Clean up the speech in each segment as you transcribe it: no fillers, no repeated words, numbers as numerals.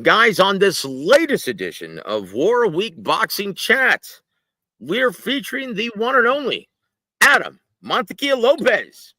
Guys, on this latest edition of War Week Boxing Chat, we're featuring the one and only Adam Mantequilla Lopez.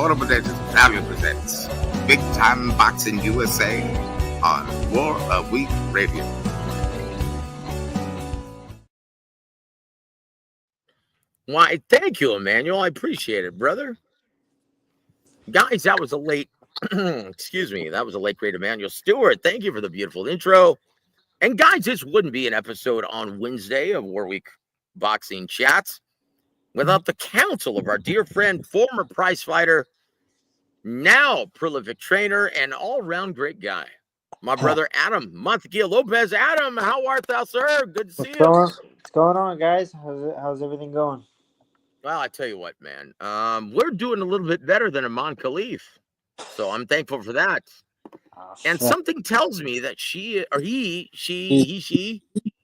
W.A.W presents Big Time Boxing USA on War-A-Week Radio. Why, thank you, Emmanuel. I appreciate it, brother. Guys, that was a late, excuse me, that was a late great Emmanuel Stewart. Thank you for the beautiful intro. And guys, this wouldn't be an episode on Wednesday of War Week Boxing Chats without the counsel of our dear friend, former prize fighter, now prolific trainer, and all-around great guy, my brother Adam Mantequilla Lopez. Adam, how art thou, sir? Good to see you. What's going on, guys? How's everything going? Well, I tell you what, man. We're doing a little bit better than Amon Khalif, so I'm thankful for that. And something tells me that she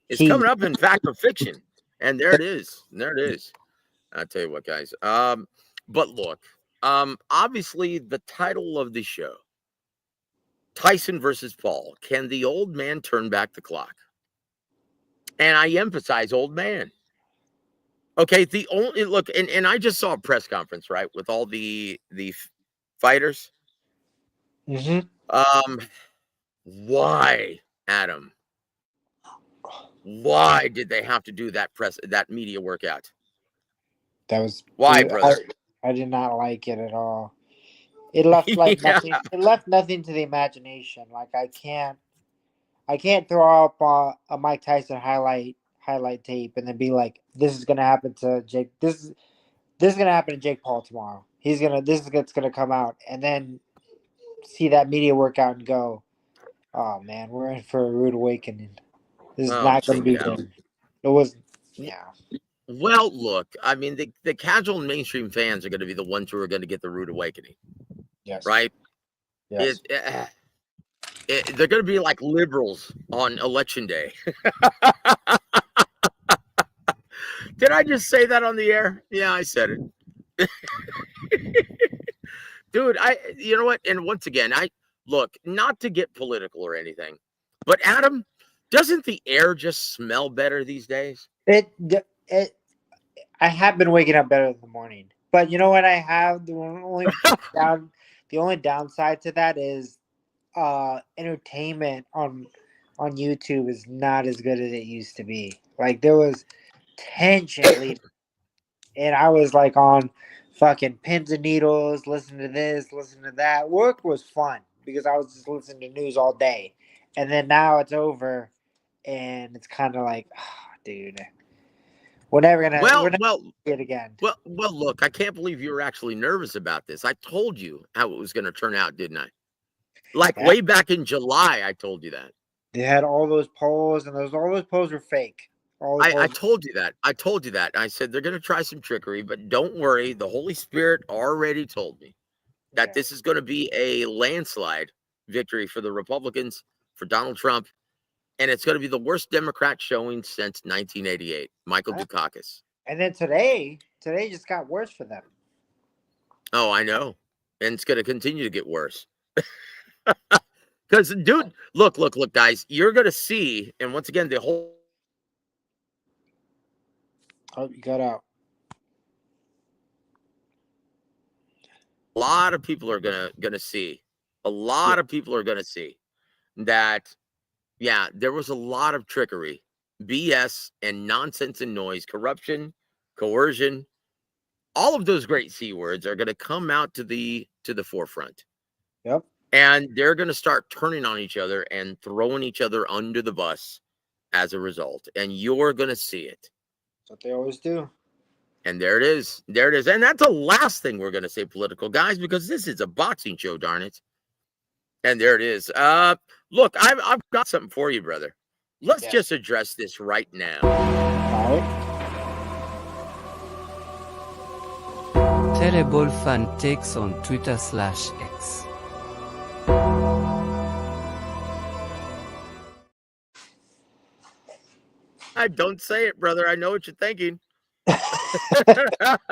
is coming up in fact or fiction. And there it is. I'll tell you what, guys. But look, obviously the title of the show, Tyson versus Paul. Can the old man turn back the clock? And I emphasize old man. Okay, the only look, and I just saw a press conference, right, with all the fighters. Mm-hmm. Why, Adam? Why did they have to do that media workout? That was why, brother. I did not like it at all. It left nothing. It left nothing to the imagination. Like I can't throw up a Mike Tyson highlight tape and then be like, "This is gonna happen to Jake. This is gonna happen to Jake Paul tomorrow. This is what's gonna come out," and then see that media workout and go, "Oh man, we're in for a rude awakening. This is not gonna be good." It was, yeah. Well, look, I mean, the casual and mainstream fans are going to be the ones who are going to get the rude awakening. Yes. Right? Yes. They're going to be like liberals on election day. Did I just say that on the air? Yeah, I said it. Dude, you know what? And once again, look, not to get political or anything, but Adam, doesn't the air just smell better these days? I have been waking up better in the morning, but you know what? I have the only downside to that is entertainment on YouTube is not as good as it used to be. Like there was tension, and I was like on fucking pins and needles, listening to this, listening to that. Work was fun because I was just listening to news all day, and then now it's over, and it's kind of like, oh, dude. We're never gonna see it again. Well, look, I can't believe you were actually nervous about this. I told you how it was going to turn out, didn't I? Like way back in July, I told you that. They had all those polls, and all those polls were fake. I told you that. I said they're going to try some trickery, but don't worry. The Holy Spirit already told me that this is going to be a landslide victory for the Republicans, for Donald Trump. And it's going to be the worst Democrat showing since 1988, Michael Dukakis. And then today just got worse for them. Oh, I know. And it's going to continue to get worse. Because, dude, look, guys, you're going to see, and once again, the whole Oh, you got out. A lot of people are gonna see. A lot of people are gonna see that. Yeah, there was a lot of trickery, BS, and nonsense and noise, corruption, coercion. All of those great C words are going to come out to the forefront. Yep. And they're going to start turning on each other and throwing each other under the bus as a result. And you're going to see it. That's what they always do. And there it is. There it is. And that's the last thing we're going to say, political guys, because this is a boxing show, darn it. And there it is. Look, I've got something for you, brother. Let's just address this right now. All right. Terrible fan takes on Twitter/X. I don't say it, brother. I know what you're thinking. I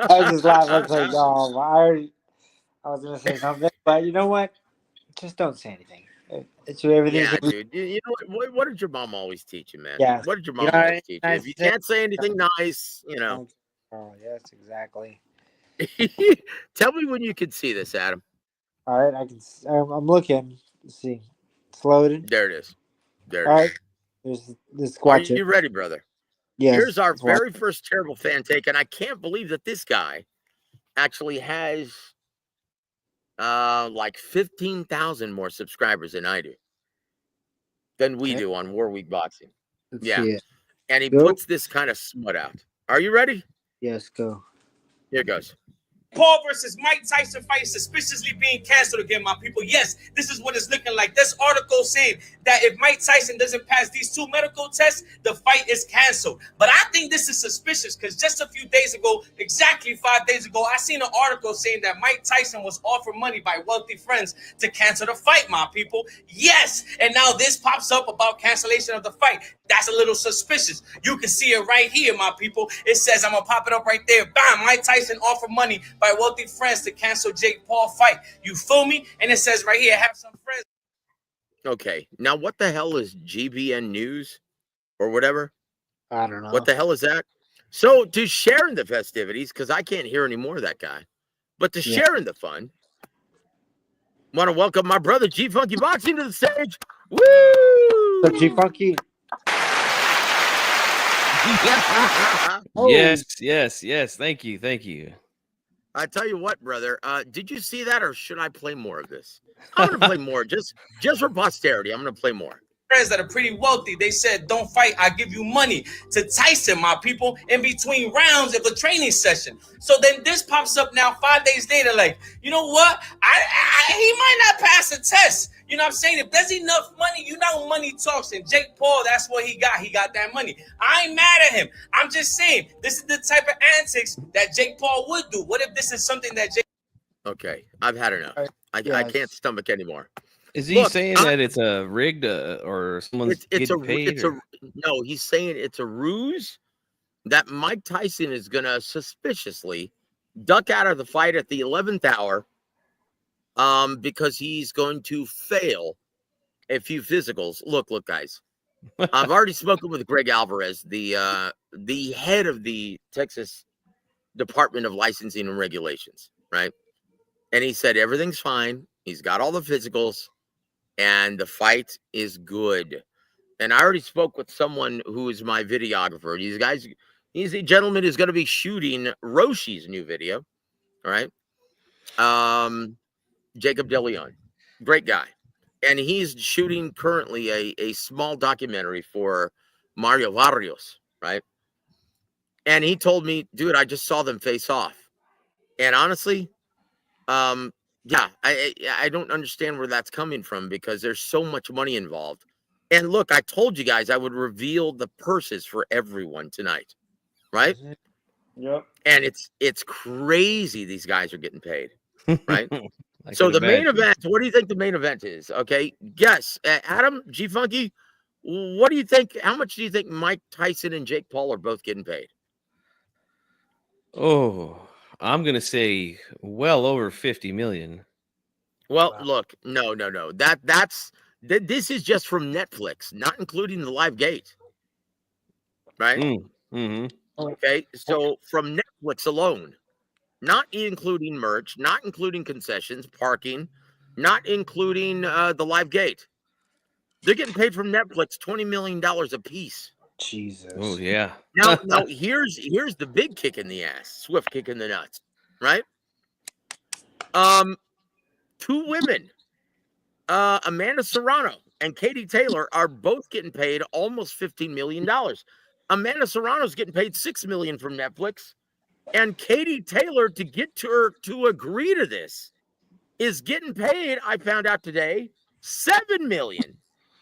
was just laughing. I was like, oh, I was gonna say something, but you know what? Just don't say anything. It's everything's Yeah, gonna be. dude. You know what did your mom always teach you, man? Yeah. What did your You mom know, always teach you? nice If you thing. can't say anything nice, you know. Oh, yes, exactly. Tell me when you can see this, Adam. All right, I can. I'm looking. Let's see. It's loaded. There it is. There All it right. is. Let's Are watch it. you ready, brother? Yes. Here's our let's watch very first terrible fan take, and I can't believe that this guy actually has like 15,000 more subscribers than I do, than we Okay. do on War Week Boxing. Let's Yeah. see it. And he Go. puts this kind of smut out. Are you ready? Yes, go. Here it goes. Paul versus Mike Tyson fight suspiciously being canceled again, my people. Yes, this is what it's looking like. This article saying that if Mike Tyson doesn't pass these 2 medical tests, the fight is canceled. But I think this is suspicious because just a few days ago, exactly 5 days ago, I seen an article saying that Mike Tyson was offered money by wealthy friends to cancel the fight, my people. Yes, and now this pops up about cancellation of the fight. That's a little suspicious. You can see it right here, my people. It says, I'm going to pop it up right there. Bam, Mike Tyson offered money by wealthy friends to cancel Jake Paul fight. You feel me? And it says right here, have some friends. Okay. Now, what the hell is GBN News or whatever? I don't know. What the hell is that? So, to share in the festivities, because I can't hear any more of that guy, but to share in the fun, want to welcome my brother G Funky Boxing to the stage. Woo! So G Funky. Oh. Yes. Thank you. I tell you what, brother. Did you see that, or should I play more of this? I'm gonna play more, just for posterity. I'm gonna play more. Friends that are pretty wealthy, they said, don't fight, I give you money to Tyson, my people, in between rounds of the training session. So then this pops up now 5 days later, like, you know what? He might not pass a test. You know what I'm saying? If there's enough money, you know money talks. And Jake Paul, that's what he got. He got that money. I ain't mad at him. I'm just saying, this is the type of antics that Jake Paul would do. What if this is something that Jake... Okay, I've had enough. I can't stomach anymore. Is he saying that it's a rigged or someone's getting paid? No, he's saying it's a ruse that Mike Tyson is going to suspiciously duck out of the fight at the 11th hour because he's going to fail a few physicals. Look, guys. I've already spoken with Greg Alvarez, the head of the Texas Department of Licensing and Regulations, right? And he said everything's fine. He's got all the physicals. And the fight is good. And I already spoke with someone who is my videographer. He's a gentleman who's going to be shooting Roshi's new video. All right. Jacob DeLeon, great guy. And he's shooting currently a small documentary for Mario Barrios, right? And he told me, dude, I just saw them face off. And honestly, yeah, I don't understand where that's coming from because there's so much money involved. And look, I told you guys I would reveal the purses for everyone tonight, right? Yep. And it's crazy these guys are getting paid, right? I So could the main imagine. event, what do you think the main event is? Okay, guess. Adam, G Funky, what do you think? How much do you think Mike Tyson and Jake Paul are both getting paid? Oh, I'm gonna say well over 50 million. Well, look, no. This is just from Netflix, not including the live gate. Right? Mm-hmm. Okay, so from Netflix alone, not including merch, not including concessions, parking, not including the live gate. They're getting paid from Netflix $20 million a piece. Jesus. Oh yeah. Now here's the big kick in the ass, swift kick in the nuts, right? Two women, Amanda Serrano and Katie Taylor, are both getting paid almost $15 million. Amanda Serrano's getting paid $6 million from Netflix, and Katie Taylor, to get to her to agree to this, is getting paid, I found out today, $7 million.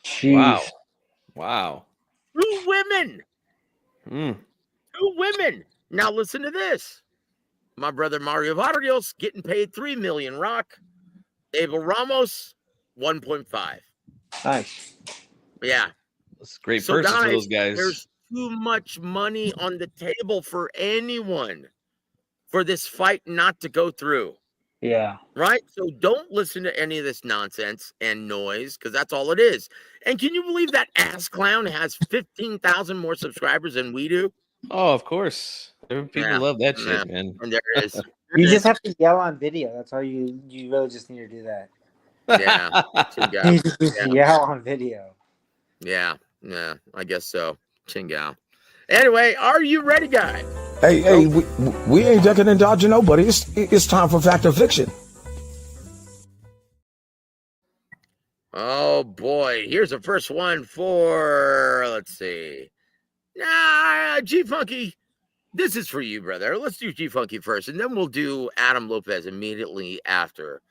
Jeez. Wow. Two women. Mm. Two women. Now listen to this. My brother Mario Vargas getting paid $3 million. Rock. Abel Ramos, 1.5. Nice. Yeah. That's great So purses for guys, those guys. there's too much money on the table for anyone for this fight not to go through. Yeah. Right? So don't listen to any of this nonsense and noise, because that's all it is. And can you believe that ass clown has 15,000 more subscribers than we do? Oh, of course. People love that shit, man. And there it is. You just have to yell on video. That's all you really just need to do that. Yeah. You just yell on video. Yeah, I guess so. Chingao. Anyway, are you ready, guys? Hey, we ain't ducking and dodging nobody. It's time for Fact or Fiction. Oh boy, here's the first one for, let's see. G Funky. This is for you, brother. Let's do G Funky first, and then we'll do Adam Lopez immediately after.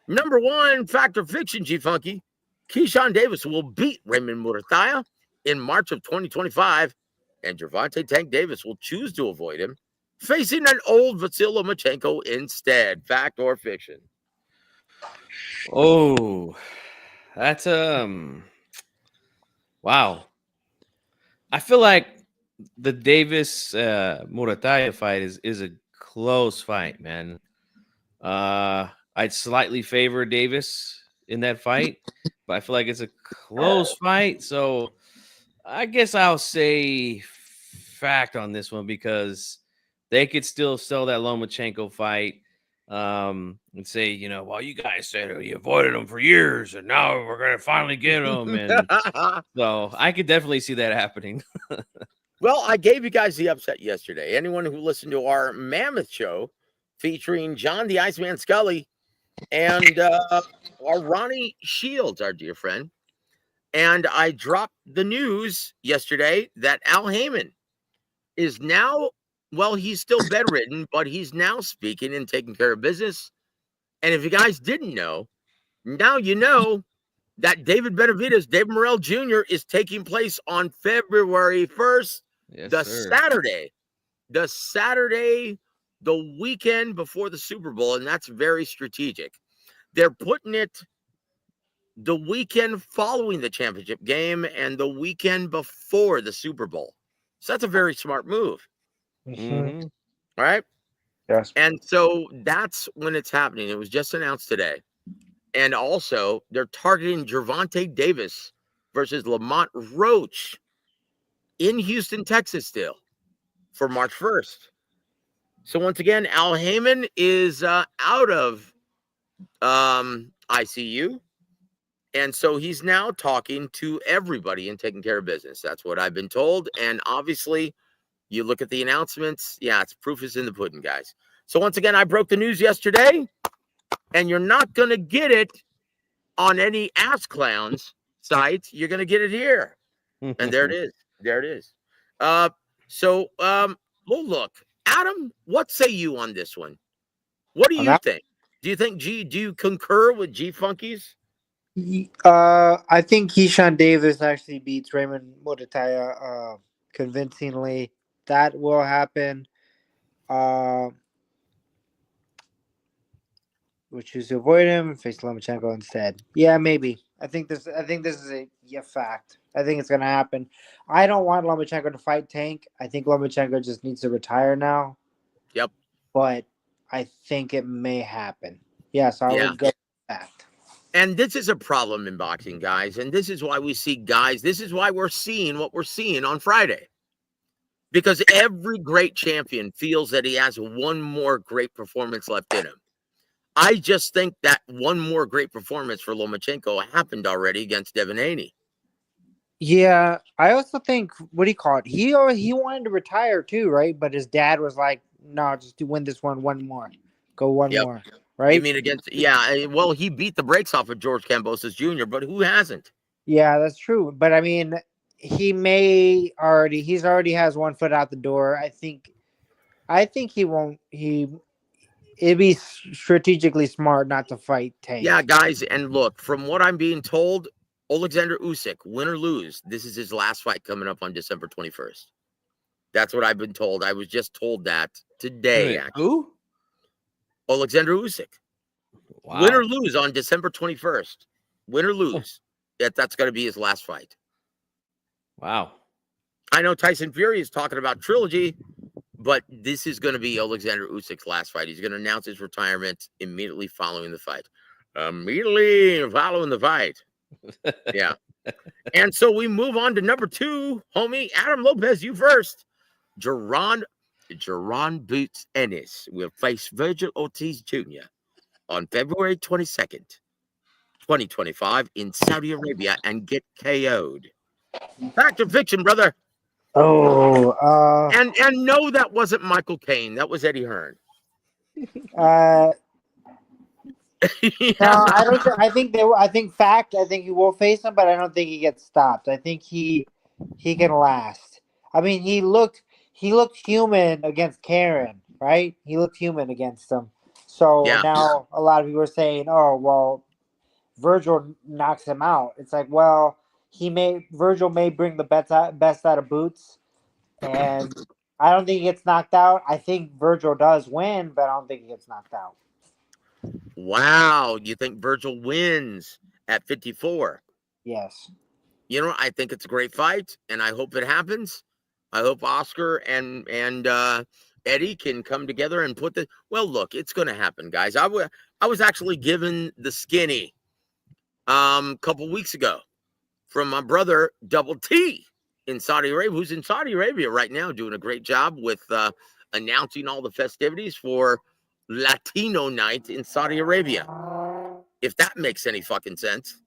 Number one, Fact or Fiction, G Funky. Keyshawn Davis will beat Raymond Murataya in March of 2025, and Gervonta Tank Davis will choose to avoid him, facing an old Vasyl Lomachenko instead. Fact or fiction? Oh, that's wow. I feel like the Davis Murataya fight is a close fight, man. I'd slightly favor Davis in that fight, but I feel like it's a close fight. So I guess I'll say fact on this one, because they could still sell that Lomachenko fight and say, you know, well, you guys said you avoided him for years and now we're going to finally get him. And so I could definitely see that happening. Well, I gave you guys the upset yesterday. Anyone who listened to our Mammoth show featuring John the Iceman Scully and our Ronnie Shields, our dear friend. And I dropped the news yesterday that Al Heyman is now, well, he's still bedridden, but he's now speaking and taking care of business. And if you guys didn't know, now you know that David Benavidez, Dave Morrell Jr. is taking place on February 1st, Saturday, the weekend before the Super Bowl. And that's very strategic. They're putting it the weekend following the championship game and the weekend before the Super Bowl. So that's a very smart move. Mm-hmm. All right. Yes. And so that's when it's happening. It was just announced today. And also, they're targeting Gervonta Davis versus Lamont Roach in Houston, Texas, still for March 1st. So once again, Al Heyman is out of ICU. And so he's now talking to everybody and taking care of business. That's what I've been told. And obviously, you look at the announcements. Yeah, it's proof is in the pudding, guys. So once again, I broke the news yesterday. And you're not going to get it on any ass clowns sites. You're going to get it here. And there it is. There it is. So, well, look, Adam, what say you on this one? What do you think? Do you concur with G Funkies? I think Keyshawn Davis actually beats Raymond Murataya convincingly. That will happen. We'll choose to avoid him and face Lomachenko instead. Yeah, maybe. I think this is a fact. I think it's gonna happen. I don't want Lomachenko to fight Tank. I think Lomachenko just needs to retire now. Yep. But I think it may happen. Yeah, so I would go with fact. And this is a problem in boxing, guys. And this is why we see guys. This is why we're seeing what we're seeing on Friday. because every great champion feels that he has one more great performance left in him. I just think that one more great performance for Lomachenko happened already against Devin Haney. Yeah, I also think, what do you call it? He wanted to retire too, right? But his dad was like, "No, just win this one more, go one Yep. more." You Right? mean against? Yeah. Well, he beat the brakes off of George Kambosos Jr., but who hasn't? Yeah, that's true. But I mean, he's already has one foot out the door. I think he won't. It'd be strategically smart not to fight Tank. Yeah, guys, and look, from what I'm being told, Alexander Usyk, win or lose, this is his last fight coming up on December 21st. That's what I've been told. I was just told that today. Wait, who? Alexander Usyk. Wow. Win or lose on December 21st. Win or lose. That's going to be his last fight. Wow. I know Tyson Fury is talking about trilogy, but this is going to be Alexander Usyk's last fight. He's going to announce his retirement immediately following the fight. Yeah. And so we move on to number 2, homie. Adam Lopez, you first. Jerron Boots Ennis will face Virgil Ortiz Jr. on February 22nd, 2025 in Saudi Arabia and get KO'd. Fact or fiction, brother? Oh, And no, that wasn't Michael Caine. That was Eddie Hearn. no, I don't. I think fact. I think he will face him, but I don't think he gets stopped. I think he can last. I mean, he looked human against Karen, right? He looked human against him. So Yeah. now a lot of people are saying, "Oh, well, Virgil knocks him out." It's like, well, Virgil may bring the best out of Boots, and I don't think he gets knocked out. I think Virgil does win, but I don't think he gets knocked out. Wow. You think Virgil wins at 54? Yes. You know, I think it's a great fight, and I hope it happens. I hope Oscar and Eddie can come together and put the. Well, look, it's going to happen, guys. I was actually given the skinny couple weeks ago from my brother Double T in Saudi Arabia, who's in Saudi Arabia right now doing a great job with announcing all the festivities for Latino Night in Saudi Arabia. If that makes any fucking sense.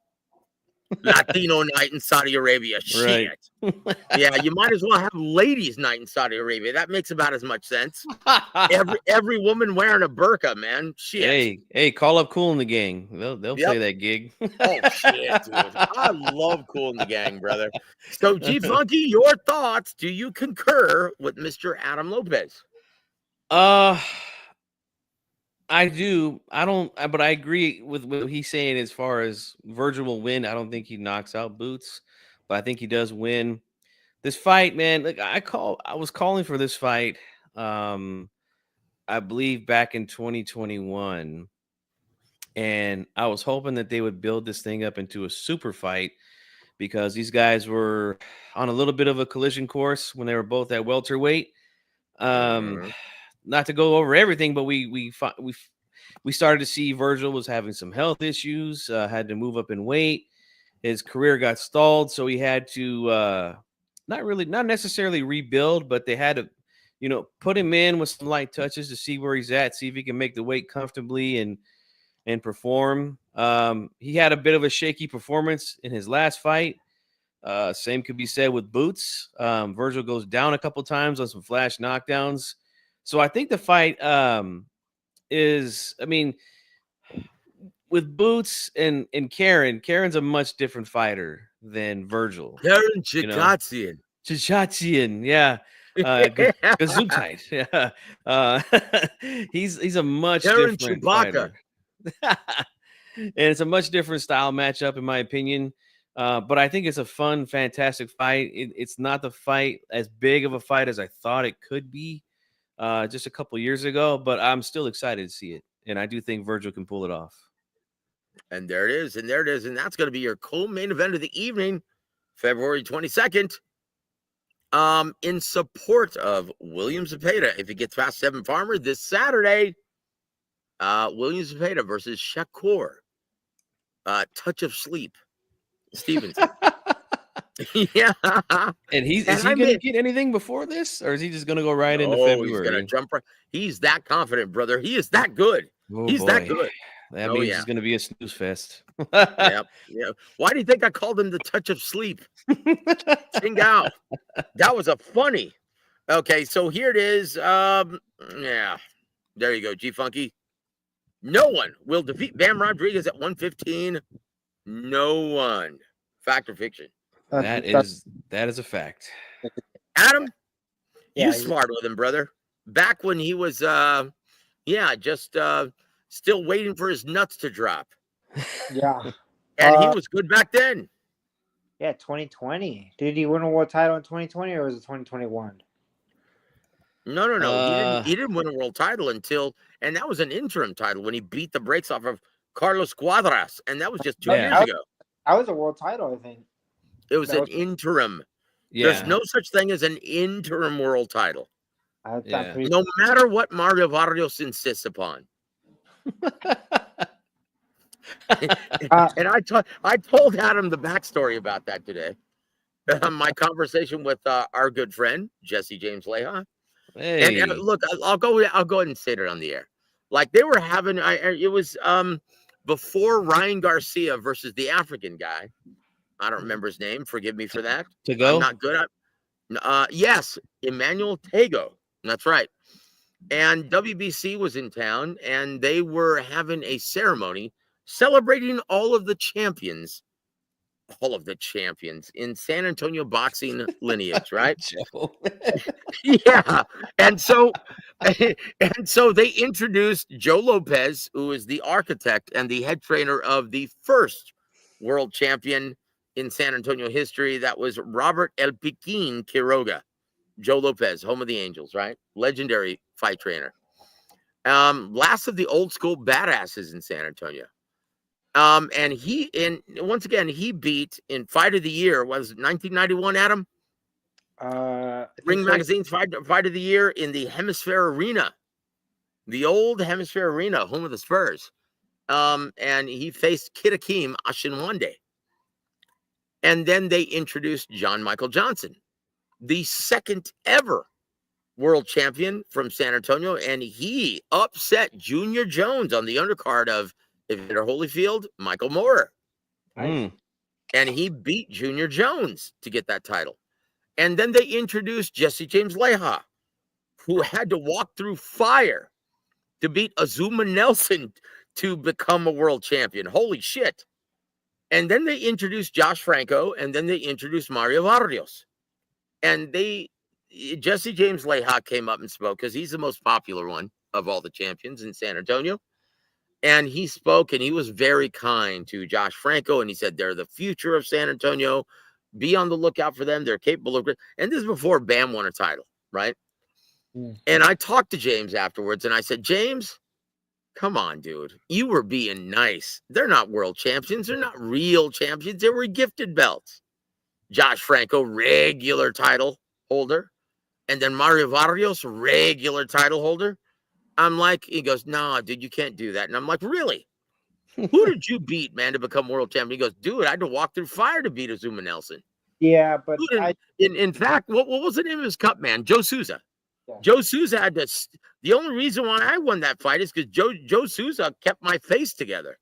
Latino Night in Saudi Arabia. Right. Shit. Yeah, you might as well have Ladies Night in Saudi Arabia. That makes about as much sense. Every woman wearing a burqa, man. Shit. Hey, call up Cool in the Gang. They'll play that gig. Oh shit, dude. I love Cool in the Gang, brother. So G Funky, your thoughts. Do you concur with Mr. Adam Lopez? I do. I don't, but I agree with what he's saying as far as Virgil will win. I don't think he knocks out Boots, but I think he does win this fight, man. Like I was calling for this fight. I believe back in 2021, and I was hoping that they would build this thing up into a super fight because these guys were on a little bit of a collision course when they were both at welterweight. Not to go over everything, but we started to see Virgil was having some health issues, had to move up in weight. His career got stalled, so he had to not necessarily rebuild, but they had to, put him in with some light touches to see where he's at, see if he can make the weight comfortably and perform. He had a bit of a shaky performance in his last fight. Same could be said with Boots. Virgil goes down a couple times on some flash knockdowns. So I think the fight with Boots and Karen's a much different fighter than Virgil. Karen Chikatsian. Yeah. Gesundheit. Yeah. He's a much Karen different Chewbacca. fighter. And it's a much different style matchup, in my opinion. But I think it's a fun, fantastic fight. It's not the fight as big of a fight as I thought it could be just a couple years ago, but I'm still excited to see it. And I do think Virgil can pull it off. And there it is. And that's going to be your co-main event of the evening, February 22nd. In support of William Zepeda, if he gets past 7 Farmer this Saturday, William Zepeda versus Shakur. Touch of Sleep Stevenson. Yeah. And is And he I going to mean, get anything before this, or is he just going to go right into oh, he's February? gonna jump right. He's that confident, brother. He is that good. Oh He's that boy, good. that Oh means yeah. it's going to be a snooze fest. Yep. Yeah. Why do you think I called him the touch of sleep? Chingao. That was a funny. Okay, so here it is. Yeah. There you go, G Funky. No one will defeat Bam Rodriguez at 115. No one. Fact or fiction? That is a fact. Adam, Yeah, you smart with him, brother. Back when he was just still waiting for his nuts to drop. yeah. And he was good back then. Yeah, 2020. Did he win a world title in 2020 or was it 2021? No. He didn't win a world title until, and that was an interim title when he beat the brakes off of Carlos Cuadras, and that was just 2 years ago. That was a world title, I think. It was an interim. Yeah. There's no such thing as an interim world title. Yeah. No matter what Mario Barrios insists upon. And I told Adam the backstory about that today. My conversation with our good friend Jesse James Leha. Hey. And look, I'll go ahead and say it on the air. Like they were having, it was before Ryan Garcia versus the African guy. I don't remember his name. Forgive me for that. To go? I'm not good at. Yes, Emmanuel Tego. That's right. And WBC was in town, and they were having a ceremony celebrating all of the champions in San Antonio boxing lineage, right? Yeah. And so they introduced Joe Lopez, who is the architect and the head trainer of the first world champion in San Antonio history. That was Robert El Piquín Quiroga. Joe Lopez, home of the Angels, right? Legendary fight trainer. Last of the old school badasses in San Antonio. And once again, he beat in Fight of the Year, was it 1991, Adam? Ring Magazine's Fight of the Year in the Hemisphere Arena, the old Hemisphere Arena, home of the Spurs. And he faced Kid Hakeem Ashinwande. And then they introduced John Michael Johnson, the second ever world champion from San Antonio, and he upset Junior Jones on the undercard of Evander Holyfield, Michael Moorer. And he beat Junior Jones to get that title. And then they introduced Jesse James Leha, who had to walk through fire to beat Azuma Nelson to become a world champion. Holy shit. And then they introduced Josh Franco, and then they introduced Mario Barrios. And Jesse James Leha came up and spoke because he's the most popular one of all the champions in San Antonio. And he spoke, and he was very kind to Josh Franco, and he said, they're the future of San Antonio. Be on the lookout for them. They're capable of, and this is before Bam won a title, right? And I talked to James afterwards, and I said, James, come on, dude. You were being nice. They're not world champions. They're not real champions. They were gifted belts. Josh Franco, regular title holder. And then Mario Barrios, regular title holder. I'm like, he goes, no, dude, you can't do that. And I'm like, really? Who did you beat, man, to become world champion? He goes, dude, I had to walk through fire to beat Azuma Nelson. Yeah, but dude, in fact, what was the name of his cup, man? Joe Souza. Yeah. Joe Souza had to. The only reason why I won that fight is because Joe Souza kept my face together.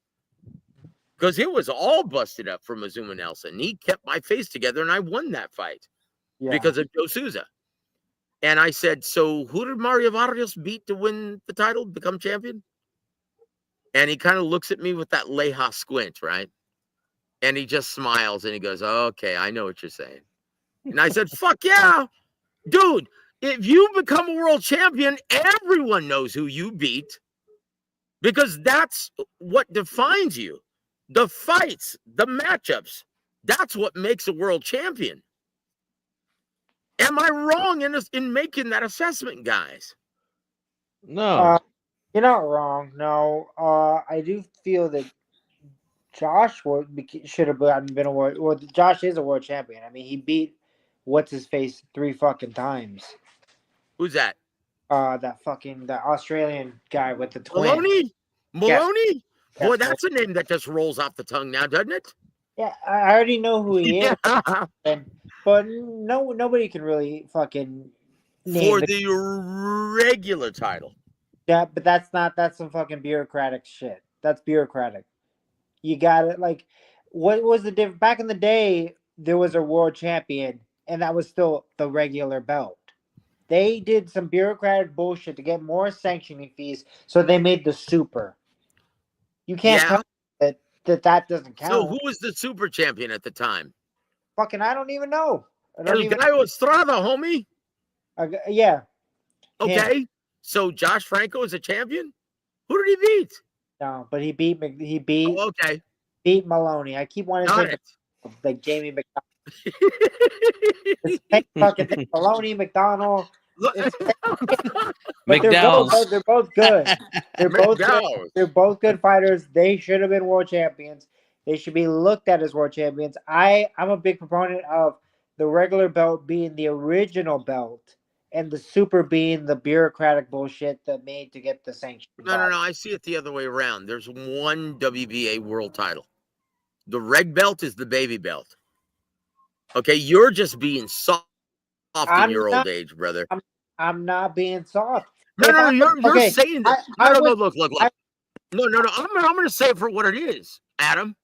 Because it was all busted up from Azuma Nelson. He kept my face together, and I won that fight because of Joe Souza. And I said, so who did Mario Barrios beat to win the title, become champion? And he kind of looks at me with that Leha squint, right? And he just smiles and he goes, okay, I know what you're saying. And I said, fuck yeah, dude. If you become a world champion, everyone knows who you beat because that's what defines you. The fights, the matchups, that's what makes a world champion. Am I wrong in making that assessment, guys? No. You're not wrong. No, I do feel that Josh should have been a world. Well, Josh is a world champion. I mean, he beat what's his face 3 fucking times. Who's that? That Australian guy with the twin. Maloney? Yes. Boy, that's a name that just rolls off the tongue now, doesn't it? Yeah, I already know who he is, Yeah. but nobody can really fucking name For the the regular title. that. But that's some fucking bureaucratic shit. That's bureaucratic. You got it. Like, what was the difference? Back in the day, there was a world champion, and that was still the regular belt. They did some bureaucratic bullshit to get more sanctioning fees, so they made the super. You can't tell Yeah. me that doesn't So count. who was the super champion at the time? Fucking, I don't even know. I don't El even. Gallo Estrada, homie. Yeah, him. Okay. So Josh Franco is a champion? Who did he beat? No, but he beat Oh, okay. Maloney. I keep wanting to Got say it. like Jamie McDonald. It's the same fucking thing. Maloney, McDonald. Look- It's the same, but McDowell's. they're both good. They're both good. McDowell's. They're both good fighters. They should have been world champions. They should be looked at as world champions. I'm a big proponent of the regular belt being the original belt and the super being the bureaucratic bullshit that made to get the sanction. No. I see it the other way around. There's one WBA world title. The red belt is the baby belt. Okay, you're just being soft in your old age, brother. I'm not being soft. No, you're okay, saying that. No, look. No. I'm going to say it for what it is, Adam.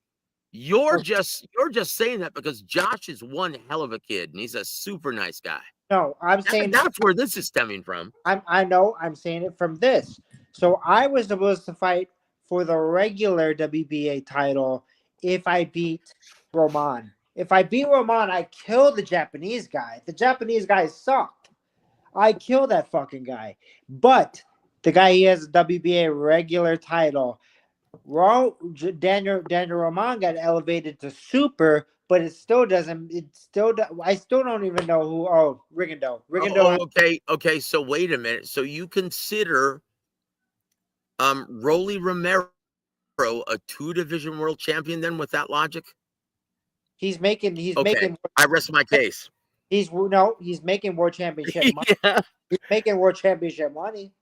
You're just saying that because Josh is one hell of a kid and he's a super nice guy. No, I'm saying that's where this is stemming from. I know. I'm saying it from this. So I was supposed to fight for the regular WBA title if I beat Roman. If I beat Roman, I kill the Japanese guy. The Japanese guy sucked. I kill that fucking guy. But the guy he has a WBA regular title. Daniel Roman got elevated to super, but it still doesn't. I still don't even know who. Oh, Rigondeaux. Okay. So wait a minute. So you consider Rolly Romero a 2-division world champion then with that logic? He's making. I rest my case. He's making world championship money. Yeah. He's making world championship money.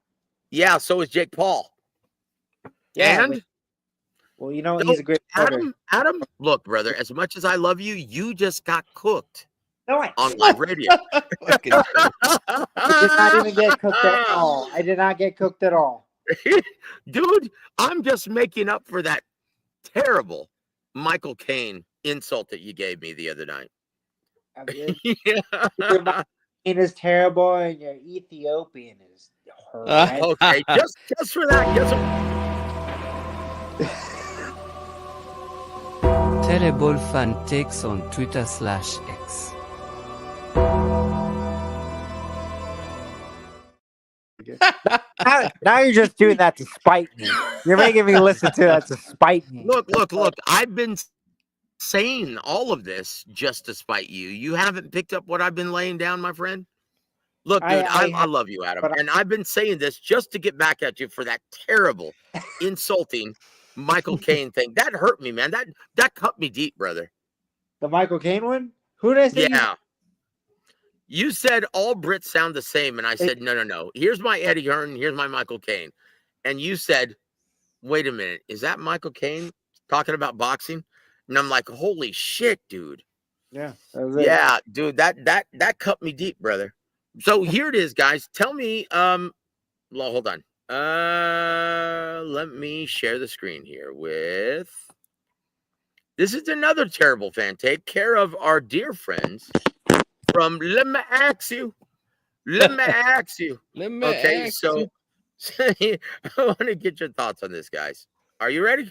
Yeah. So is Jake Paul. Yeah. And he's a great fighter. Adam, look, brother. As much as I love you, you just got cooked. No, on live radio. I did not even get cooked at all. I did not get cooked at all. Dude, I'm just making up for that terrible Michael Caine insult that you gave me the other night. Yeah. Your Caine is terrible and your Ethiopian is horrendous. Okay, just for that. Terrible fan takes on Twitter/X. Now you're just doing that to spite me. You're making me listen to that to spite me. Look. I've been saying all of this just to spite you. You haven't picked up what I've been laying down, my friend. Look, dude, I love you, Adam. And I've been saying this just to get back at you for that terrible, insulting Michael Caine thing. That hurt me, man. That cut me deep, brother. The Michael Caine one? Who did I say? Yeah. You said all Brits sound the same, and I said, no. Here's my Eddie Hearn, here's my Michael Caine. And you said, wait a minute, is that Michael Caine talking about boxing? And I'm like, holy shit, dude. Yeah. Yeah, dude, that cut me deep, brother. So here it is, guys. Tell me, hold on. Let me share the screen here with. This is another terrible fan. Take care of our dear friends from Let Me Ask You. Okay, so I want to get your thoughts on this, guys. Are you ready?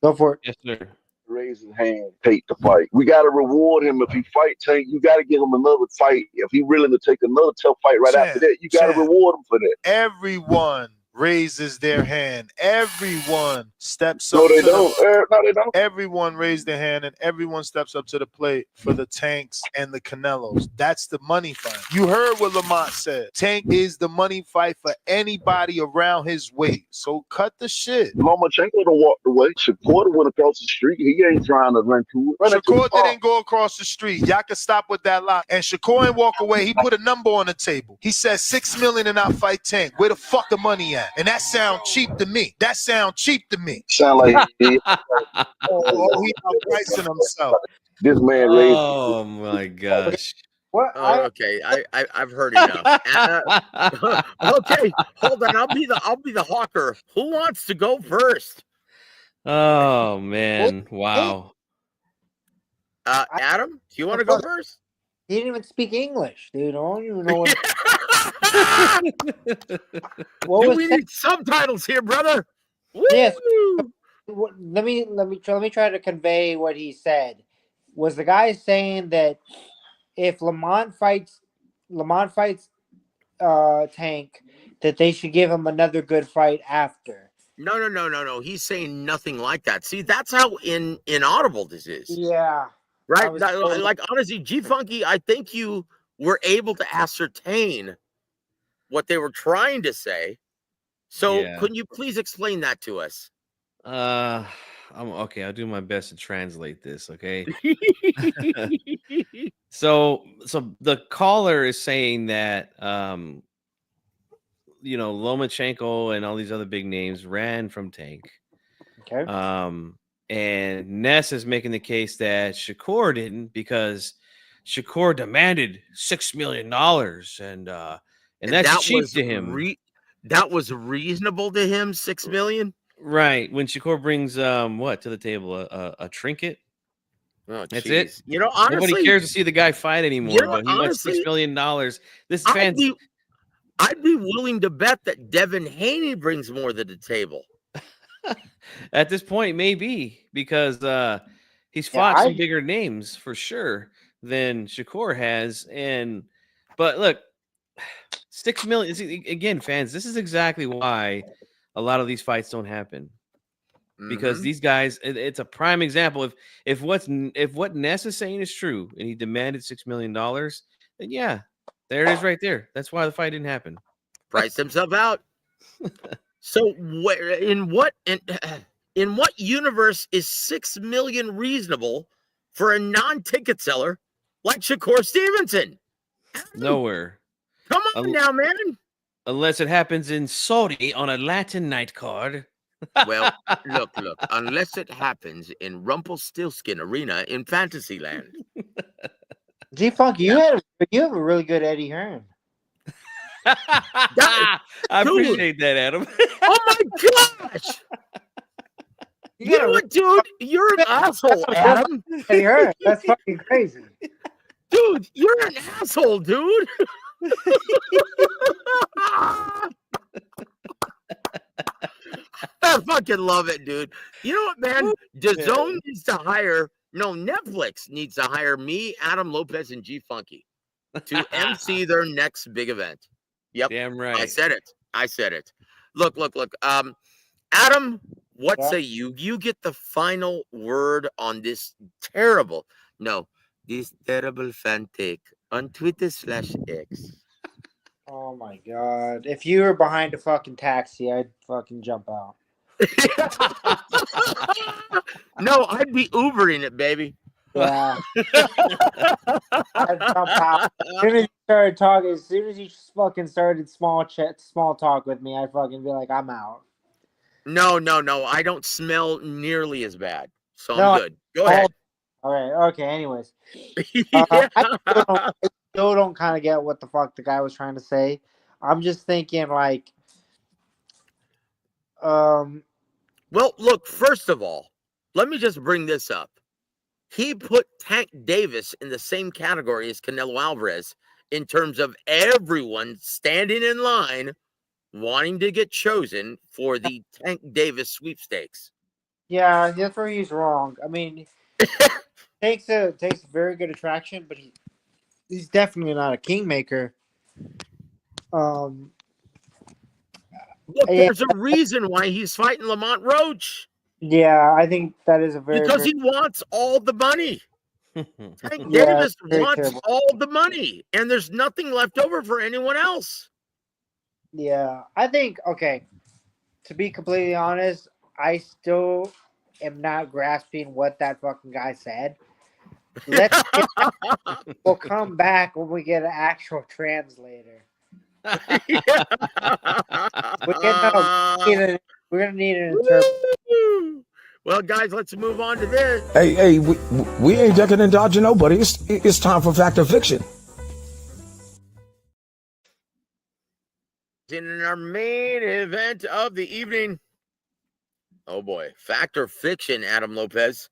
Go for it. Yes, sir. Raise his hand, take the fight. We got to reward him if he fight Tank. You got to give him another fight. If he willing to take another tough fight after that, you got to reward him for that. Everyone raises their hand. Everyone steps up. No, they don't. No, they don't. Everyone raised their hand and everyone steps up to the plate for the Tanks and the Canelos. That's the money fight. You heard what Lamont said. Tank is the money fight for anybody around his weight. So cut the shit. Lomachenko done walked away. Shakur went across the street. He ain't trying to run to it. Shakur didn't go across the street. Y'all can stop with that lie. And Shakur ain't walk away. He put a number on the table. He said $6 million and I'll fight Tank. Where the fuck the money at? And that sound cheap to me. Sound like he, Oh, he outpricing himself. this man raised. Oh my gosh. What Oh, okay. I've heard enough. Okay, hold on. I'll be the hawker. Who wants to go first? Oh man. Wow. Adam, do you want to go first? He didn't even speak English, dude. I don't even know what Do was we said. need subtitles here, brother? Yes. Woo! Let me try to convey what he said. Was the guy saying that if Lamont fights Tank, that they should give him another good fight after? No. He's saying nothing like that. See, that's how inaudible this is. Yeah. Right? Like honestly, G Funky, I think you were able to ascertain what they were trying to say. So Yeah. couldn't you please explain that to us? I'm okay. I'll do my best to translate this. Okay. So the caller is saying that Lomachenko and all these other big names ran from Tank. Okay. And Ness is making the case that Shakur didn't because Shakur demanded $6 million and that's that cheap was to him. That was reasonable to him, $6 million. Right. When Shakur brings what to the table? A trinket. Oh, That's geez. it. Honestly, Nobody cares to see the guy fight anymore, but he wants $6 honestly, million. This I'd fans. be willing to bet that Devin Haney brings more to the table. At this point, maybe because he's fought some bigger names for sure than Shakur has. But look, $6 million. See, again, fans, this is exactly why a lot of these fights don't happen. Because these guys, it's a prime example. If what Ness is saying is true, and he demanded $6 million, then yeah, there it is right there. That's why the fight didn't happen. Priced himself out. So in what universe is $6 million reasonable for a non-ticket seller like Shakur Stevenson? Nowhere. Come on now, man. Unless it happens in Saudi on a Latin night card. Well, look. Unless it happens in Rumpelstiltskin Arena in Fantasyland. G-Funk, you have a really good Eddie Hearn. I appreciate that, Adam. Oh my gosh! You know what, dude? You're an asshole, Adam. Eddie Hearn. That's fucking crazy. Dude, you're an asshole, dude. I fucking love it, dude. You know what, man? DAZN needs to hire. No, Netflix needs to hire me, Adam Lopez, and G Funky to MC their next big event. Yep, damn right. I said it. Look. Adam, what say you? You get the final word on this terrible fan take on Twitter/X. Oh my god! If you were behind a fucking taxi, I'd fucking jump out. No, I'd be Ubering it, baby. Yeah. I'd jump out. As soon as you started talking, as soon as you fucking started small talk with me, I'd fucking be like, I'm out. No. I don't smell nearly as bad. So I'm good. Go ahead. All right. Okay. Anyways. I still don't kind of get what the fuck the guy was trying to say. I'm just thinking like, well, look, first of all, let me just bring this up. He put Tank Davis in the same category as Canelo Alvarez in terms of everyone standing in line wanting to get chosen for the Tank Davis sweepstakes. Yeah, that's where he's wrong. I mean, Tank's a very good attraction, but he's definitely not a kingmaker. Look, there's a reason why he's fighting Lamont Roach. Yeah, I think that is because he wants all the money. Tank Davis wants all the money, and there's nothing left over for anyone else. Yeah, I think, okay, to be completely honest, I still am not grasping what that fucking guy said. We'll come back when we get an actual translator. We're gonna need an interpreter. Woo! Well, guys, let's move on to this. Hey, we ain't ducking and dodging nobody. It's time for fact or fiction. In our main event of the evening. Oh boy, fact or fiction, Adam Lopez.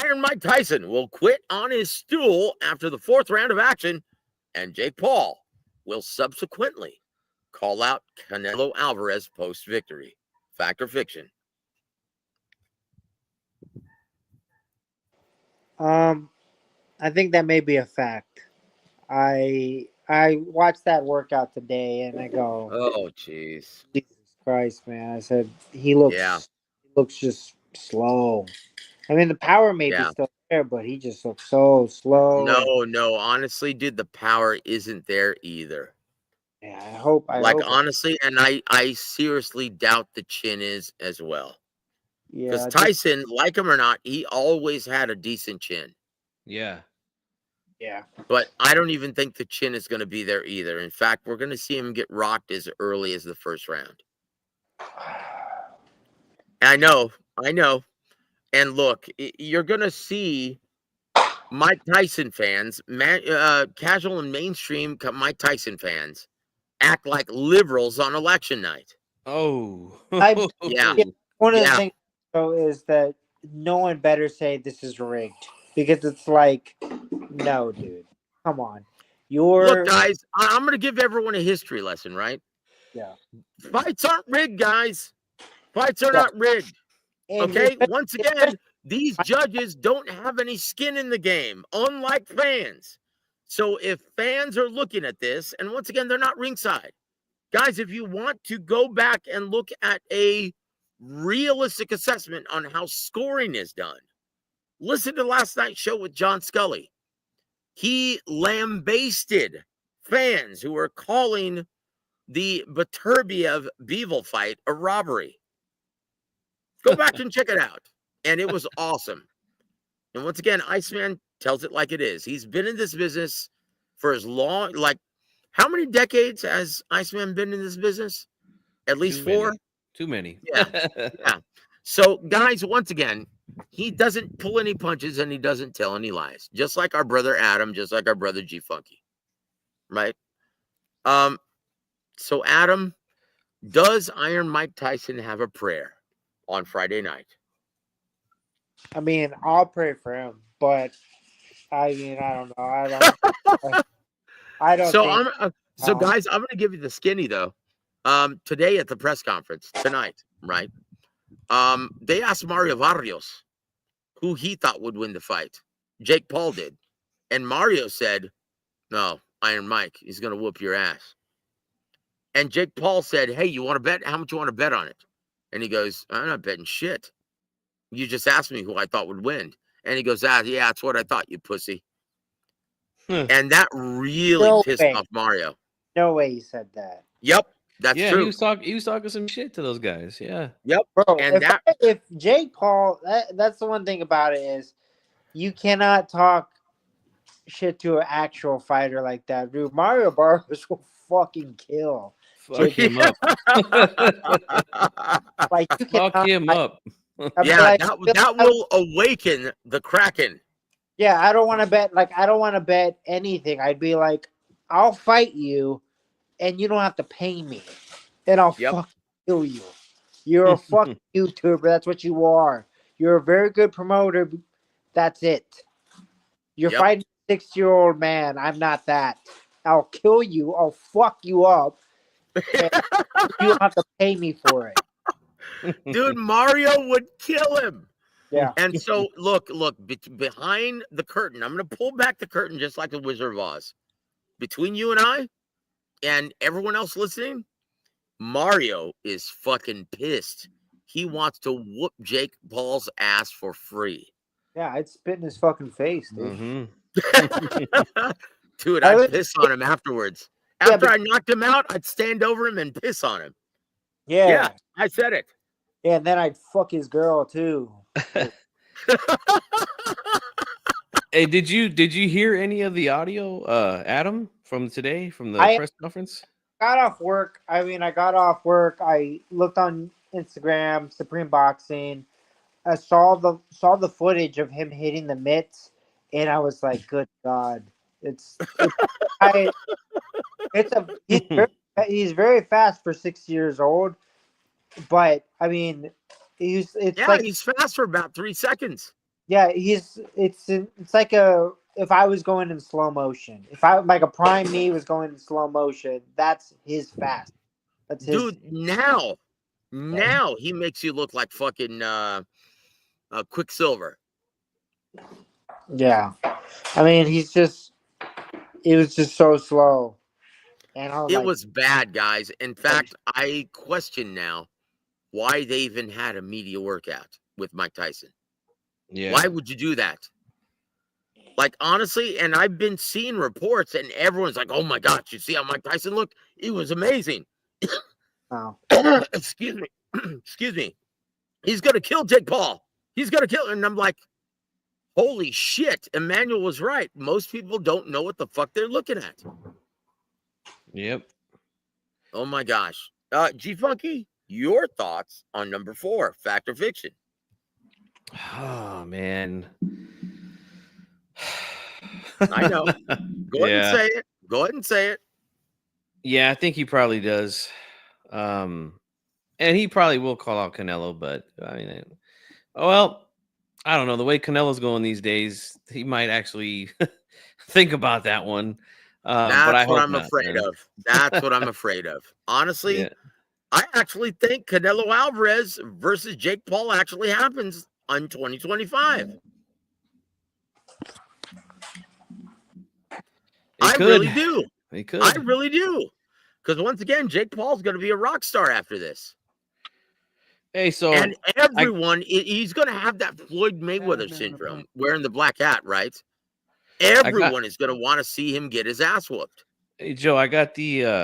Iron Mike Tyson will quit on his stool after the 4th round of action, and Jake Paul will subsequently call out Canelo Alvarez post-victory. Fact or fiction? I think that may be a fact. I watched that workout today, and I go, Oh, jeez. Jesus Christ, man! I said he looks just slow. I mean, the power may be still there, but he just looks so slow. No. Honestly, dude, the power isn't there either. Yeah, I hope. Honestly, and I seriously doubt the chin is as well. Yeah, Because Tyson, like him or not, he always had a decent chin. Yeah. Yeah. But I don't even think the chin is going to be there either. In fact, we're going to see him get rocked as early as the 1st round. I know. And look, you're going to see Mike Tyson fans, casual and mainstream Mike Tyson fans, act like liberals on election night. Oh. Yeah. One of the things, though, is that no one better say this is rigged. Because it's like, no, dude. Come on. Look, guys, I'm going to give everyone a history lesson, right? Yeah. Fights aren't rigged, guys. Fights are not rigged. Okay? Once again, these judges don't have any skin in the game, unlike fans. So if fans are looking at this, and once again, they're not ringside. Guys, if you want to go back and look at a realistic assessment on how scoring is done, listen to last night's show with John Scully. He lambasted fans who were calling the Beterbiev-Bivol fight a robbery. Go back and check it out. And it was awesome. And once again, Iceman tells it like it is. He's been in this business for as long, how many decades has Iceman been in this business? At least 4? Too many. Yeah. So, guys, once again, he doesn't pull any punches and he doesn't tell any lies. Just like our brother Adam, just like our brother G Funky. Right? So, Adam, does Iron Mike Tyson have a prayer on Friday night? I mean, I'll pray for him, but I mean, I don't know. I don't. So, guys, I'm going to give you the skinny though. Today at the press conference tonight, right? They asked Mario Barrios who he thought would win the fight. Jake Paul did, and Mario said, "No, Iron Mike. He's going to whoop your ass." And Jake Paul said, "Hey, you want to bet? How much you want to bet on it?" And he goes, "I'm not betting shit. You just asked me who I thought would win." And he goes, yeah, that's what I thought, you pussy. And that really pissed off Mario. No way he said that. Yep, that's true. He was talking some shit to those guys. Yeah. Yep. Bro, and if Jake Paul, that's the one thing about it is you cannot talk shit to an actual fighter like that, dude. Mario Barrios will fucking kill. Fuck him up. Like you can fuck him up. Yeah, like, that will awaken the Kraken. Yeah, I don't want to bet. Like, I don't want to bet anything. I'd be like, I'll fight you, and you don't have to pay me, and I'll fucking kill you. You're a fucking YouTuber. That's what you are. You're a very good promoter. That's it. You're fighting a 6-year-old man. I'm not that. I'll kill you. I'll fuck you up. And you don't have to pay me for it. Dude, Mario would kill him. Yeah. And so, look, behind the curtain, I'm going to pull back the curtain just like the Wizard of Oz. Between you and I and everyone else listening, Mario is fucking pissed. He wants to whoop Jake Paul's ass for free. Yeah, I'd spit in his fucking face, dude. Mm-hmm. Dude, I'd piss on him afterwards. After I knocked him out, I'd stand over him and piss on him. Yeah, I said it. Yeah, and then I'd fuck his girl too. Hey, did you hear any of the audio, Adam, from today, from the press conference? got off work. I mean, I got off work. I looked on Instagram, Supreme Boxing. I saw the footage of him hitting the mitts, and I was like, "Good God!" I it's a he's very fast for 6 years old, but I mean, it's like he's fast for about 3 seconds. yeah, it's like if I was going in slow motion, if I like a prime me was going in slow motion, that's his fast. That's his Dude, now he makes you look like fucking Quicksilver. yeah. I mean, it was just so slow, and I was It like, was bad, guys. In fact, I question now why they even had a media workout with Mike Tyson. Yeah. Why would you do that? Like, honestly, and I've been seeing reports, and everyone's like, "Oh my God, you see how Mike Tyson looked? He was amazing." wow. Excuse me. Excuse me. He's gonna kill Jake Paul. He's gonna kill, and I'm like, holy shit! Emmanuel was right. Most people don't know what the fuck they're looking at. Yep. Oh my gosh. G Funky, your thoughts on number 4, Fact or Fiction? Oh man. I know. Go ahead and say it. Go ahead and say it. Yeah, I think he probably does. And he probably will call out Canelo, but I mean, well, I don't know. The way Canelo's going these days, he might actually think about that one. But I That's what hope I'm not, afraid man. of. That's what I'm afraid of. Honestly, Yeah. I actually think Canelo Alvarez versus Jake Paul actually happens on 2025. I really do. He could. I really do. Because once again, Jake Paul's going to be a rock star after this. Hey, so and everyone, he's going to have that Floyd Mayweather syndrome, wearing the black hat, right? Everyone is going to want to see him get his ass whooped. Hey, Joe, I got the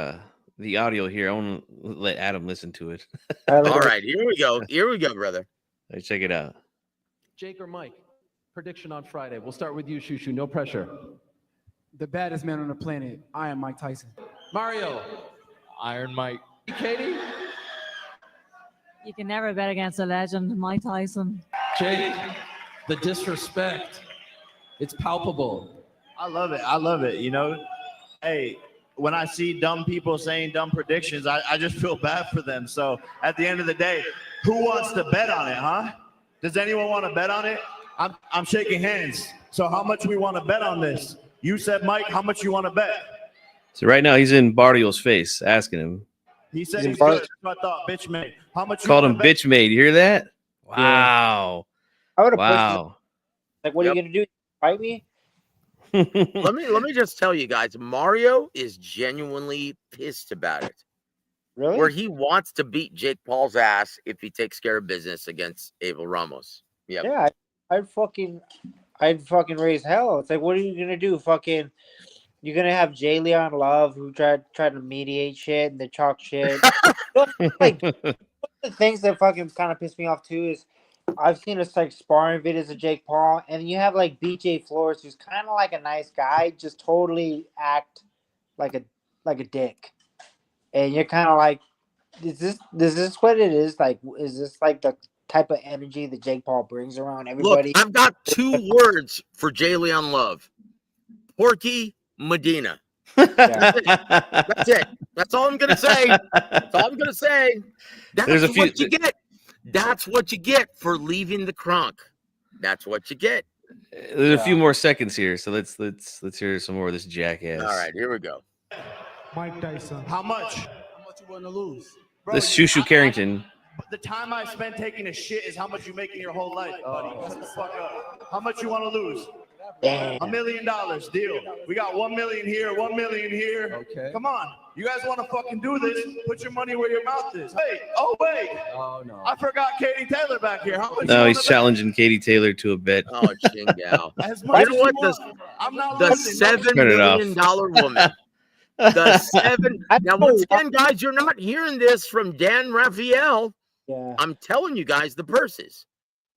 audio here. I want to let Adam listen to it. All right, here we go. Here we go, brother. Let's check it out. Jake or Mike, prediction on Friday. We'll start with you, Shushu. No pressure. The baddest man on the planet. I am Mike Tyson. Mario. Iron Mike. Katie. You can never bet against a legend, Mike Tyson. Jake, the disrespect. It's palpable. I love it. I love it. You know, hey, when I see dumb people saying dumb predictions, I just feel bad for them. So at the end of the day, who wants to bet on it, huh? Does anyone want to bet on it? I'm shaking hands. So how much we want to bet on this? You said, Mike, how much you want to bet? So right now he's in Barrio's face, asking him. He said he's good. So I thought, bitch made. How much? Called him bitch made. You hear that? Wow. I would have wow. Like, what are you gonna do? Fight me? let me just tell you guys, Mario is genuinely pissed about it. Really? Where he wants to beat Jake Paul's ass if he takes care of business against Abel Ramos. Yep. Yeah, I'd fucking raise hell. It's like, what are you gonna do? Fucking, you're gonna have Jay Leon Love who tried to mediate shit and the chalk shit. Like, one of the things that fucking kind of pissed me off too is I've seen us like sparring videos of Jake Paul, and you have like BJ Flores, who's kind of like a nice guy, just totally act like a dick, and you're kind of like, is this what it is? Like, is this like the type of energy that Jake Paul brings around everybody? Look, I've got 2 words for Jay Leon Love: Porky Medina. That's it. That's it. That's all I'm gonna say. That's all I'm gonna say. That's what you get. That's what you get for leaving the crunk. That's what you get. There's a few more seconds here, so let's hear some more of this jackass. All right, here we go. Mike Tyson. How much? How much you want to lose? Bro, This Shushu Carrington. The time I spent taking a shit is how much you make in your whole life, buddy. Shut the fuck up. How much you want to lose? $1 million deal. We got 1 million here, 1 million here. Okay. Come on. You guys want to fucking do this? Put your money where your mouth is. Hey, oh wait. Oh no. I forgot Katie Taylor back here. How much? No, he's challenging Katie Taylor to a bet. Oh, Chingal. As much You know what? I'm not The listening. $7 million woman. The 7. Now, once again, guys, you're not hearing this from Dan Raphael. Yeah. I'm telling you guys the purses.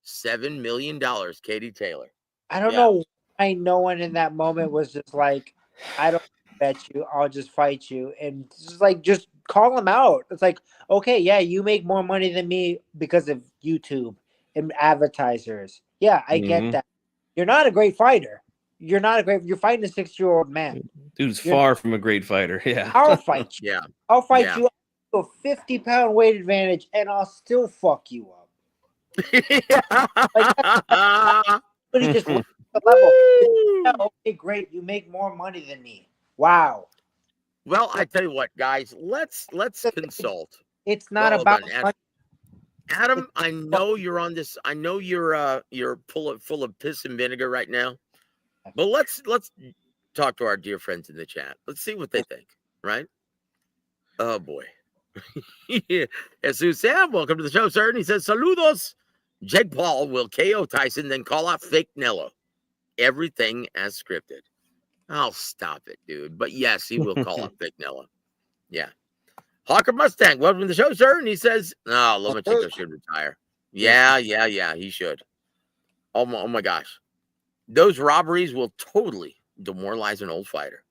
$7 million, Katie Taylor. I don't know why no one in that moment was just like, I don't bet you. I'll just fight you. And it's like, just call him out. It's like, okay, yeah, you make more money than me because of YouTube and advertisers. Yeah, I get that. You're not a great fighter. You're fighting a 6-year-old man. Dude's far from a great fighter. Yeah. I'll fight you. Yeah. I'll fight you to a 50-pound weight advantage, and I'll still fuck you up. But he just went to the level. Yeah, okay, great. You make more money than me. Wow. Well, I tell you what, guys. Let's consult. It's not about money. Adam, I know you're on this. I know you're full of piss and vinegar right now. But let's talk to our dear friends in the chat. Let's see what they think. Right? Oh boy. Jesus Sam, welcome to the show, sir. And he says, "Saludos. Jake Paul will KO Tyson, then call out fake Nello. Everything as scripted." I'll stop it, dude. But yes, he will call out fake Nello. Yeah. Hawker Mustang, welcome to the show, sir. And he says, "Oh, Lomachenko should retire." Yeah, he should. Oh my gosh. Those robberies will totally demoralize an old fighter.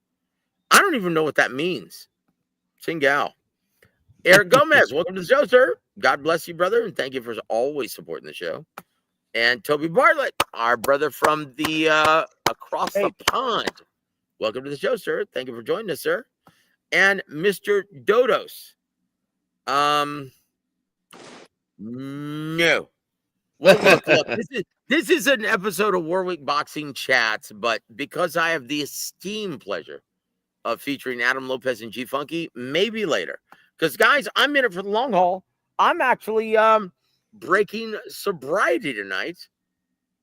I don't even know what that means. Chingao. Eric Gomez, welcome to the show, sir. God bless you, brother, and thank you for always supporting the show. And Toby Bartlett, our brother from the across the pond. Welcome to the show, sir. Thank you for joining us, sir. And Mr. Dodos. No. Well, look, this is an episode of Warwick Boxing Chats, but because I have the esteemed pleasure of featuring Adam Lopez and G Funky, maybe later. Because, guys, I'm in it for the long haul. I'm actually breaking sobriety tonight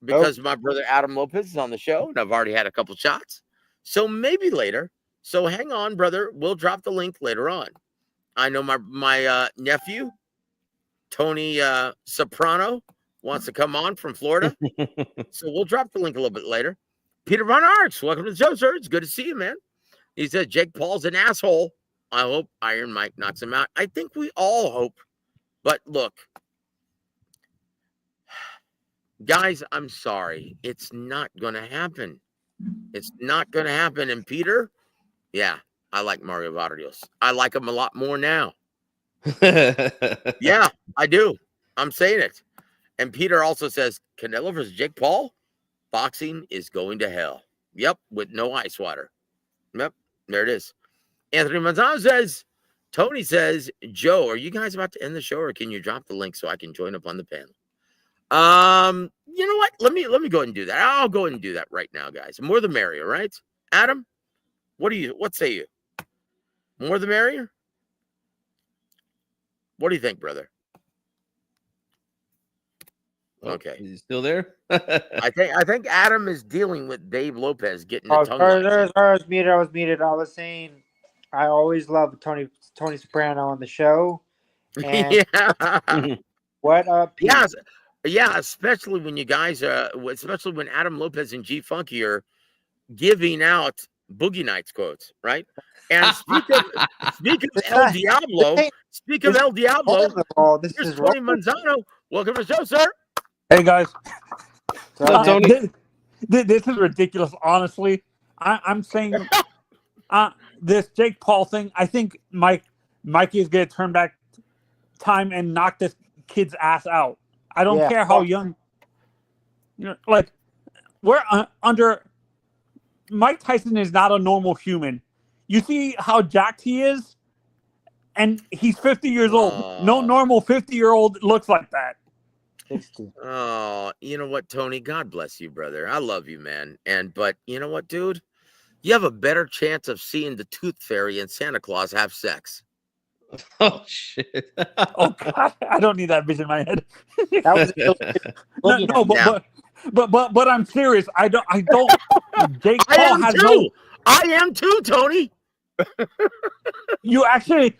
because my brother Adam Lopez is on the show, and I've already had a couple shots. So maybe later. So hang on, brother. We'll drop the link later on. I know my nephew, Tony Soprano, wants to come on from Florida. So we'll drop the link a little bit later. Peter Von Arts, welcome to the show, sir. It's good to see you, man. He said Jake Paul's an asshole. I hope Iron Mike knocks him out. I think we all hope. But look, guys, I'm sorry. It's not going to happen. It's not going to happen. And Peter, yeah, I like Mario Vargas. I like him a lot more now. Yeah, I do. I'm saying it. And Peter also says, Canelo versus Jake Paul, boxing is going to hell. Yep, with no ice water. Yep, there it is. Anthony Manzano says, Tony says, Joe, are you guys about to end the show, or can you drop the link so I can join up on the panel? You know what? Let me go ahead and do that. I'll go ahead and do that right now, guys. More the merrier, right? Adam, what say you? More the merrier? What do you think, brother? Okay. Is he still there? I think Adam is dealing with Dave Lopez getting the tongue. I was muted. I was saying I always love Tony Soprano on the show. And what up? Yeah, especially when you guys especially when Adam Lopez and G Funky are giving out Boogie Nights quotes, right? And speak of El Diablo, this is Tony Manzano. Welcome to the show, sir. Hey guys. Tony? This is ridiculous, honestly. I'm saying this Jake Paul thing, I think Mikey is going to turn back time and knock this kid's ass out. I don't care how young. You know, like, we're under. Mike Tyson is not a normal human. You see how jacked he is? And he's 50 years old. No normal 50-year-old looks like that. 60. Oh, you know what, Tony? God bless you, brother. I love you, man. But you know what, dude? You have a better chance of seeing the Tooth Fairy and Santa Claus have sex. Oh shit! Oh God, I don't need that vision in my head. But I'm serious. I don't. Jake Paul has no. I am too, Tony. You actually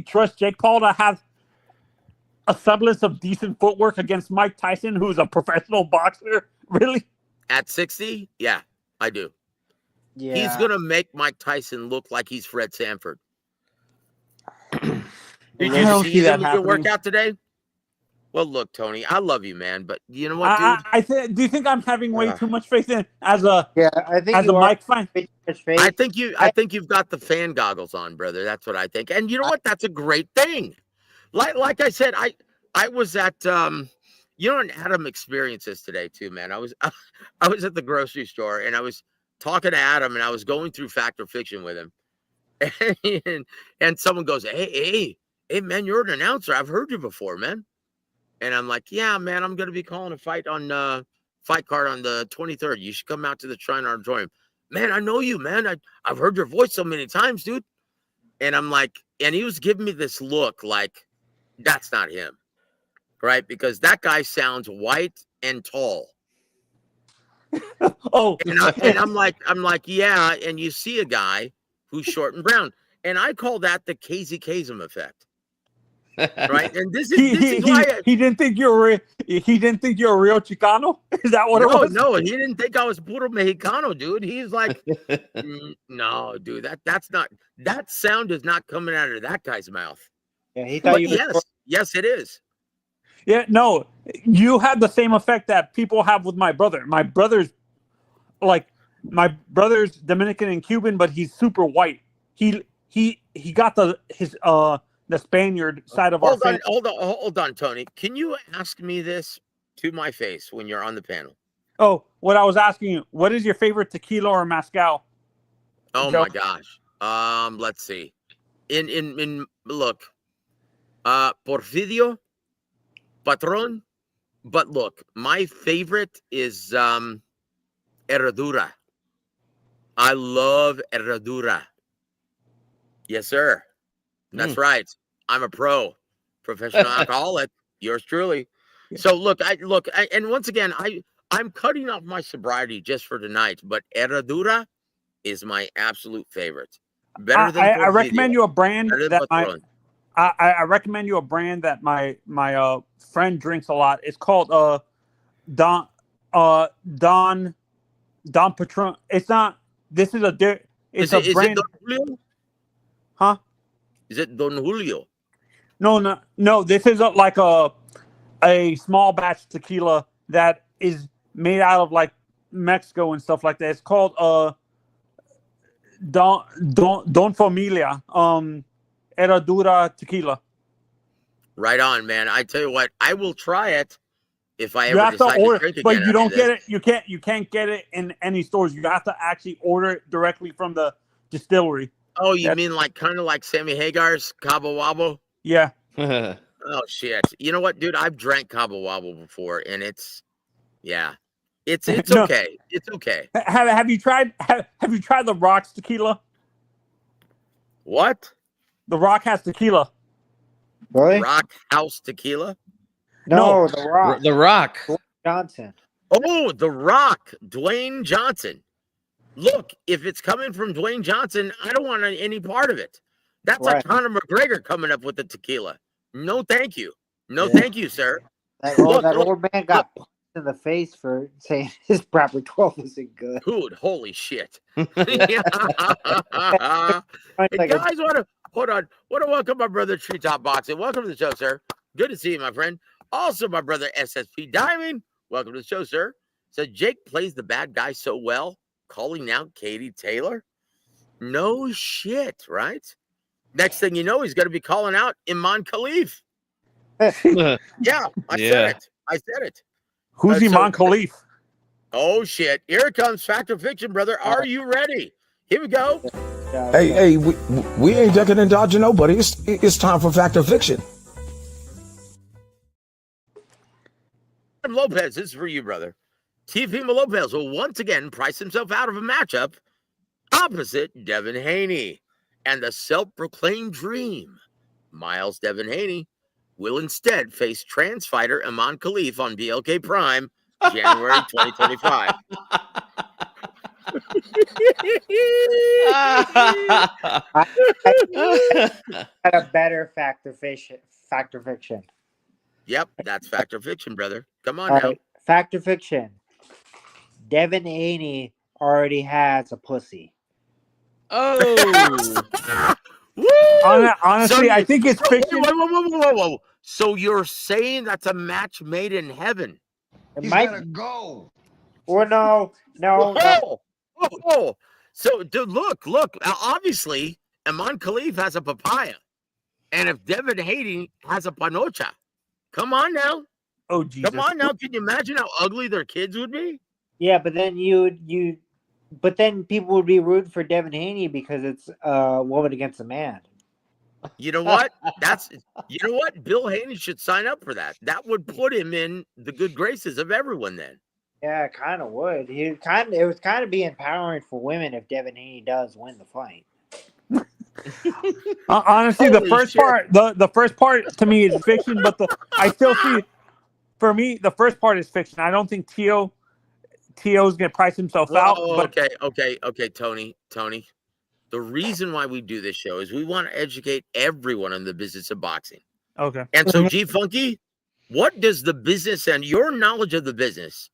trust Jake Paul to have a semblance of decent footwork against Mike Tyson, who's a professional boxer? Really? At 60? Yeah, I do. Yeah. He's gonna make Mike Tyson look like he's Fred Sanford. Did you see that your workout today? Well, look, Tony, I love you, man, but you know what, dude? Do you think I'm having way too much faith in as a I think as you a are Mike fan? I think you've got the fan goggles on, brother. That's what I think. And you know what? That's a great thing. Like I said, I was at and Adam experienced this today too, man. I was at the grocery store and I was talking to Adam and I was going through Fact or Fiction with him. And someone goes, hey, man, you're an announcer. I've heard you before, man. And I'm like, yeah, man, I'm going to be calling a fight on Fight Card on the 23rd. You should come out to the Shrine Auditorium. Man, I know you, man. I've heard your voice so many times, dude. And I'm like, and he was giving me this look like, that's not him, right? Because that guy sounds white and tall. And I'm like, yeah. And you see a guy who's short and brown, and I call that the Casey Kasem effect. Right, and this is why he didn't think you were a real Chicano. Is that what it was? No, he didn't think I was puro Mexicano, dude. He's like, no, dude, that sound is not coming out of that guy's mouth. Yeah, he thought yes, it is. Yeah, no, you had the same effect that people have with my brother. My brother's Dominican and Cuban, but he's super white. He got the Spaniard side of our family. Hold on, Tony. Can you ask me this to my face when you're on the panel? Oh, what I was asking you, what is your favorite tequila or mezcal? Oh my gosh. Let's see. Look, Porfirio, Patron, but look, my favorite is Herradura. I love Herradura. Yes, sir. That's right. I'm a professional alcoholic. Yours truly. Yeah. So look, and once again, I'm cutting off my sobriety just for tonight, but Herradura is my absolute favorite. Better than I recommend you a brand that I recommend you a brand that my friend drinks a lot. It's called Don Patron. It's not. This is a. It's a brand. Is it Don Julio? Huh? Is it Don Julio? No. This is like a small batch tequila that is made out of like Mexico and stuff like that. It's called Don Familia Herradura tequila. Right on, man. I tell you what, I will try it if I ever decide to drink again. But you don't get it. You can't get it in any stores. You have to actually order it directly from the distillery. Oh, you mean like kind of like Sammy Hagar's Cabo Wabo? Yeah. Oh shit! You know what, dude? I've drank Cabo Wabo before, and it's okay. It's okay. Have you tried the Rock's tequila? What? The Rock has tequila. Really? Rock House tequila? No, The Rock. The Rock. Dwayne Johnson. Oh, The Rock, Dwayne Johnson. Look, if it's coming from Dwayne Johnson, I don't want any part of it. That's like Conor McGregor coming up with the tequila. No, thank you. No, thank you, sir. That old man got punched in the face for saying his proper 12 wasn't good. Dude, holy shit. Hey, guys, hold on. Want to welcome my brother Treetop Boxing. Welcome to the show, sir. Good to see you, my friend. Also, my brother SSP Diamond. Welcome to the show, sir. So Jake plays the bad guy so well, calling out Katie Taylor. No shit, right? Next thing you know, he's going to be calling out Iman Khalif. Yeah, I said it. Who's Iman Khalif? Oh shit! Here it comes, Fact or Fiction, brother. Are you ready? Here we go. Hey, we ain't ducking and dodging nobody. It's time for Fact or Fiction. Lopez, this is for you, brother. Teofimo Lopez will once again price himself out of a matchup opposite Devin Haney. And the self-proclaimed dream, Miles Devin Haney, will instead face trans fighter Iman Khalif on BLK Prime, January 2025. Had a better Fact or Fiction. Yep, that's Fact or Fiction, brother. Come on All now. right, Fact or Fiction. Devin Haney already has a pussy. Oh. Honestly, I think it's fiction. Whoa. So you're saying that's a match made in heaven? It might go. Or no. Oh. So, dude, look. Obviously, Iman Khalif has a papaya, and if Devin Haney has a panocha, come on now. Oh, Jesus. Come on now. Can you imagine how ugly their kids would be? Yeah, but then but then people would be rooting for Devin Haney because it's a woman against a man. You know what? Bill Haney should sign up for that. That would put him in the good graces of everyone then. Yeah, it kind of would. It would kind of be empowering for women if Devin Haney does win the fight. Honestly, Holy the first shit. part, the first part to me is fiction, but I still see, for me, the first part is fiction. I don't think T.O. is going to price himself out. But Okay, Tony. The reason why we do this show is we want to educate everyone on the business of boxing. Okay. And so, G Funky, what does the business and your knowledge of the business,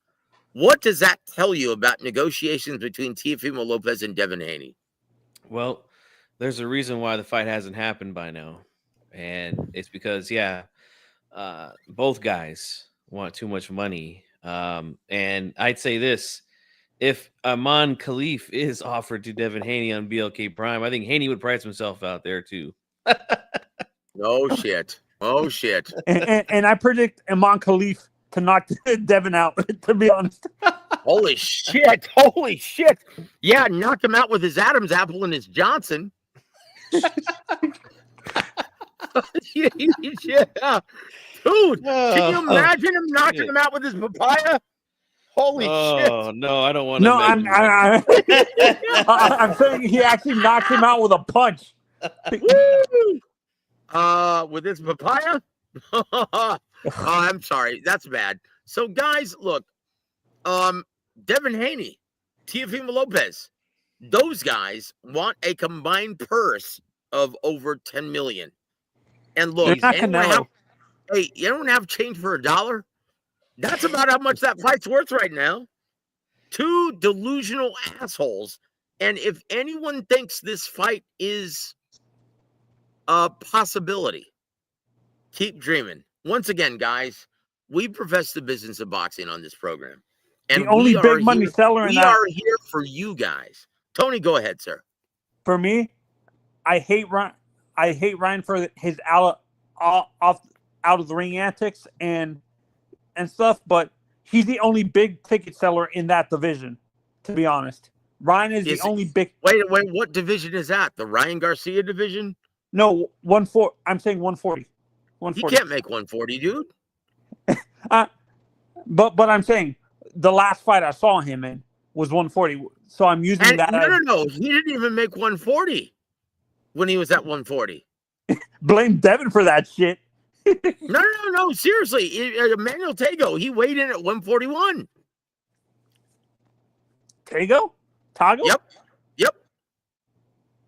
what does that tell you about negotiations between Teofimo Lopez and Devin Haney? Well, there's a reason why the fight hasn't happened by now. And it's because, both guys want too much money. And I'd say this. If Iman Khalif is offered to Devin Haney on BLK Prime, I think Haney would price himself out there too. Oh shit! And I predict Iman Khalif to knock Devin out. To be honest. Holy shit! Yeah, knock him out with his Adam's apple and his Johnson. Yeah. Dude, can you imagine him knocking him out with his papaya? Holy shit! Oh no, I don't want to. No, I'm saying he actually knocked him out with a punch. With his papaya? Oh, I'm sorry, that's bad. So, guys, look, Devin Haney, Teofimo Lopez, those guys want a combined purse of over $10 million. And look, you don't have change for $1. That's about how much that fight's worth right now. Two delusional assholes. And if anyone thinks this fight is a possibility, keep dreaming. Once again, guys, we profess the business of boxing on this program. And the only big money seller in that. We are here for you guys. Tony, go ahead, sir. For me, I hate Ryan for his out of the ring antics and stuff, but he's the only big ticket seller in that division, to be honest. Ryan is the only big. Wait, what division is that? The Ryan Garcia division? No, 140. I'm saying 140. 140. You can't make 140, dude. But I'm saying the last fight I saw him in was 140. So I'm using that. No. He didn't even make 140 when he was at 140. Blame Devin for that shit. No. Seriously, Emmanuel Tago, he weighed in at 141. Tago? Yep.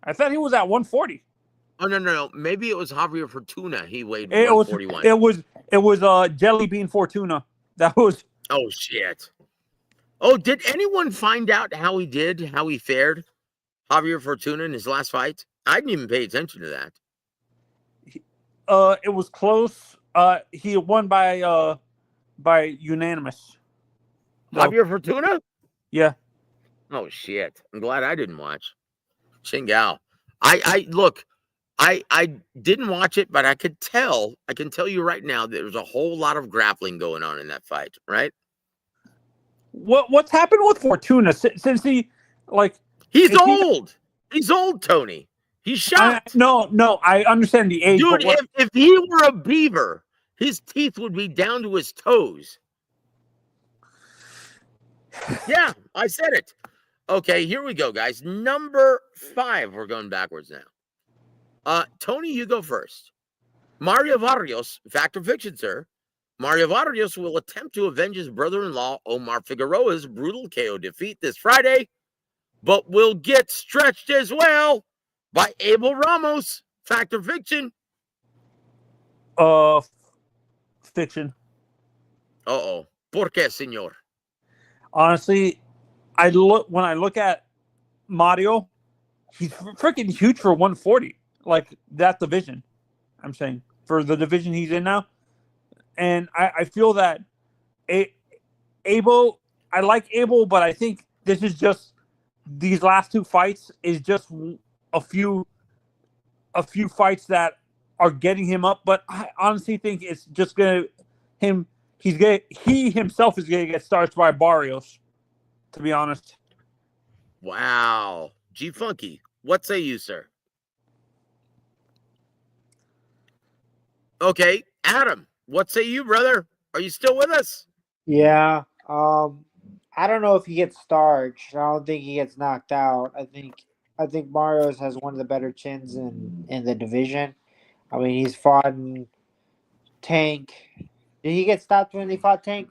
I thought he was at 140. Oh no. Maybe it was Javier Fortuna. He weighed 141. It was Jelly Bean Fortuna. That was. Oh shit. Oh, did anyone find out how he fared? Javier Fortuna in his last fight? I didn't even pay attention to that. It was close. He won by unanimous. Javier Fortuna? Yeah. Oh shit! I'm glad I didn't watch. Chingao. I didn't watch it, but I can tell you right now that there's a whole lot of grappling going on in that fight, right? What's happened with Fortuna since he's old. He's old, Tony. He's shot. No, I understand the age. Dude, if he were a beaver, his teeth would be down to his toes. Yeah, I said it. Okay, here we go, guys. Number 5. We're going backwards now. Tony, you go first. Mario Varrios, fact or fiction, sir? Mario Varrios will attempt to avenge his brother-in-law Omar Figueroa's brutal KO defeat this Friday, but will get stretched as well by Abel Ramos. Fact or fiction? Fiction. Uh-oh. ¿Por qué, señor? Honestly, when I look at Mario, he's freaking huge for 140. Like that division. I'm saying for the division he's in now, and I feel that Abel. I like Abel, but I think this is just these last two fights is just a few fights that are getting him up. But I honestly think it's just gonna him. He himself is gonna get starched by Barrios. To be honest. Wow. G Funky, what say you, sir? Okay, Adam, what say you, brother? Are you still with us? Yeah. I don't know if he gets starched. I don't think he gets knocked out. I think Mario's has one of the better chins in the division. I mean, he's fought in Tank. Did he get stopped when he fought Tank?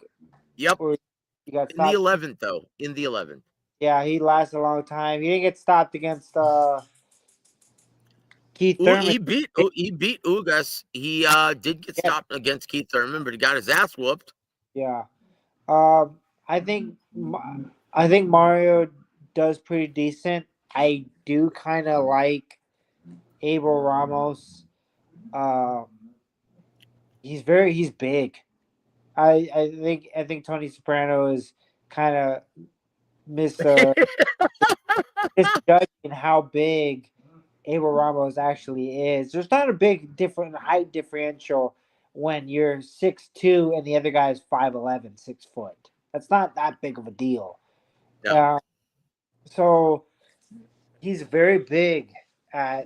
Yep. Or he got In the stopped? 11th, though. In the 11th. Yeah, he lasted a long time. He didn't get stopped against Keith Thurman. He beat Ugas. He did get stopped against Keith Thurman, but he got his ass whooped. Yeah. I think Mario does pretty decent. I do kind of like Abel Ramos. He's big. I think Tony Soprano is kind of misjudging how big Abel Ramos actually is. There's not a big different height differential when you're 6'2" and the other guy is 5'11", 6 foot. That's not that big of a deal. No. So he's very big.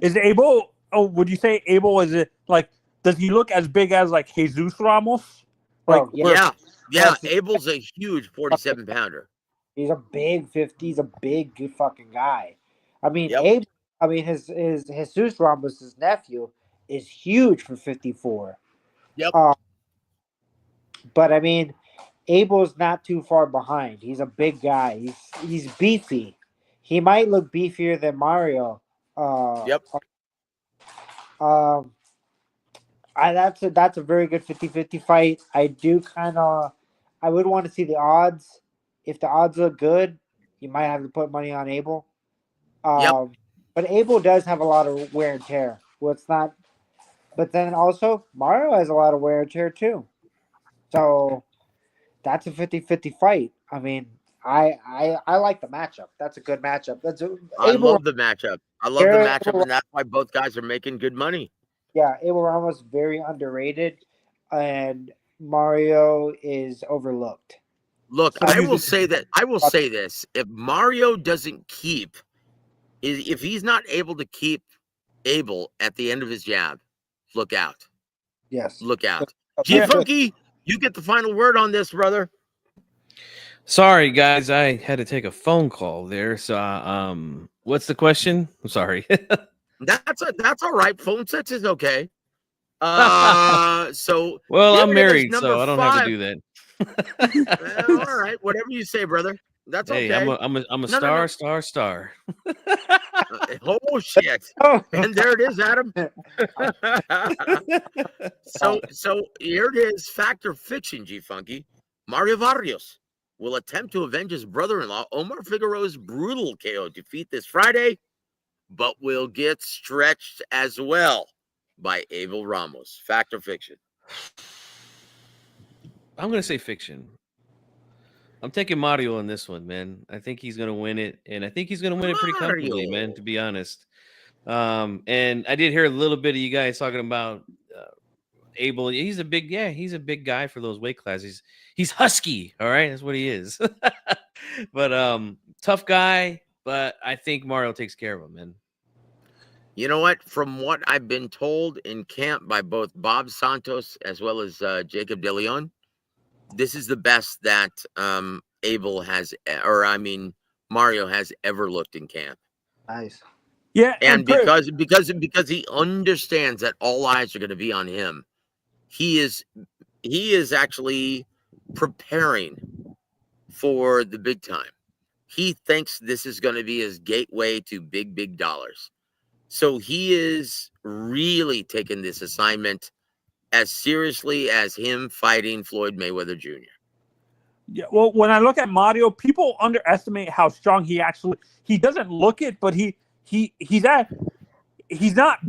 Is Abel? Oh, would you say Abel is it like? Does he look as big as like Jesus Ramos? Like, yeah. Abel's a huge 47 pounder. He's a big 50. He's a big fucking guy. I mean, his Jesus Ramos' nephew is huge for 54. Yep. But I mean, Abel's not too far behind. He's a big guy. He's beefy. He might look beefier than Mario. Yep. That's a very good 50-50 fight. I would want to see the odds. If the odds look good, you might have to put money on Abel. But Abel does have a lot of wear and tear. Well, it's not. But then also, Mario has a lot of wear and tear too. So that's a 50-50 fight. I mean, I like the matchup. That's a good matchup. I love the matchup. And that's why both guys are making good money. Yeah, Abel Ramos very underrated, and Mario is overlooked. Look, I will say this: if Mario doesn't keep, if he's not able to keep Abel at the end of his jab, look out. Yes, look out. G Funky, you get the final word on this, brother. Sorry, guys, I had to take a phone call there. So, what's the question? I'm sorry. That's all right. Phone sets is okay. So well, I'm married, so I don't have to do that. All right, whatever you say, brother. That's okay. I'm a star. Oh shit! And there it is, Adam. So here it is. Fact or fiction, G Funky. Mario Barrios will attempt to avenge his brother-in-law Omar Figueroa's brutal KO defeat this Friday, but will get stretched as well by Abel Ramos. Fact or fiction? I'm going to say fiction. I'm taking Mario on this one, man. I think he's going to win it, and I think he's going to win it pretty comfortably, man, to be honest. And I did hear a little bit of you guys talking about Abel. He's a big guy for those weight classes. He's husky, all right? That's what he is. But tough guy, but I think Mario takes care of him, man. You know what? From what I've been told in camp by both Bob Santos as well as Jacob De Leon, this is the best that Mario has ever looked in camp. Nice. Yeah, and because he understands that all eyes are going to be on him, he is actually preparing for the big time. He thinks this is going to be his gateway to big dollars. So he is really taking this assignment as seriously as him fighting Floyd Mayweather Jr. Yeah, well, when I look at Mario, people underestimate how strong he doesn't look it, but he's not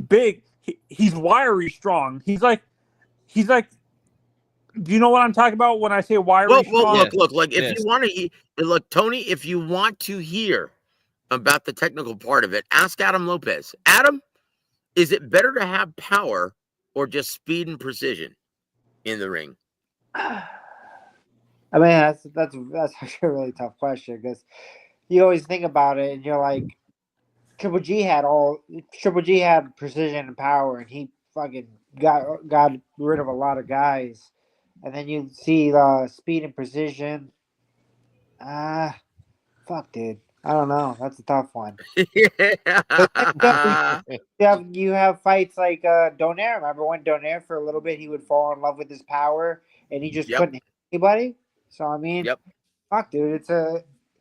big. He's wiry strong. He's like Do you know what I'm talking about when I say wiry, Well, strong? look. Like if you want to, look, Tony, if you want to hear about the technical part of it, ask Adam Lopez. Adam, is it better to have power or just speed and precision in the ring? I mean, that's actually a really tough question because you always think about it and you're like, Triple G had precision and power, and he fucking got rid of a lot of guys. And then you see speed and precision. Fuck, dude. I don't know. That's a tough one. You have fights like Donaire. Remember when Donaire for a little bit he would fall in love with his power and he just couldn't hit anybody? So I mean, fuck, dude.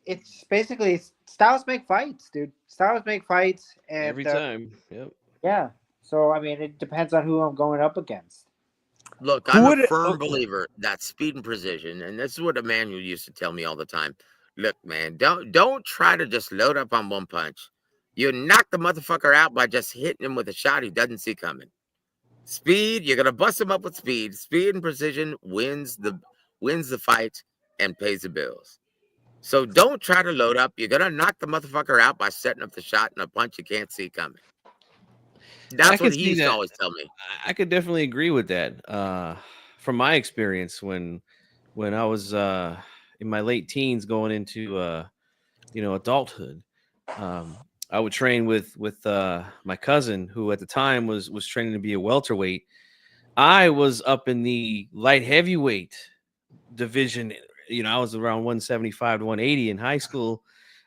It's basically styles make fights, dude. Styles make fights, and Every time. Yep. Yeah. So I mean, it depends on who I'm going up against. Look, I'm a firm believer that speed and precision, and this is what Emmanuel used to tell me all the time. Look, man, don't try to just load up on one punch. You knock the motherfucker out by just hitting him with a shot he doesn't see coming. Speed, you're gonna bust him up with speed. Speed and precision wins the fight and pays the bills. So don't try to load up. You're gonna knock the motherfucker out by setting up the shot and a punch you can't see coming. That's what he used to always tell me. I could definitely agree with that. From my experience, when I was in my late teens, going into adulthood, I would train with my cousin, who at the time was training to be a welterweight. I was up in the light heavyweight division. I was around 175 to 180 in high school,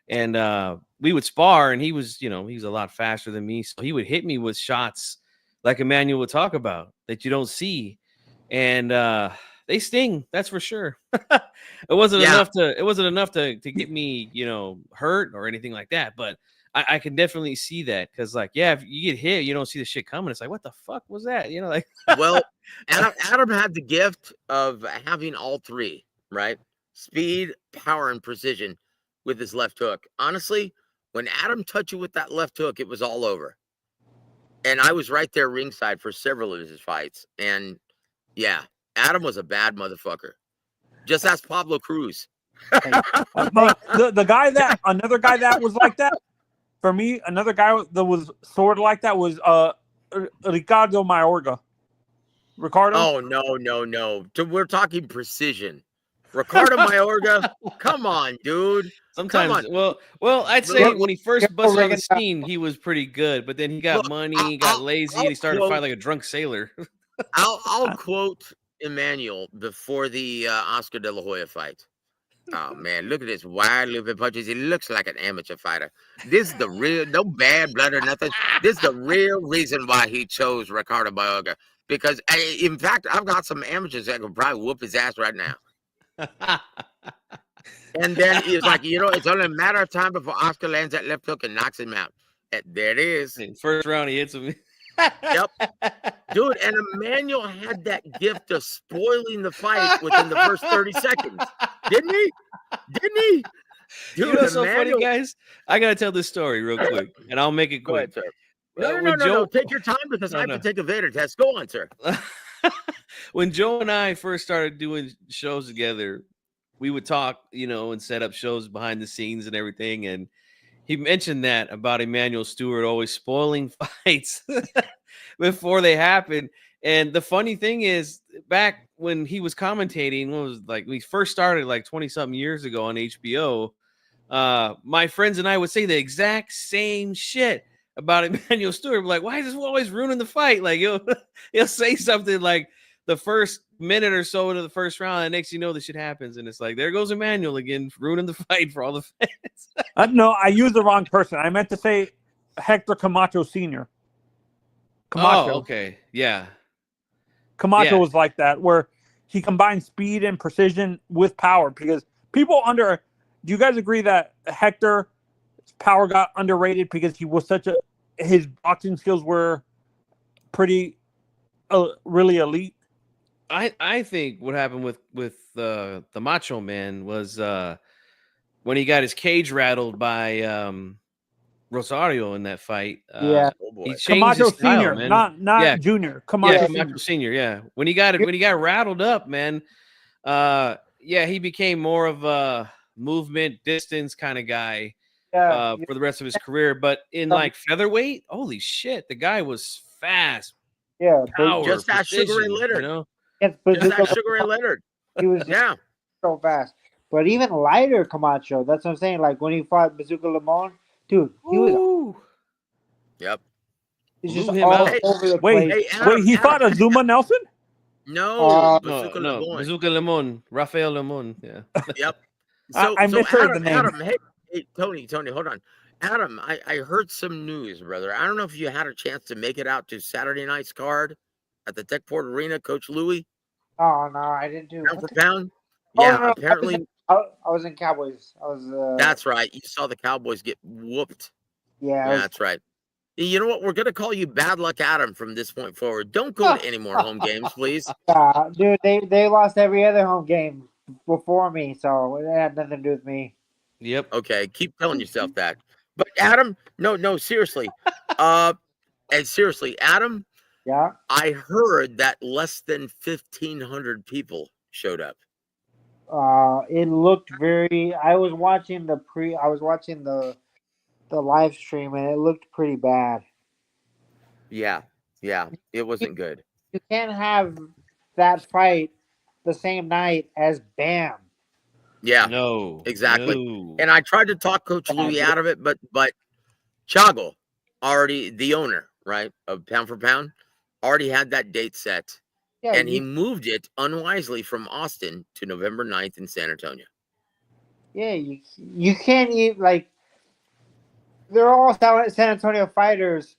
and we would spar, and he was a lot faster than me, so he would hit me with shots like Emmanuel would talk about that you don't see, and they sting, that's for sure. It wasn't enough to get me hurt or anything like that, but I can definitely see that, because if you get hit, you don't see the shit coming. It's like, what the fuck was that? Well, Adam had the gift of having all three, right? Speed, power, and precision with his left hook. Honestly, when Adam touched you with that left hook, it was all over. And I was right there ringside for several of his fights. And yeah, Adam was a bad motherfucker. Just ask Pablo Cruz. But another guy that was like that for me, another guy that was sort of like that was Ricardo Mayorga. Ricardo? Oh, no. We're talking precision. Ricardo Mayorga, come on, dude. Sometimes, well, I'd say when he first busted on the scene, he was pretty good, but then he got money, got lazy, and he started to fight like a drunk sailor. I'll quote Emmanuel before the Oscar De La Hoya fight. Oh man, look at this wide looping punches. He looks like an amateur fighter. This is the real, no bad blood or nothing. This is the real reason why he chose Ricardo Mayorga. Because in fact, I've got some amateurs that could probably whoop his ass right now. And then he's like, it's only a matter of time before Oscar lands that left hook and knocks him out. And there it is. First round, he hits him. Yep. Dude, and Emmanuel had that gift of spoiling the fight within the first 30 seconds. Didn't he? Dude, you know what's so funny, guys? I got to tell this story real quick, and I'll make it quick. Go ahead, sir. No. Take your time, because I have to take a Vader test. Go on, sir. When Joe and I first started doing shows together, we would talk, and set up shows behind the scenes and everything. And he mentioned that about Emmanuel Stewart always spoiling fights before they happen. And the funny thing is, back when he was commentating, when we first started 20-something years ago on HBO, my friends and I would say the exact same shit about Emmanuel Stewart. We're like, why is this always ruining the fight? Like, he'll say something like the first minute or so into the first round, and next the shit happens, and it's like, there goes Emmanuel again, ruining the fight for all the fans. No, I used the wrong person. I meant to say Hector Camacho Sr. Camacho. Oh, okay. Yeah. Camacho was like that, where he combined speed and precision with power, because people do you guys agree that Hector's power got underrated because he was his boxing skills were pretty really elite? I think what happened with the Macho Man was when he got his cage rattled by Rosario in that fight. Yeah. Oh boy. He changed Camacho his style, Senior, man. not Yeah. Junior. Yeah, Camacho Camacho Senior. Senior. Yeah, when he got rattled up, man. Yeah, he became more of a movement distance kind of guy Yeah. for the rest of his career. But in like featherweight, holy shit, the guy was fast, Yeah, power, Just that Sugar Ray precision. Leonard. You know, Against Just that Bazooka, Sugar Ray Leonard. he was Yeah. so fast. But even lighter Camacho, that's what I'm saying. Like when he fought Bazooka Lemon, dude, he was Ooh. Yep. he's Blew just him all out. over the Wait, place. Hey, Adam, he fought Azuma Nelson? No, No, Bazooka no, Lemon. Bazooka Lemon, Rafael Lemon. Yeah. Yep. I misheard the name. Adam, hey, Tony, hold on. Adam, I heard some news, brother. I don't know if you had a chance to make it out to Saturday night's card at the Techport Arena, Coach Louie, Oh no, I didn't do. pound for pound. Oh, Yeah, no, no, apparently I was in Cowboys. I was. that's right. You saw the Cowboys get whooped. Yeah. Yeah, that's right. You know what? We're gonna call you Bad Luck Adam from this point forward. Don't go to any more home games, please. Yeah, dude, they lost every other home game before me, so it had nothing to do with me. Yep. Okay, keep telling yourself that. But Adam, no, seriously. And seriously, Adam, Yeah. I heard that less than 1,500 people showed up. It looked very. I was watching the live stream, and it looked pretty bad. Yeah, it wasn't good. You can't have that fight the same night as Bam. Yeah, No, exactly. no. And I tried to talk Coach Louie out of it, but Chago, already the owner, right, of Pound for Pound, already had that date set. Yeah, and he moved it unwisely from Austin to November 9th in San Antonio. Yeah, you can't even, like, they're all San Antonio fighters.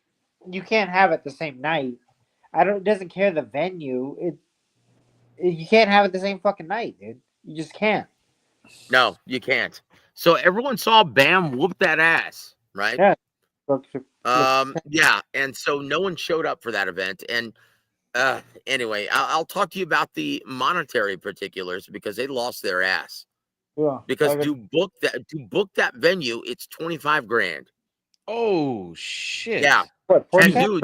You can't have it the same night. It doesn't care the venue. You can't have it the same fucking night, dude. You just can't. No, you can't. So everyone saw Bam whoop that ass, right? Yeah. Yeah, and so no one showed up for that event. And anyway, I'll talk to you about the monetary particulars because they lost their ass. Yeah. Because to book that venue, it's $25,000. Oh shit! Yeah. What, And dude,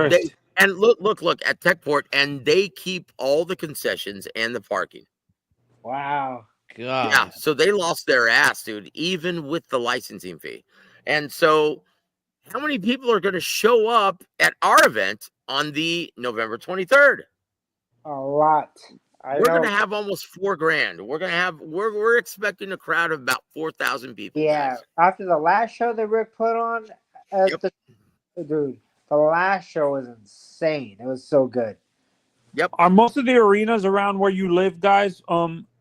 look at Techport, and they keep all the concessions and the parking. Wow. God. Yeah, so they lost their ass, dude, even with the licensing fee. And so, how many people are going to show up at our event on the November 23rd? A lot. We're going to have almost $4,000. We're expecting a crowd of about 4,000 people. Yeah. Guys. After the last show that Rick put on, dude, the last show was insane. It was so good. Yep. Are most of the arenas around where you live, guys?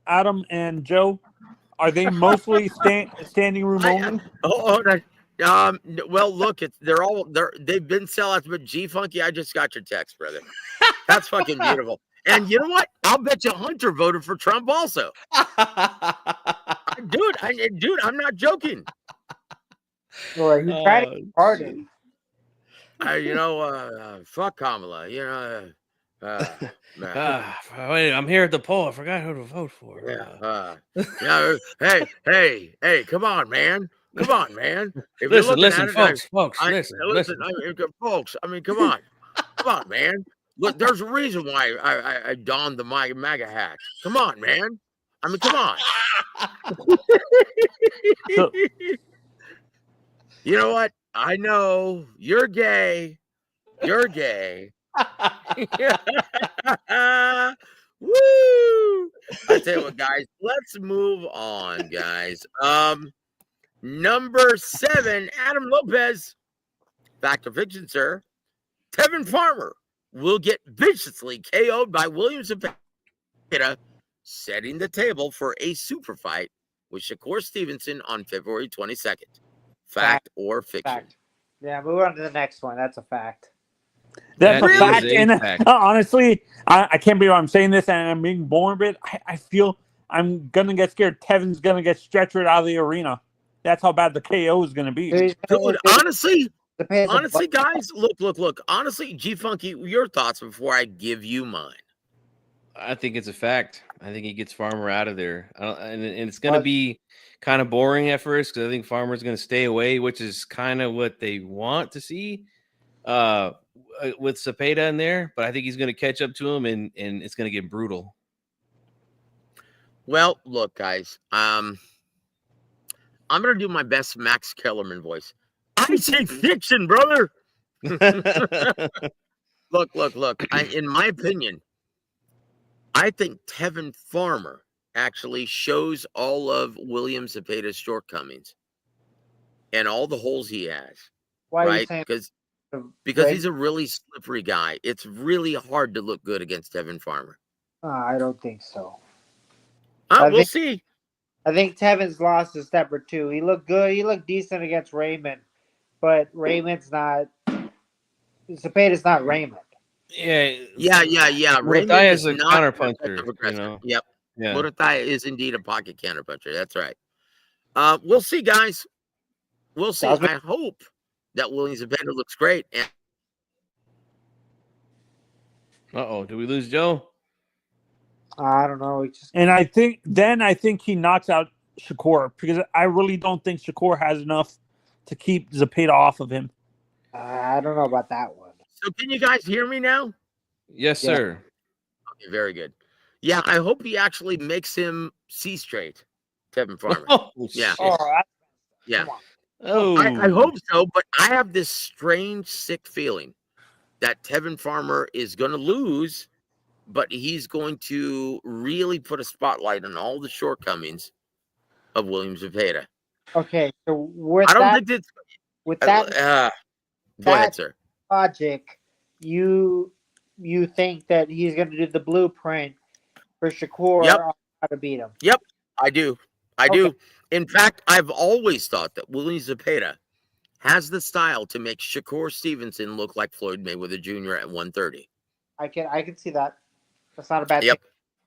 Adam and Joe, are they mostly standing room only? Well, look, they've been sellouts, but G Funky, I just got your text, brother. That's fucking beautiful. And you know what? I'll bet you Hunter voted for Trump also. Dude, I'm not joking. Well, he tried to get pardoned. Fuck Kamala. Wait, I'm here at the poll. I forgot who to vote for. Hey, come on, man. If listen, folks. Folks. I mean, come on, man. Look, there's a reason why I donned the MAGA hat. Come on, man. I mean, come on. You know what? I know you're gay. Woo! I tell you what, guys. Let's move on, guys. Number 7, Adam Lopez. Fact or fiction, sir? Tevin Farmer will get viciously KO'd by William Zepeda, setting the table for a super fight with Shakur Stevenson on February 22nd. Fact or fiction? Fact. Yeah, move on to the next one. That's a fact. That's a fact. a And fact. honestly, I can't believe I'm saying this, and I'm being born of it. I feel I'm gonna get scared. Tevin's gonna get stretchered out of the arena. That's how bad the KO is gonna be. Dude, honestly, guys, look. Honestly, G Funky, your thoughts before I give you mine. I think it's a fact. I think he gets Farmer out of there. And it's going to be kind of boring at first because I think Farmer's going to stay away, which is kind of what they want to see with Cepeda in there. But I think he's going to catch up to him, and it's going to get brutal. Well, look, guys. I'm going to do my best Max Kellerman voice. I say fiction, brother. Look. In my opinion, I think Tevin Farmer actually shows all of William Cepeda's shortcomings and all the holes he has. Why right? are you saying? Because he's a really slippery guy. It's really hard to look good against Tevin Farmer. I don't think so. We'll see. I think Tevin's lost a step or two. He looked good. He looked decent against Raymond, but Raymond's not. Cepeda's not Raymond. Yeah. Murataya is a counterpuncher. You know? Yep. Yeah. Murataya is indeed a pocket counterpuncher. That's right. We'll see, guys. We'll see. I hope that William Cepeda looks great. Do we lose Joe? I don't know. And I think he knocks out Shakur because I really don't think Shakur has enough to keep Cepeda off of him. I don't know about that one. So can you guys hear me now? Yes, sir. Okay, very good. Yeah, I hope he actually makes him see straight, Tevin Farmer. Yeah. Yeah. I hope so, but I have this strange, sick feeling that Tevin Farmer is going to lose, but he's going to really put a spotlight on all the shortcomings of William Cepeda. Okay, so go ahead, sir. Logic, you think that he's going to do the blueprint for Shakur on how to beat him? Yep, I do. I do. In fact, I've always thought that William Cepeda has the style to make Shakur Stevenson look like Floyd Mayweather Jr. at 130. I can see that. That's not a bad thing.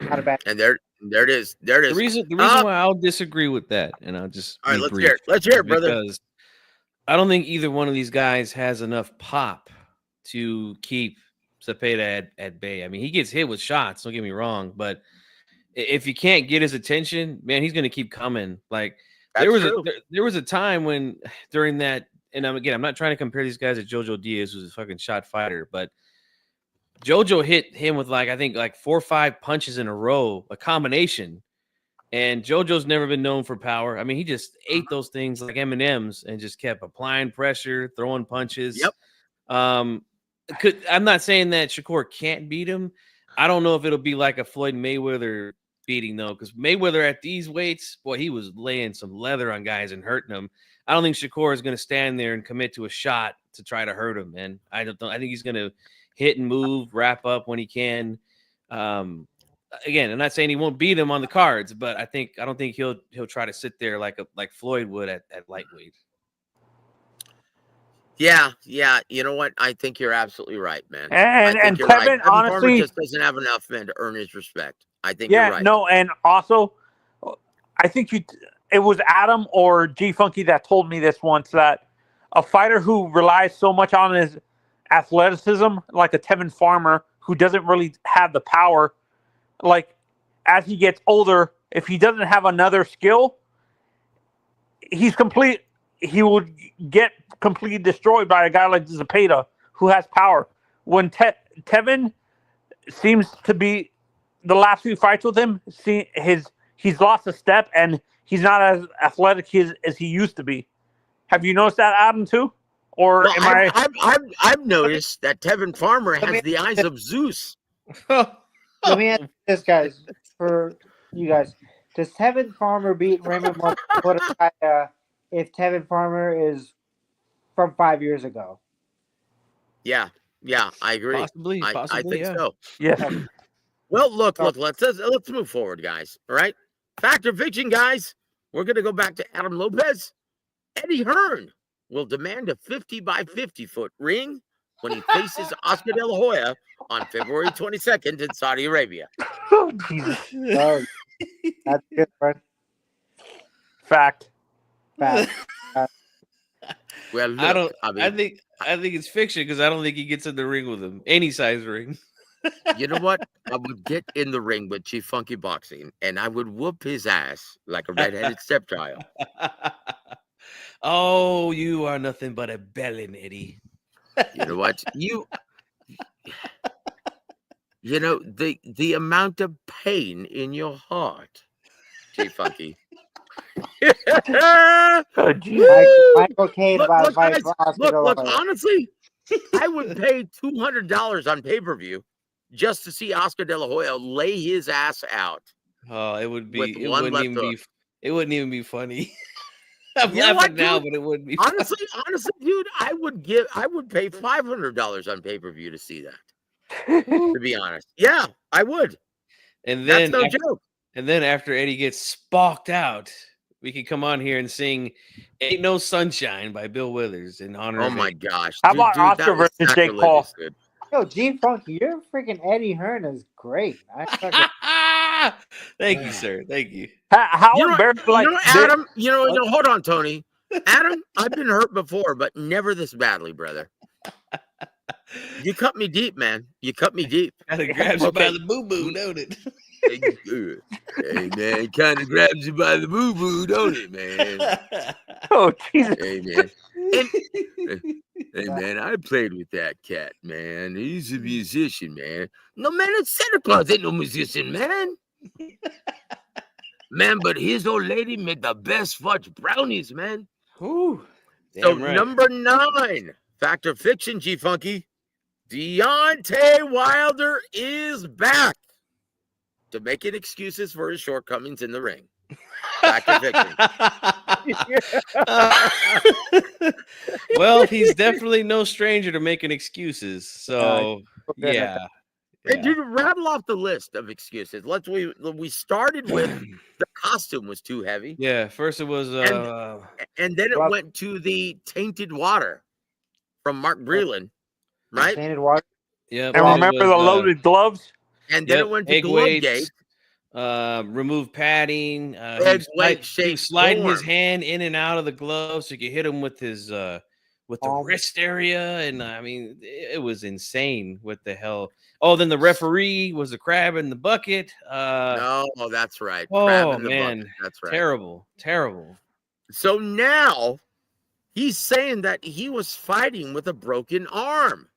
Not a bad. And there it is. There it is. The reason why I'll disagree with that, and I'll just all right. Let's hear it. Let's hear it, brother. Because I don't think either one of these guys has enough pop to keep Cepeda at bay. I mean, he gets hit with shots. Don't get me wrong, but if you can't get his attention, man, he's going to keep coming. Like there was a time when during that, and I'm not trying to compare these guys to Jojo Diaz, who's a fucking shot fighter, but Jojo hit him with I think 4 or 5 punches in a row, a combination. And Jojo's never been known for power. I mean, he just ate those things like M&Ms and just kept applying pressure, throwing punches. Yep. I'm not saying that Shakur can't beat him. I don't know if it'll be like a Floyd Mayweather beating though, because Mayweather at these weights, boy, he was laying some leather on guys and hurting them. I don't think Shakur is going to stand there and commit to a shot to try to hurt him, man. I think he's going to hit and move, wrap up when he can. Again, I'm not saying he won't beat him on the cards, but I don't think he'll try to sit there like Floyd would at lightweight. Yeah. You know what? I think you're absolutely right, man. And Tevin, right. honestly, Farmer just doesn't have enough men to earn his respect. I think you're right. No, and also, I think it was Adam or G Funky that told me this once, that a fighter who relies so much on his athleticism, like a Tevin Farmer, who doesn't really have the power, like as he gets older, if he doesn't have another skill, he would get completely destroyed by a guy like Cepeda who has power. When Tevin seems to be, the last few fights with him, he's lost a step and he's not as athletic as he used to be. Have you noticed that, Adam, too? Or I've noticed that Tevin Farmer has the eyes of Zeus. Let me ask this, guys, for you guys. Does Tevin Farmer beat Raymond Murataya if Tevin Farmer is from 5 years ago? Yeah, I agree. Possibly, I think so. Yeah. Well, look. Let's move forward, guys. All right. Fact or fiction, guys? We're gonna go back to Adam Lopez. Eddie Hearn will demand a 50 by 50 foot ring when he faces Oscar De La Hoya on February 22nd in Saudi Arabia. Oh, Jesus. Oh, that's good, right? Fact. Well, look, I think it's fiction because I don't think he gets in the ring with him. Any size ring. You know what? I would get in the ring with Chief Funky Boxing, and I would whoop his ass like a redheaded stepchild. Oh, you are nothing but a bellend, Eddie. You know what? You know the amount of pain in your heart, Chief Funky. Oh, geez. Michael Caine about to fight for Oscar De La Look, Hoya. honestly, I would pay $200 on pay-per-view just to see Oscar De La Hoya lay his ass out. Oh, it would be. With It one wouldn't left even hook. be. It wouldn't even be funny. I'm You know laughing what, now, dude? but it wouldn't be. Honestly, dude, I would pay $500 on pay-per-view to see that. To be honest, yeah, I would. And That's then no joke. And then after Eddie gets spocked out, we can come on here and sing "Ain't No Sunshine" by Bill Withers in honor Oh of my Eddie. gosh, How dude, about that Oscar was versus Jake Paul? sacrilegious, dude. Yo, G Funky, your freaking Eddie Hearn is great. I fucking Thank you, sir. Thank you. How You know, embarrassing! you Like, know, Adam. You know, hold on, Tony. Adam, I've been hurt before, but never this badly, brother. You cut me deep, man. You cut me deep. Kind of grabs you by the boo boo, don't it? Hey, man, kind of grabs you by the boo boo, don't it, man? Oh, Jesus. Hey, man. Hey, man, I played with that cat, man. He's a musician, man. No, man, it's Santa Claus ain't no musician, man. Man, but his old lady made the best fudge brownies, man. Ooh, So damn right. number 9, Fact or Fiction, G Funky. Deontay Wilder is back to making excuses for his shortcomings in the ring. Fact or Fiction. Well, he's definitely no stranger to making excuses. So yeah. Hey, dude, rattle off the list of excuses. We started with the costume was too heavy. Yeah, first it was and then it went to the tainted water from Mark Breland, right? Tainted water. Yeah. And remember the loaded gloves? And then it went to egg Glowgate. weights, remove padding. Egg weight he was sliding his hand in and out of the glove so you could hit him with his with the wrist area, and I mean it was insane. What the hell? Oh, then the referee was a crab in the bucket. No, that's right. Oh Crab in the man, bucket. That's right. Terrible. So now he's saying that he was fighting with a broken arm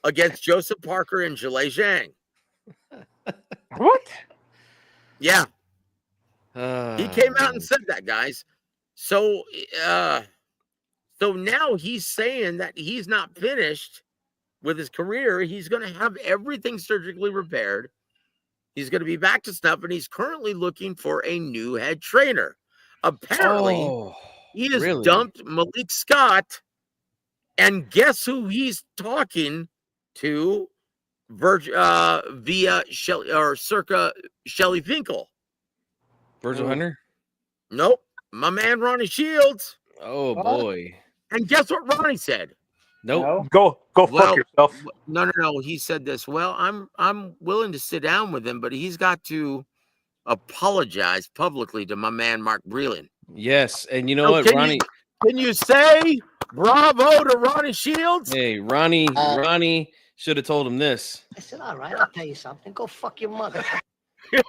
against Joseph Parker and Zhilei Zhang. What? Yeah. He came out and said that, guys. So now he's saying that he's not finished with his career. He's going to have everything surgically repaired. He's going to be back to stuff, and he's currently looking for a new head trainer. Apparently, he has dumped Malik Scott, and guess who he's talking to via Shelly or circa Shelly Finkel? Virgil Hunter? Nope. My man Ronnie Shields. Oh boy. And guess what Ronnie said? Nope. Go fuck yourself. No. He said this. Well, I'm willing to sit down with him, but he's got to apologize publicly to my man Mark Breland. Yes, and you know what, Ronnie? Can you say bravo to Ronnie Shields? Hey, Ronnie should have told him this. I said, all right, I'll tell you something. Go fuck your mother. Well,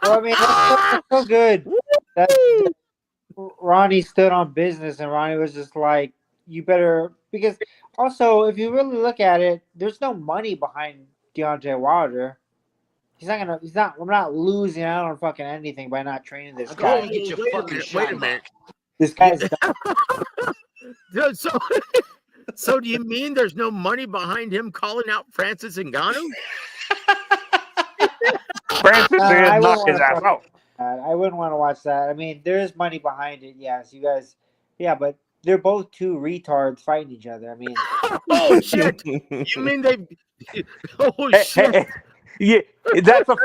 I mean, that's so good. Ronnie stood on business, and Ronnie was just like, you better, because also, if you really look at it, there's no money behind Deontay Wilder. I'm not losing out on fucking anything by not training this guy. Wait a minute. This guy's So do you mean there's no money behind him calling out Francis Ngannou? Francis knocked his ass out. I wouldn't want to watch that. I mean, there is money behind it, yes. You guys, yeah, but they're both two retards fighting each other. I mean, oh shit! You mean they? Oh shit! Yeah, that's a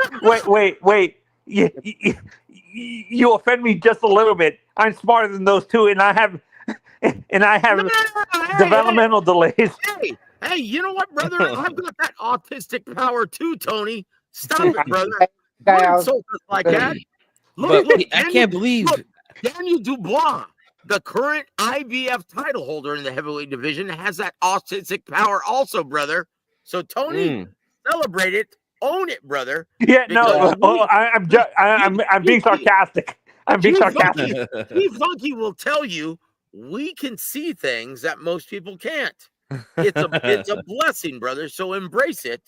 wait. You offend me just a little bit. I'm smarter than those two, and I have developmental delays. Hey, you know what, brother? I've got that autistic power too, Tony. Stop it, brother. Don't insult us like that. Look, I can't believe Daniel Dubois, the current IBF title holder in the heavyweight division, has that autistic power also, brother. So, Tony, celebrate it, own it, brother. Yeah, no, because I'm being sarcastic. I'm being sarcastic. G Funky will tell you we can see things that most people can't. It's a blessing, brother. So embrace it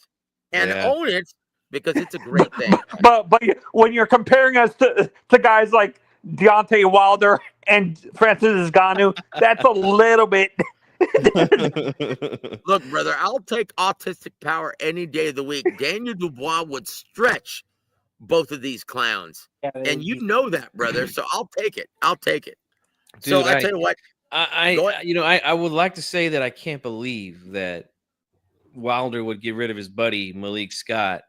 and own it because it's a great thing. But when you're comparing us to guys like Deontay Wilder and Francis Ngannou, that's a little bit. Look, brother, I'll take autistic power any day of the week. Daniel Dubois would stretch both of these clowns. Yeah, And you know that, brother. So I'll take it. I'll take it. Dude, so I tell you what. I would like to say that I can't believe that Wilder would get rid of his buddy Malik Scott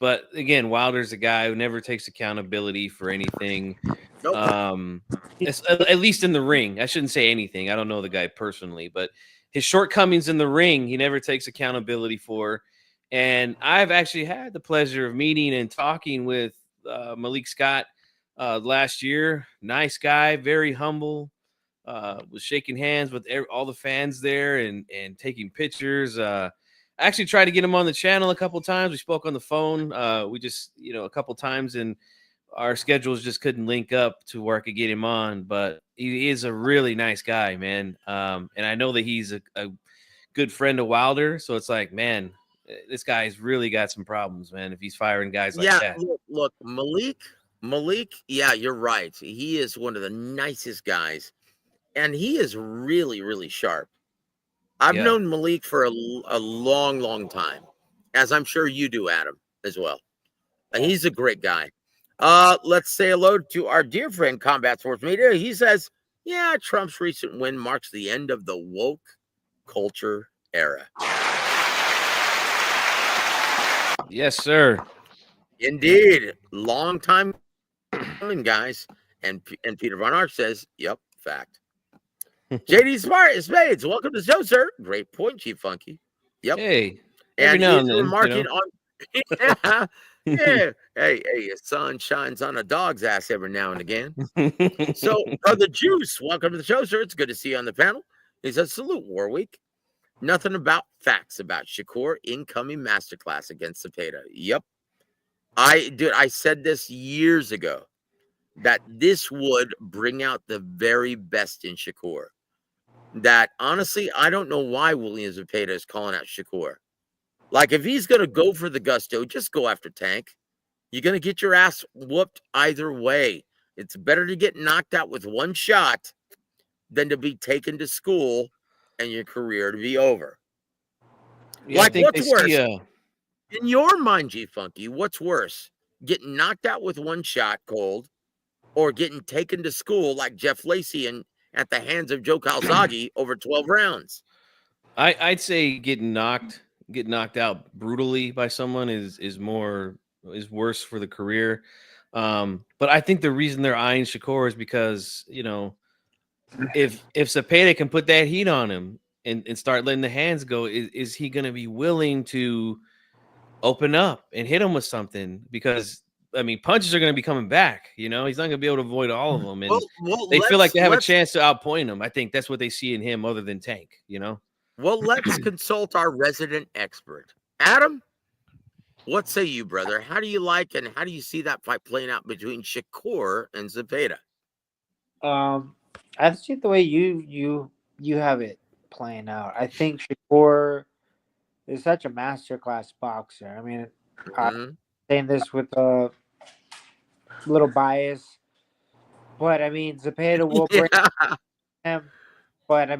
but again, Wilder's a guy who never takes accountability for anything. Nope. At least in the ring. I shouldn't say anything. I don't know the guy personally, but his shortcomings in the ring, he never takes accountability for. And I've actually had the pleasure of meeting and talking with Malik Scott last year. Nice guy, very humble. Was shaking hands with all the fans there and taking pictures. I actually tried to get him on the channel a couple times. We spoke on the phone. We just, a couple times, and our schedules just couldn't link up to where I could get him on. But he is a really nice guy, man. And I know that he's a good friend of Wilder. So it's like, man, this guy's really got some problems, man, if he's firing guys like that. Look, Malik, yeah, you're right. He is one of the nicest guys. And he is really, really sharp. I've known Malik for a long, long time, as I'm sure you do, Adam, as well. He's a great guy. Let's say hello to our dear friend, Combat Sports Media. He says, yeah, Trump's recent win marks the end of the woke culture era. Yes, sir. Indeed. Long time coming, guys. And Peter Von Arch says, yep, fact. JD Spades, welcome to the show, sir. Great point, Chief Funky. Yep. Hey, and now he's and then, remarking on Hey, the sun shines on a dog's ass every now and again. So, Brother Juice, welcome to the show, sir. It's good to see you on the panel. He says, salute, Warweek. Nothing about facts about Shakur incoming masterclass against Zepeda. Yep. I said this years ago that this would bring out the very best in Shakur. That honestly, I don't know why William Zepeda is calling out Shakur. Like, if he's going to go for the gusto, just go after Tank. You're going to get your ass whooped either way. It's better to get knocked out with one shot than to be taken to school and your career to be over. Yeah, like, what's worse? In your mind, G Funky, what's worse? Getting knocked out with one shot cold or getting taken to school like Jeff Lacey and at the hands of Joe Calzaghe over 12 rounds? I'd say getting knocked out brutally by someone is worse for the career. But I think the reason they're eyeing Shakur is because, if Zepeda can put that heat on him and start letting the hands go, is he going to be willing to open up and hit him with something? Because punches are going to be coming back. He's not going to be able to avoid all of them. And they feel like they have a chance to outpoint him. I think that's what they see in him other than Tank, Well, let's consult our resident expert. Adam, what say you, brother? How do you like and how do you see that fight playing out between Shakur and Zepeda? I see the way you have it playing out. I think Shakur is such a masterclass boxer. I'm saying this with a little bias, but Zepeda will bring him. But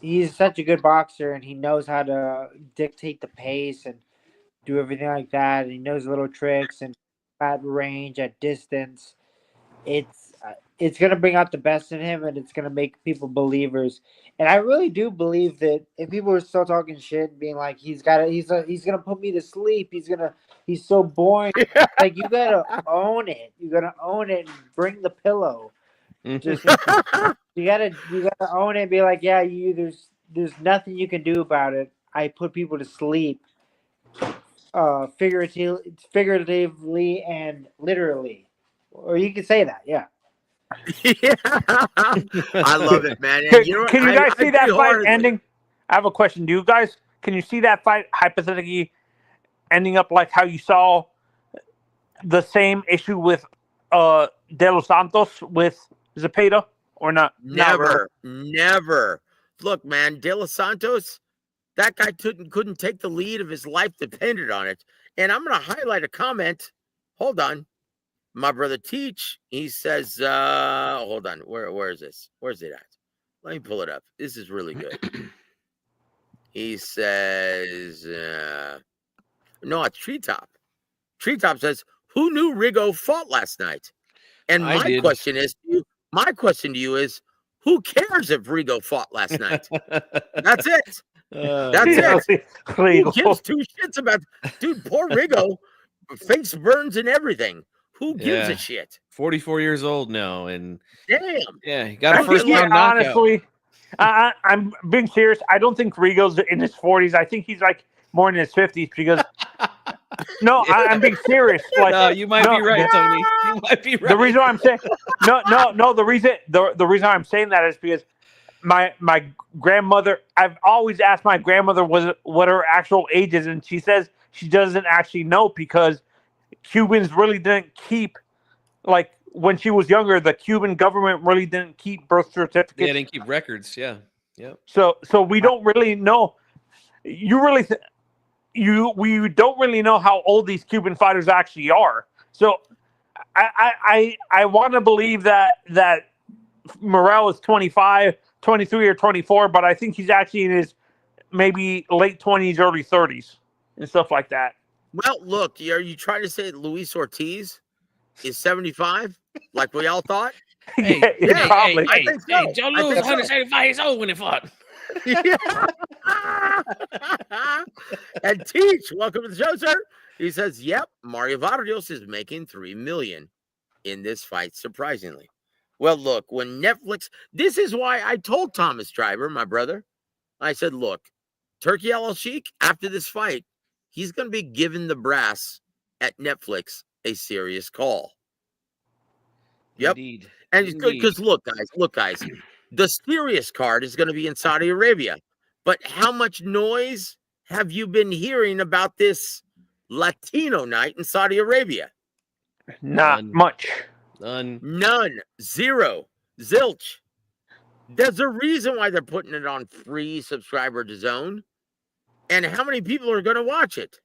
he's such a good boxer, and he knows how to dictate the pace and do everything like that. And he knows little tricks and at range, at distance. It's gonna bring out the best in him, and it's gonna make people believers. And I really do believe that if people are still talking shit and being like, he's gonna put me to sleep. He's so boring. Like, you gotta own it. You gotta own it and bring the pillow. Just you gotta own it and be like, yeah, there's nothing you can do about it. I put people to sleep, figuratively and literally, or you could say that, yeah. I love it, man. Can you guys see that fight ending? I have a question. Do you guys can you see that fight hypothetically ending up like how you saw the same issue with De Los Santos with Zepeda, or not? Not really. Never. Look, man, De Los Santos, that guy couldn't take the lead if his life depended on it. And I'm going to highlight a comment. Hold on. My brother Teach, he says, hold on. Where is this? Where's it at? Let me pull it up. This is really good. He says, no, it's Treetop. Treetop says, who knew Rigo fought last night? And my question to you is, who cares if Rigo fought last night? That's it. That's it. Who gives two shits about, dude, poor Rigo, face burns and everything. Who gives a shit? 44 years old now, and damn, yeah, he got a first round knockout. Honestly, I'm being serious. I don't think Rigo's in his 40s. I think he's like more in his 50s because. No, I'm being serious. Like, no, you might be right, Tony. You might be right. The reason I'm saying the reason I'm saying that is because my grandmother. I've always asked my grandmother what her actual age is, and she says she doesn't actually know because Cubans really didn't keep, like when she was younger, the Cuban government really didn't keep birth certificates. Yeah, they didn't keep records. Yeah, yep. So we don't really know. We don't really know how old these Cuban fighters actually are. So I want to believe that Morel is 25, 23 or 24, but I think he's actually in his maybe late 20s, early 30s and stuff like that. Well, look, are you trying to say that Luis Ortiz is 75 like we all thought? Probably. I think so. Joe Louis was 175 years old when he fought. And Teach, welcome to the show, sir. He says, yep, Mario Vargas is making $3 million in this fight, surprisingly. Well, look, when Netflix, this is why I told Thomas Driver, my brother, I said, look, Turkey Al Sheikh, after this fight, he's going to be giving the brass at Netflix a serious call. Yep. Indeed. And it's good because look, guys, the serious card is going to be in Saudi Arabia. But how much noise have you been hearing about this Latino night in Saudi Arabia? Not much. None. Zero. Zilch. There's a reason why they're putting it on free subscriber to Zone. And how many people are going to watch it?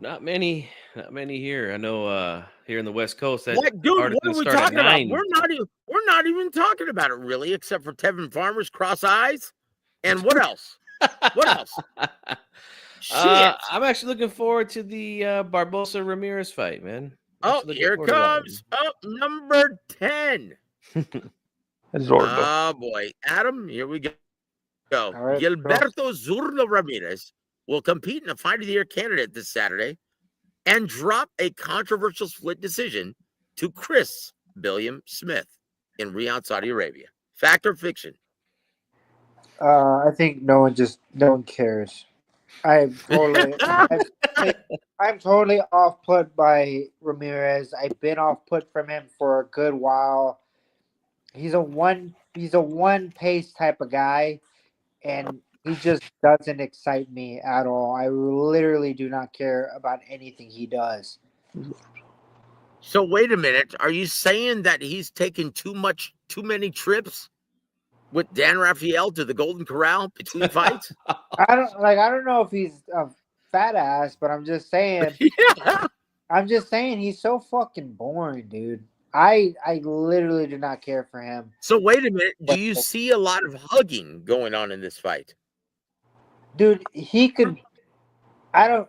Not many here. I know here in the West Coast. That what are we talking about? We're not even talking about it really, except for Tevin Farmer's cross eyes. And what else? What else? Shit. I'm actually looking forward to the Barbosa Ramirez fight, man. Oh, here comes up number 10. Oh boy, Adam, here we go. Right, Gilberto Zurdo Ramirez will compete in a Fight of the Year candidate this Saturday and drop a controversial split decision to Chris Billiam Smith in Riyadh, Saudi Arabia. Fact or fiction? I think no one cares. I'm totally off put by Ramirez. I've been off put from him for a good while. He's a one pace type of guy, and he just doesn't excite me at all. I literally do not care about anything he does. So wait a minute. Are you saying that he's taken too many trips with Dan Rafael to the Golden Corral between fights? I don't know if he's a fat ass, but I'm just saying. I'm just saying he's so fucking boring, dude. I literally do not care for him. So wait a minute. Do you see a lot of hugging going on in this fight? Dude, he could. I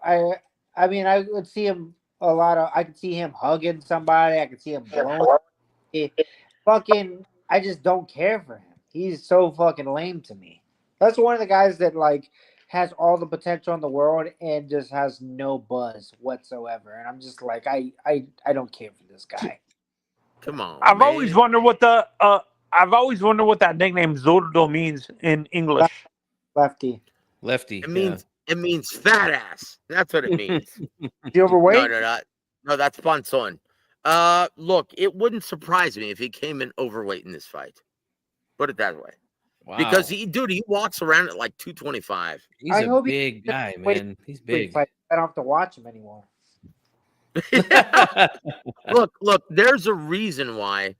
mean, I would see him a lot of. I could see him hugging somebody. I could see him blowing. Fucking, I just don't care for him. He's so fucking lame to me. That's one of the guys that like has all the potential in the world and just has no buzz whatsoever. And I'm just like, I don't care for this guy. Come on. I've always wondered what that nickname Zurdo means in English. Lefty. It means fat ass. That's what it means. You overweight? No, that's panzón. Look, it wouldn't surprise me if he came in overweight in this fight. Put it that way. Because he walks around at like 225. He's I a hope big guy, man. He's big. I don't have to watch him anymore. Look, there's a reason why.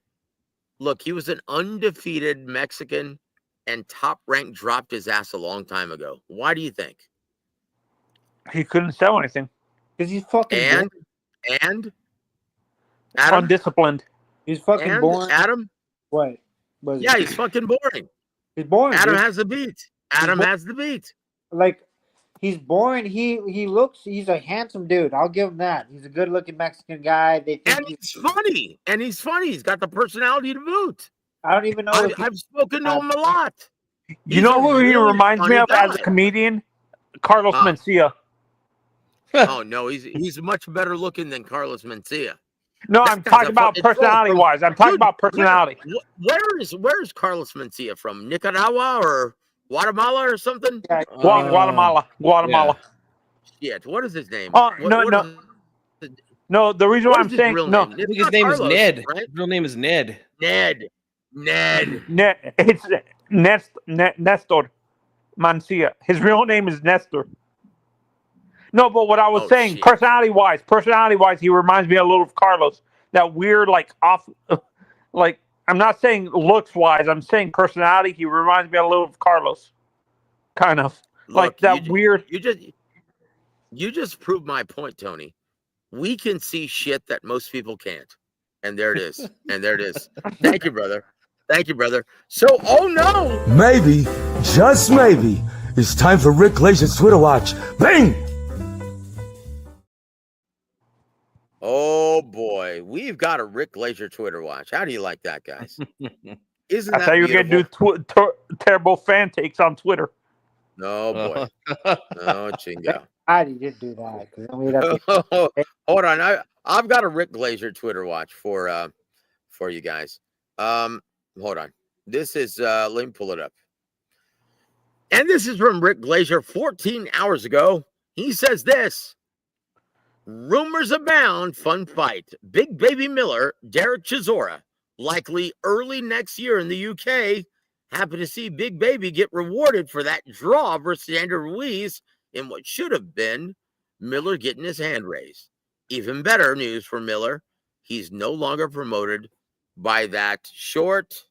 Look, he was an undefeated Mexican and Top Rank dropped his ass a long time ago. Why do you think? He couldn't sell anything. Because he's fucking and Adam, undisciplined. He's fucking boring. Adam? What? Yeah, he's fucking boring. He's boring. Adam dude. has the beat. Adam has the beat. Like, he's boring. He's a handsome dude. I'll give him that. He's a good looking Mexican guy. They think he's funny. And he's funny. He's got the personality to boot. I don't even know. I've spoken to him a lot. You know who he reminds me of as a comedian? Carlos Mencia. Oh no, he's much better looking than Carlos Mencia. No, I'm talking about personality wise. I'm talking about personality. Where is Carlos Mencia from? Nicaragua or Guatemala or something? Guatemala. Yeah. What is his name? No. The reason why I'm saying no, I think his name is Ned. Right? His real name is Ned. Ned. It's Nestor Mancia. His real name is Nestor. No, but what I was saying, personality wise, he reminds me a little of Carlos. That weird, like off, like I'm not saying looks wise. I'm saying personality. He reminds me a little of Carlos, kind of like that weird. You just proved my point, Tony. We can see shit that most people can't, and there it is. Thank you, brother. So, oh no, Maybe, just maybe, it's time for Rick Glazer's Twitter watch. Bang! Oh boy, we've got a Rick Glazer Twitter watch. How do you like that, guys? Isn't that I thought you were going to do terrible fan takes on Twitter. No, boy. No, chingo. I didn't do that. Hold on. I've got a Rick Glazer Twitter watch for you guys. Hold on. This is let me pull it up. And this is from Rick Glazer 14 hours ago. He says this. Rumors abound, fun fight. Big Baby Miller, Derek Chisora, likely early next year in the UK. Happy to see Big Baby get rewarded for that draw versus Andrew Ruiz in what should have been Miller getting his hand raised. Even better news for Miller, he's no longer promoted by that shortstop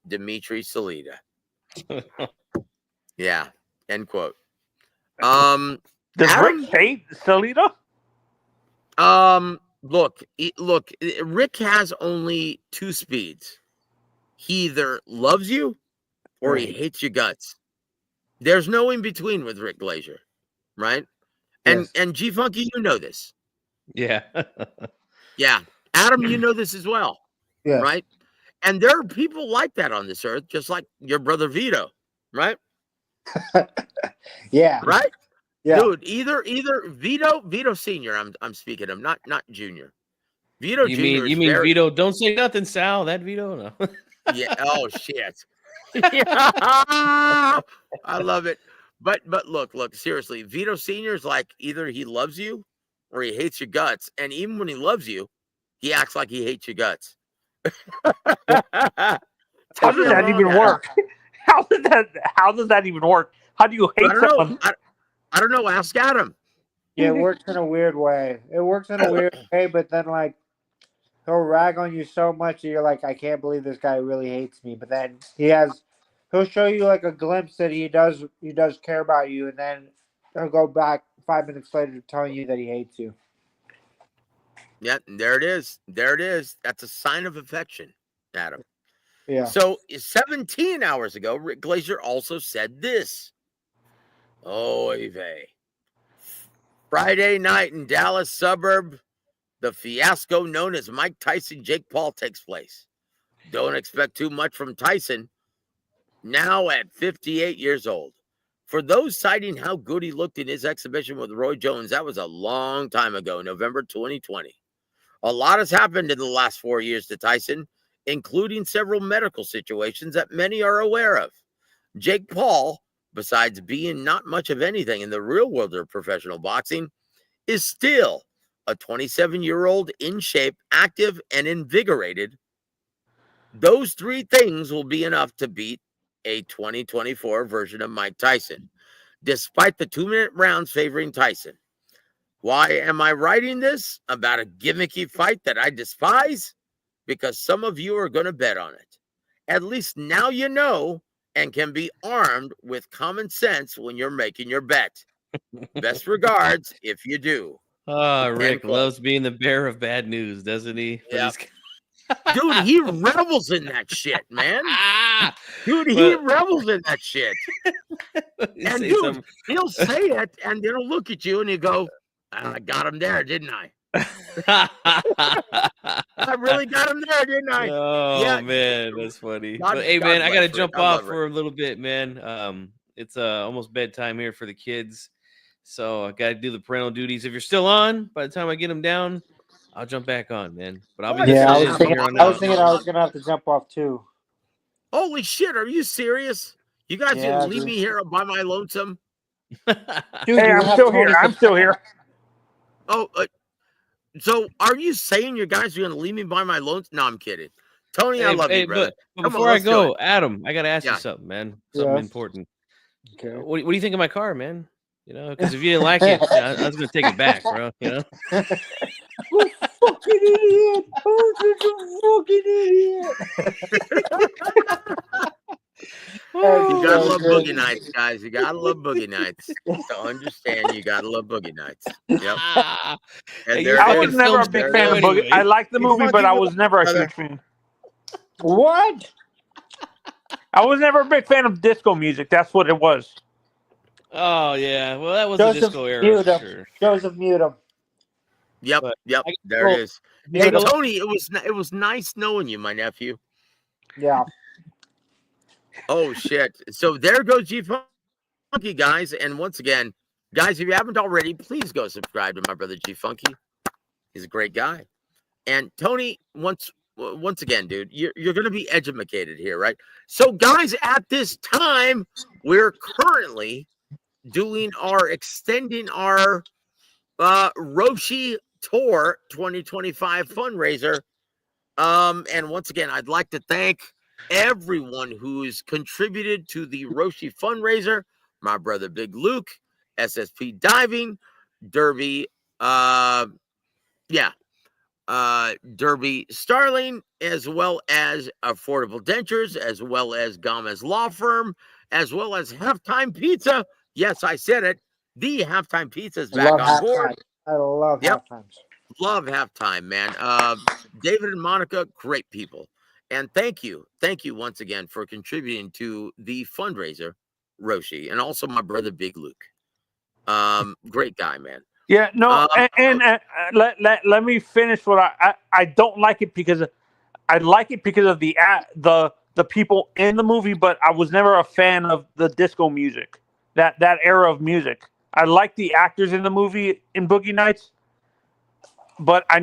Dimitri Salita. Yeah, end quote. Does Rick hate Salita? Look, Rick has only two speeds. He either loves you or he hates your guts. There's no in between with Rick Glazer, right? And G Funky, you know this. Yeah. Yeah. Adam, you know this as well. Yeah. Right? And there are people like that on this earth, just like your brother Vito, right? Yeah. Right? Yeah. Dude, either Vito Senior, I'm speaking of, not Junior. Vito You Junior. mean Vito? Don't say nothing, Sal. That Vito, no. Yeah. Oh shit. I love it. But look, seriously, Vito Senior is like either he loves you or he hates your guts. And even when he loves you, he acts like he hates your guts. How does that even work? How does that even work? How do you hate someone? I don't know. Ask Adam. Yeah, it works in a weird way. But then like he'll rag on you so much that you're like, I can't believe this guy really hates me. But then he'll show you like a glimpse that he does care about you, and then he'll go back 5 minutes later telling you that he hates you. Yeah, there it is. That's a sign of affection, Adam. Yeah. So 17 hours ago, Rick Glazer also said this. Oy vey. Friday night in Dallas suburb, the fiasco known as Mike Tyson Jake Paul takes place. Don't expect too much from Tyson, now at 58 years old. For those citing how good he looked in his exhibition with Roy Jones, that was a long time ago, November 2020. A lot has happened in the last 4 years to Tyson, including several medical situations that many are aware of. Jake Paul, besides being not much of anything in the real world of professional boxing, is still a 27-year-old in shape, active, and invigorated Those three things will be enough to beat a 2024 version of Mike Tyson, despite the 2-minute rounds favoring Tyson. Why am I writing this about a gimmicky fight that I despise? Because some of you are going to bet on it. At least now you know and can be armed with common sense when you're making your bet. Best regards if you do. Oh, Rick End quote. loves being the bearer of bad news, doesn't he? But Yep. he's Dude, he revels in that shit, man. Dude, he But- revels in that shit. And say dude, something. he'll say it and then he'll look at you and you go, I got him there, didn't I? I really got him there, didn't I? Oh Yeah. man, that's funny. God- but hey, God man, I bless gotta Rick. jump I off love for a little bit, man. It's almost bedtime here for the kids, so I gotta do the parental duties. If you're still on, by the time I get them down, I'll jump back on, man. But I'll be Yeah, I listening was in thinking. here on I was out. thinking I was gonna have to jump off too. Holy shit, are you serious? You guys Yeah, didn't leave dude. me here by my lonesome? Dude, Hey, you I'm have still Tony here. I'm still here. Oh, so are you saying you guys are going to leave me by my lonesome? No, I'm kidding. Tony, I love you, brother. But Come on, before I let's do go, it. Adam, I gotta ask you Yeah. something, man. Something Yes. important. Okay. What do you think of my car, man? You know, because if you didn't like it, I was gonna take it back, bro. You know. You fucking idiot! Who's such a fucking idiot? You gotta love good. boogie nights, guys. You gotta love boogie nights to understand. You gotta love boogie nights. Yep. And there I it was is. never a film big There fan it of is. Boogie. I liked the You movie, but fucking I was never a brother. huge fan. What? I was never a big fan of disco music. That's what it was. Oh yeah, well that was the Joseph, disco era mute for him. sure. Joseph, mute him. Yep. But Yep. I There it gotta is. go- Hey, gotta go- Tony, it was nice knowing you, my nephew. Yeah. Oh shit. So there goes G Funky, guys. And once again, guys, if you haven't already, please go subscribe to my brother G Funky. He's a great guy. And Tony, once again, dude, you're gonna be educated here, right? So, guys, at this time, we're currently extending our Roshi Tour 2025 fundraiser. And once again, I'd like to thank everyone who's contributed to the Roshi fundraiser. My brother Big Luke, SSP Diving, Derby, Derby Starling, as well as Affordable Dentures, as well as Gomez Law Firm, as well as Halftime Pizza. Yes, I said it. The Halftime Pizza is I back love on board. halftime. I love halftimes. Love Halftime, man. David and Monica, great people. And thank you once again for contributing to the fundraiser, Roshi, and also my brother Big Luke. Great guy, man. Yeah, no, let me finish what I don't like it because I like it because of the people in the movie, but I was never a fan of the disco music, that era of music. I like the actors in the movie in Boogie Nights, but I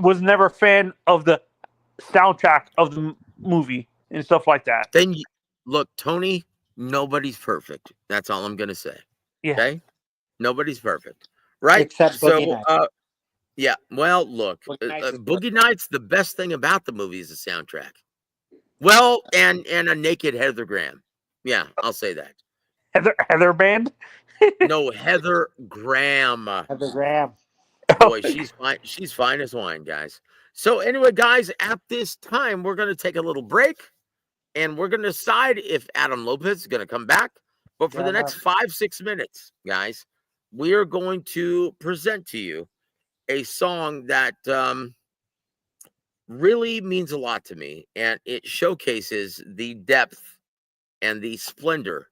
was never a fan of the soundtrack of the movie and stuff like that. Then look, Tony, nobody's perfect. That's all I'm gonna say. Yeah. Okay, nobody's perfect, right? Except Boogie So, Nights. yeah. Well, look, Boogie Nights is Boogie Nights. The best thing about the movie is the soundtrack. Well, and a naked Heather Graham. Yeah, I'll say that. Heather Band. No, Heather Graham. Heather Graham. Boy, she's fine. She's fine as wine, guys. So anyway, guys, at this time, we're going to take a little break, and we're going to decide if Adam Lopez is going to come back. But for the next 5-6 minutes, guys, we are going to present to you a song that really means a lot to me, and it showcases the depth and the splendor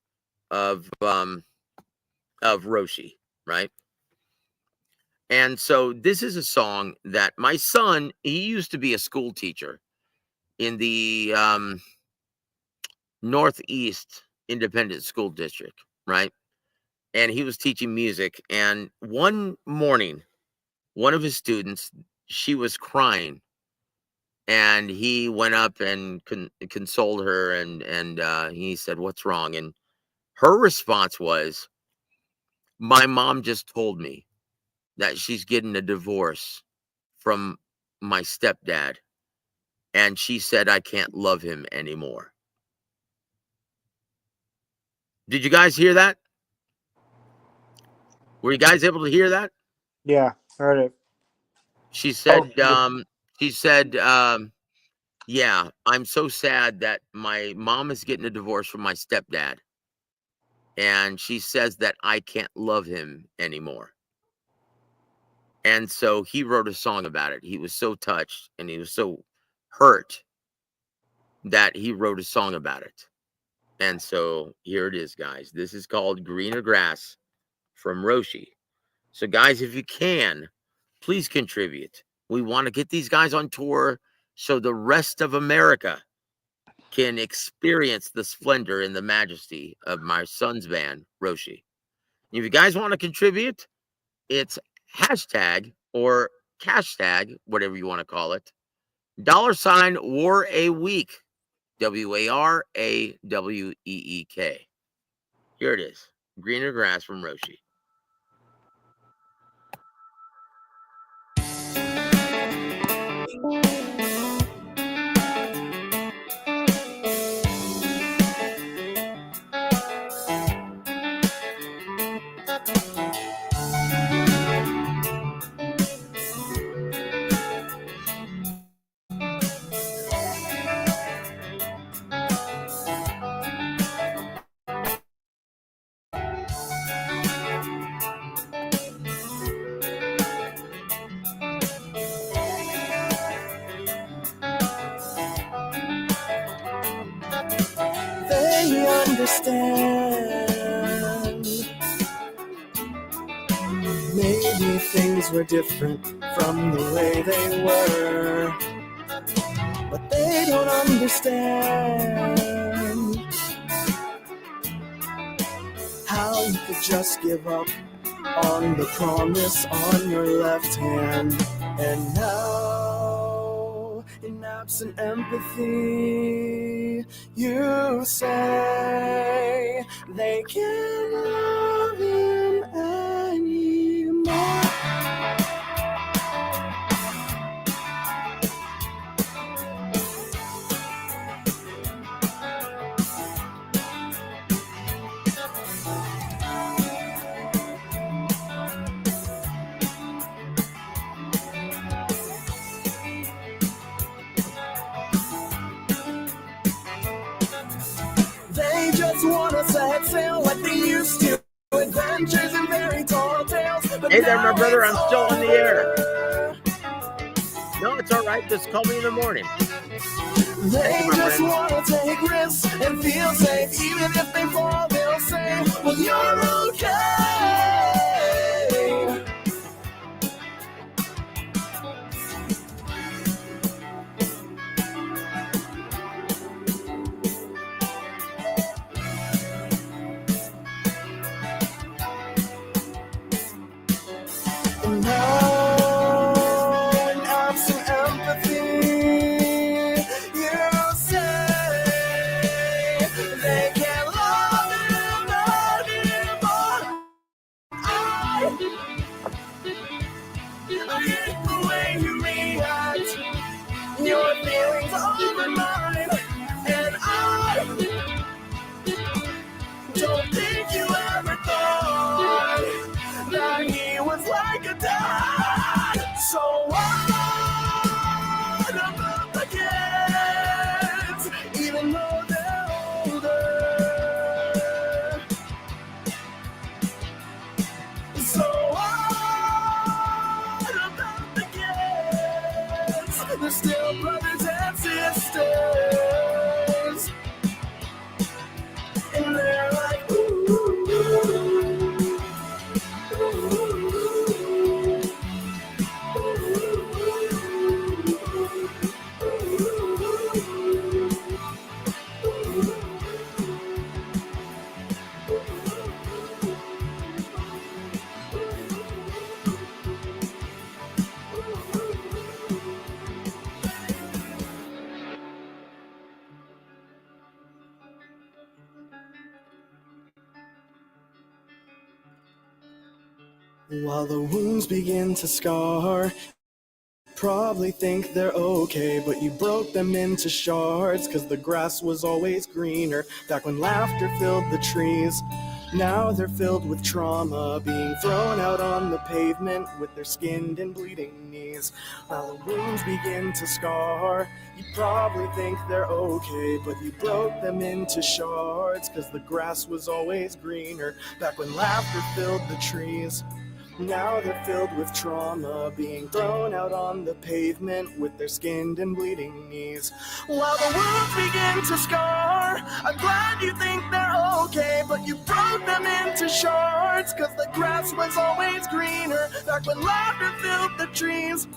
of Roshi, right? And so this is a song that my son, he used to be a school teacher in the Northeast Independent School District, right? And he was teaching music. And one morning, one of his students, she was crying. And he went up and consoled her. And he said, "What's wrong?" And her response was, "My mom just told me that she's getting a divorce from my stepdad, and she said, I can't love him anymore. Did you guys hear that? Were you guys able to hear that? Yeah, heard it. She said, yeah, I'm so sad that my mom is getting a divorce from my stepdad. And she says that I can't love him anymore. And so he wrote a song about it. He was so touched and he was so hurt that he wrote a song about it. And so here it is, guys. This is called Greener Grass from Roshi. So, guys, if you can, please contribute. We want to get these guys on tour so the rest of America can experience the splendor and the majesty of my son's band, Roshi. If you guys want to contribute, it's hashtag or cashtag, whatever you want to call it, $ War a Week, WARAWEEK. Here it is, Greener Grass from Roshi. They understand. Maybe things were different from the way they were, but they don't understand how you could just give up on the promise on your left hand. And now, in absent empathy, you say they can't love him anymore. They just want to set sail like they used to. Adventures and fairy tall tales. Hey there, my brother. I'm still on the air. No, it's all right. Just call me in the morning. They just want to take risks and feel safe. Even if they fall, they'll say, well, you're okay. And now, in absent empathy, you say they can't love him anymore. I hate the way you react. Your feelings over mine, and I don't think you ever thought that he was like a dad. So what about the kids, even though they're older? So what about the kids? They're still brothers and sisters, and they're like, ooh, ooh, while the wounds begin to scar, probably think they're okay, but you broke them into shards, 'cause the grass was always greener back when laughter filled the trees. Now they're filled with trauma, being thrown out on the pavement with their skinned and bleeding knees. While the wounds begin to scar, you probably think they're okay, but you broke them into shards, 'cause the grass was always greener back when laughter filled the trees. Now they're filled with trauma, being thrown out on the pavement with their skinned and bleeding knees. While the wounds begin to scar, I'm glad you think they're okay, but you broke them into shards, 'cause the grass was always greener back when laughter filled the trees.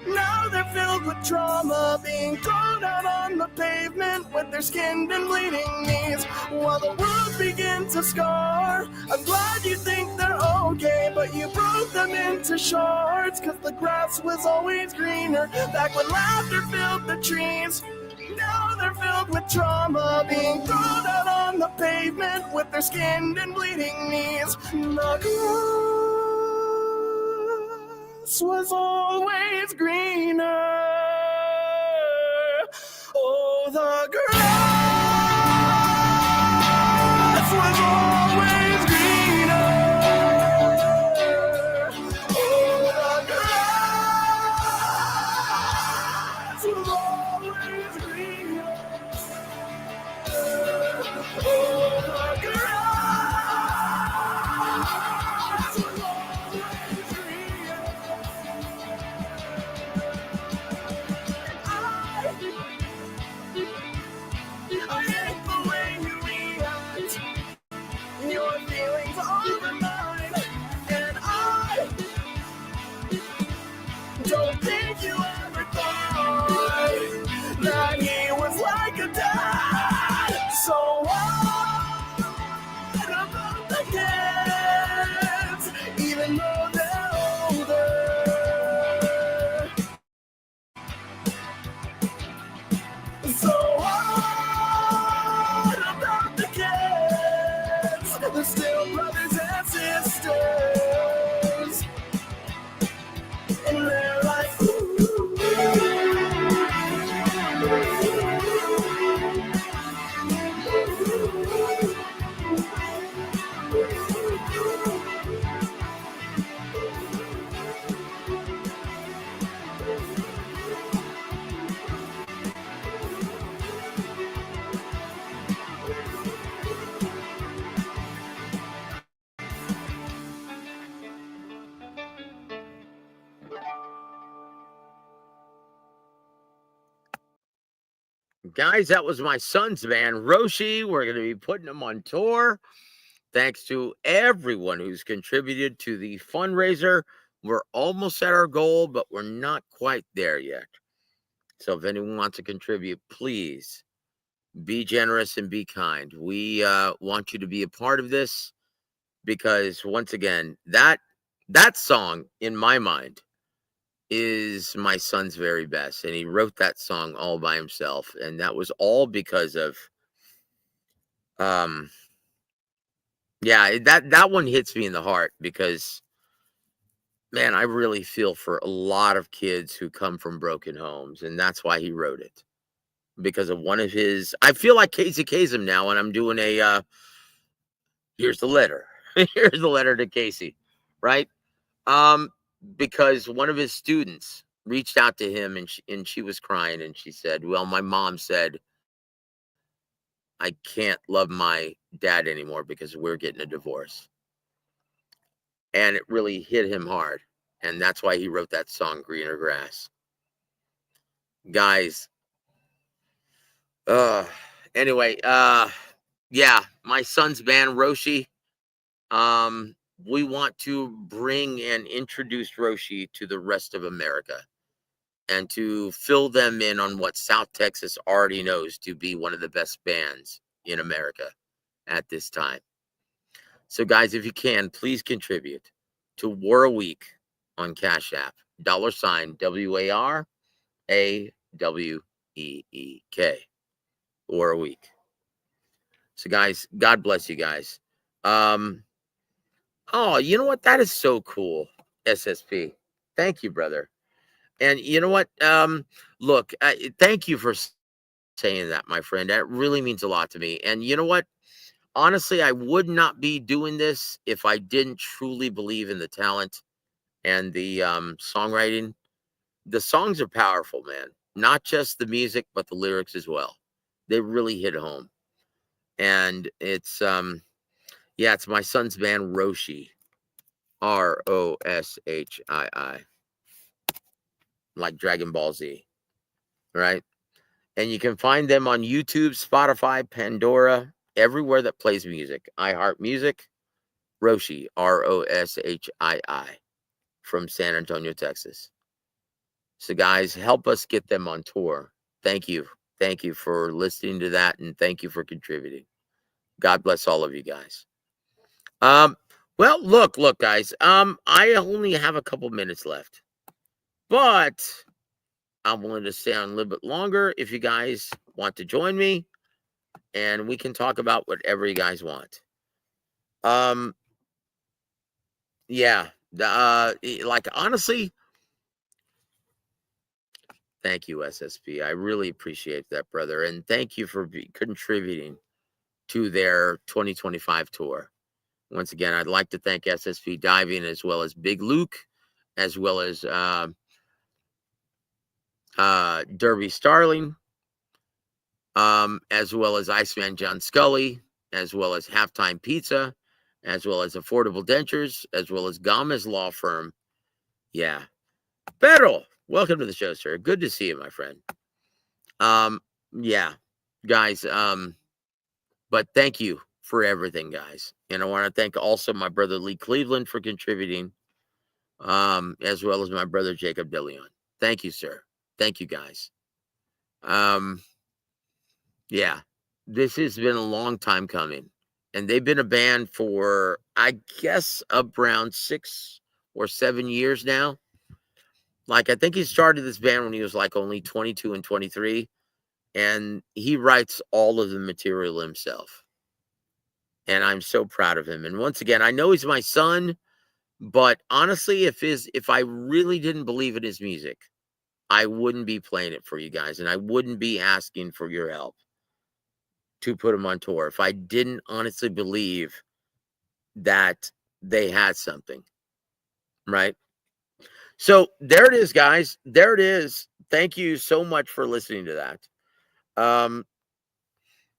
Now they're filled with trauma, being thrown out on the pavement with their skinned and bleeding knees. While the wounds begin to scar, I'm glad you think they're okay, but you broke them into shards, 'cause the grass was always greener back when laughter filled the trees. Now they're filled with trauma, being thrown out on the pavement with their skinned and bleeding knees. The grass was always greener. Oh, the grass was always greener. Oh, the grass was always greener. Oh, the grass was always greener. I hate the way you react. Your feelings are mine, and I don't think you ever thought that he was like a dad. So what about the kids, even though they're older? So what about the kids? They're still brothers and sisters, and they're like, Guys, that was my son's band, Roshi. We're going to be putting them on tour. Thanks to everyone who's contributed to the fundraiser. We're almost at our goal, but we're not quite there yet. So if anyone wants to contribute, please be generous and be kind. We want you to be a part of this because, once again, that song, in my mind, is my son's very best, and he wrote that song all by himself, and that was all because of that one hits me in the heart because, man, I really feel for a lot of kids who come from broken homes, and that's why he wrote it, because of one of his. I feel like Casey Kasem now, and I'm doing a here's the letter. Here's the letter to Casey, right? Because one of his students reached out to him, and she was crying, and she said, well, my mom said I can't love my dad anymore because we're getting a divorce. And it really hit him hard, and that's why he wrote that song, Greener Grass. Guys, anyway, yeah, my son's band, Roshi, we want to bring and introduce Roshi to the rest of America and to fill them in on what South Texas already knows to be one of the best bands in America at this time. So, guys, if you can, please contribute to War a Week on Cash App, $, WARAWEEK, War a Week. So, guys, God bless you guys. Oh, you know what? That is so cool, SSP. Thank you, brother. And you know what? Look, thank you for saying that, my friend. That really means a lot to me. And you know what? Honestly, I would not be doing this if I didn't truly believe in the talent and the songwriting. The songs are powerful, man. Not just the music, but the lyrics as well. They really hit home. And it's it's my son's band, Roshi. Roshii. Like Dragon Ball Z. Right? And you can find them on YouTube, Spotify, Pandora, everywhere that plays music. iHeart Music, Roshi, Roshii, from San Antonio, Texas. So, guys, help us get them on tour. Thank you. Thank you for listening to that, and thank you for contributing. God bless all of you guys. Well, look, guys. I only have a couple minutes left, but I'm willing to stay on a little bit longer if you guys want to join me, and we can talk about whatever you guys want. Yeah. Like, honestly, thank you, SSP. I really appreciate that, brother, and thank you for contributing to their 2025 tour. Once again, I'd like to thank SSP Diving, as well as Big Luke, as well as Derby Starling, as well as Iceman John Scully, as well as Halftime Pizza, as well as Affordable Dentures, as well as Gomez Law Firm. Yeah. Pero, welcome to the show, sir. Good to see you, my friend. Yeah, guys, but thank you for everything, guys. And I want to thank also my brother Lee Cleveland for contributing, as well as my brother Jacob DeLeon. Thank you, sir. Thank you, guys. Yeah, this has been a long time coming. And they've been a band for, I guess, around 6 or 7 years now. Like, I think he started this band when he was like only 22 and 23. And he writes all of the material himself. And I'm so proud of him. And once again, I know he's my son, but honestly, if I really didn't believe in his music, I wouldn't be playing it for you guys, and I wouldn't be asking for your help to put him on tour if I didn't honestly believe that they had something, right? So there it is, guys. There it is. Thank you so much for listening to that.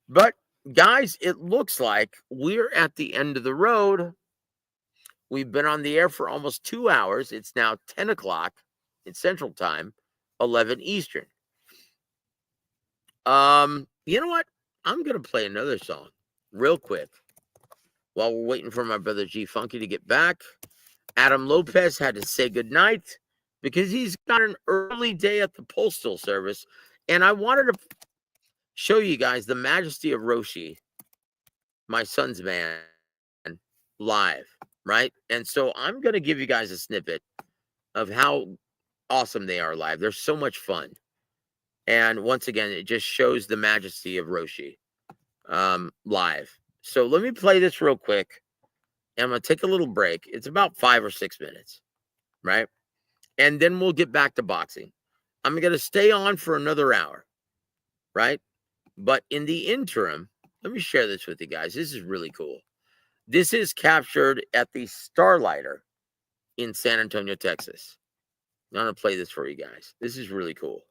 But guys, it looks like we're at the end of the road. We've been on the air for almost 2 hours. It's now 10 o'clock in Central Time, 11 Eastern. You know what? I'm going to play another song real quick while we're waiting for my brother G Funky to get back. Adam Lopez had to say goodnight because he's got an early day at the Postal Service. And I wanted to show you guys the majesty of Roshi, my son's band, live, right? And so I'm going to give you guys a snippet of how awesome they are live. They're so much fun. And once again, it just shows the majesty of Roshi live. So let me play this real quick. And I'm going to take a little break. It's about 5 or 6 minutes, right? And then we'll get back to boxing. I'm going to stay on for another hour, right? But in the interim, let me share this with you guys. This is really cool. This is captured at the Starlighter in San Antonio, Texas. I'm going to play this for you guys. This is really cool.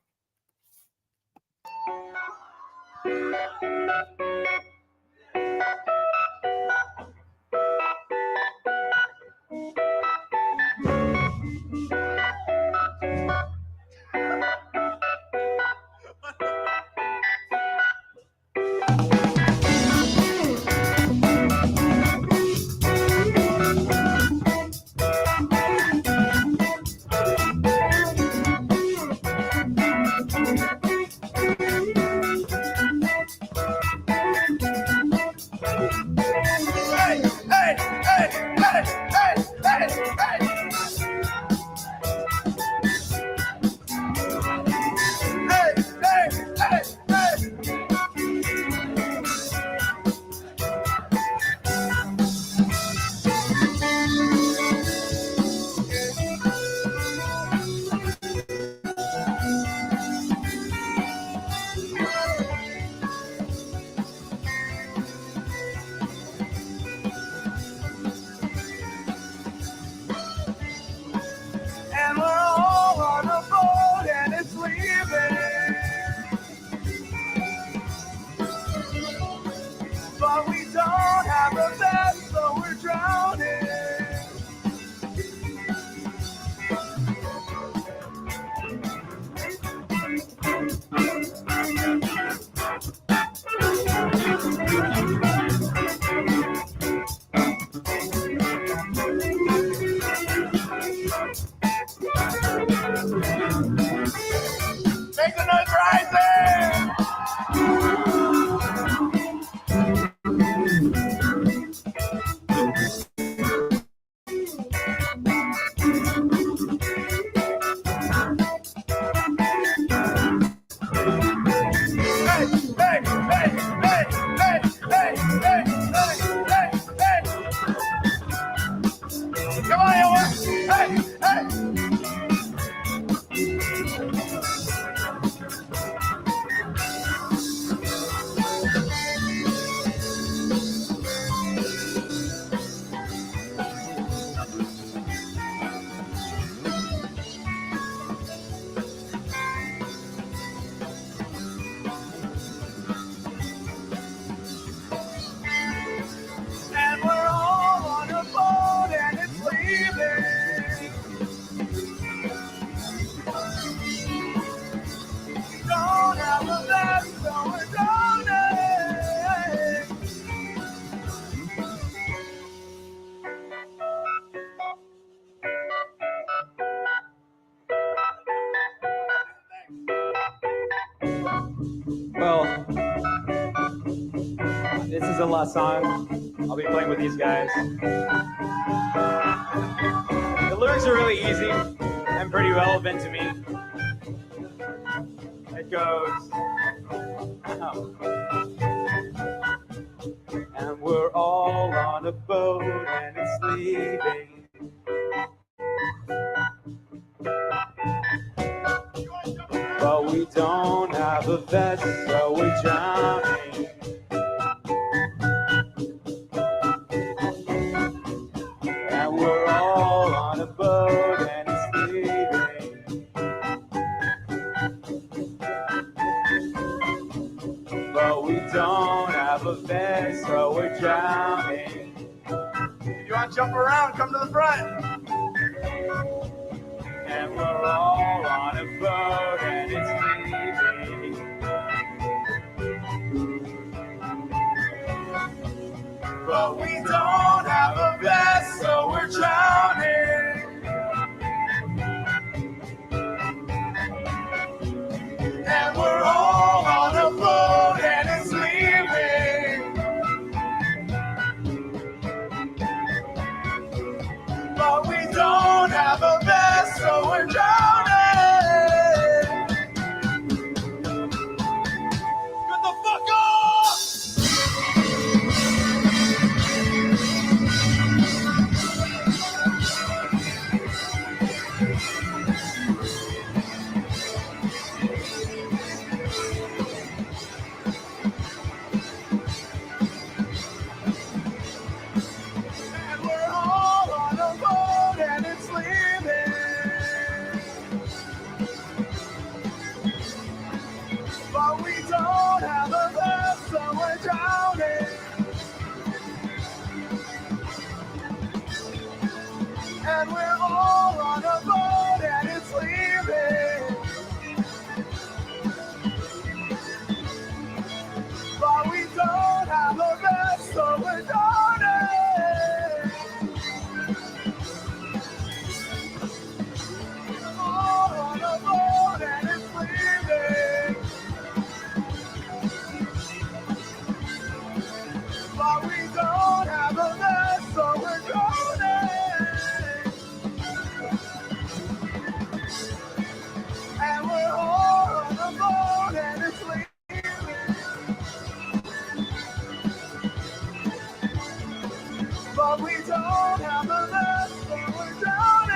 This is a love song. I'll be playing with these guys. The lyrics are really easy and pretty relevant to me. It goes, and we're all on a boat and it's leaving. But we don't have a vest, so we're drowning. And we're all on a boat and it's leaving. But we don't have a vest, so we're drowning. If you want to jump around, come to the front. And we're all on a boat and it's leaving. But we don't have a vest, so we're drowning. And we're all on a boat and it's leaving. But we don't have a vest, so we're drowning. Get the fuck off! And we're all on a boat and it's leaving. But we don't have a vest, so we're drowning. And we're all on a boat and it's leaving. But we don't have a vest, so we're drowning. All on a boat and it's leaving. But we don't have a vest, so we're drowning. And we're all on a boat and it's leaving. But we don't have a vest, so we're drowning.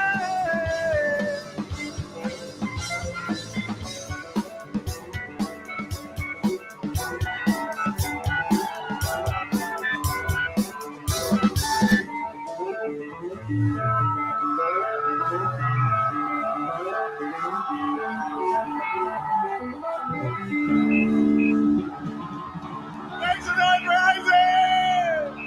Thanks for that, Rising!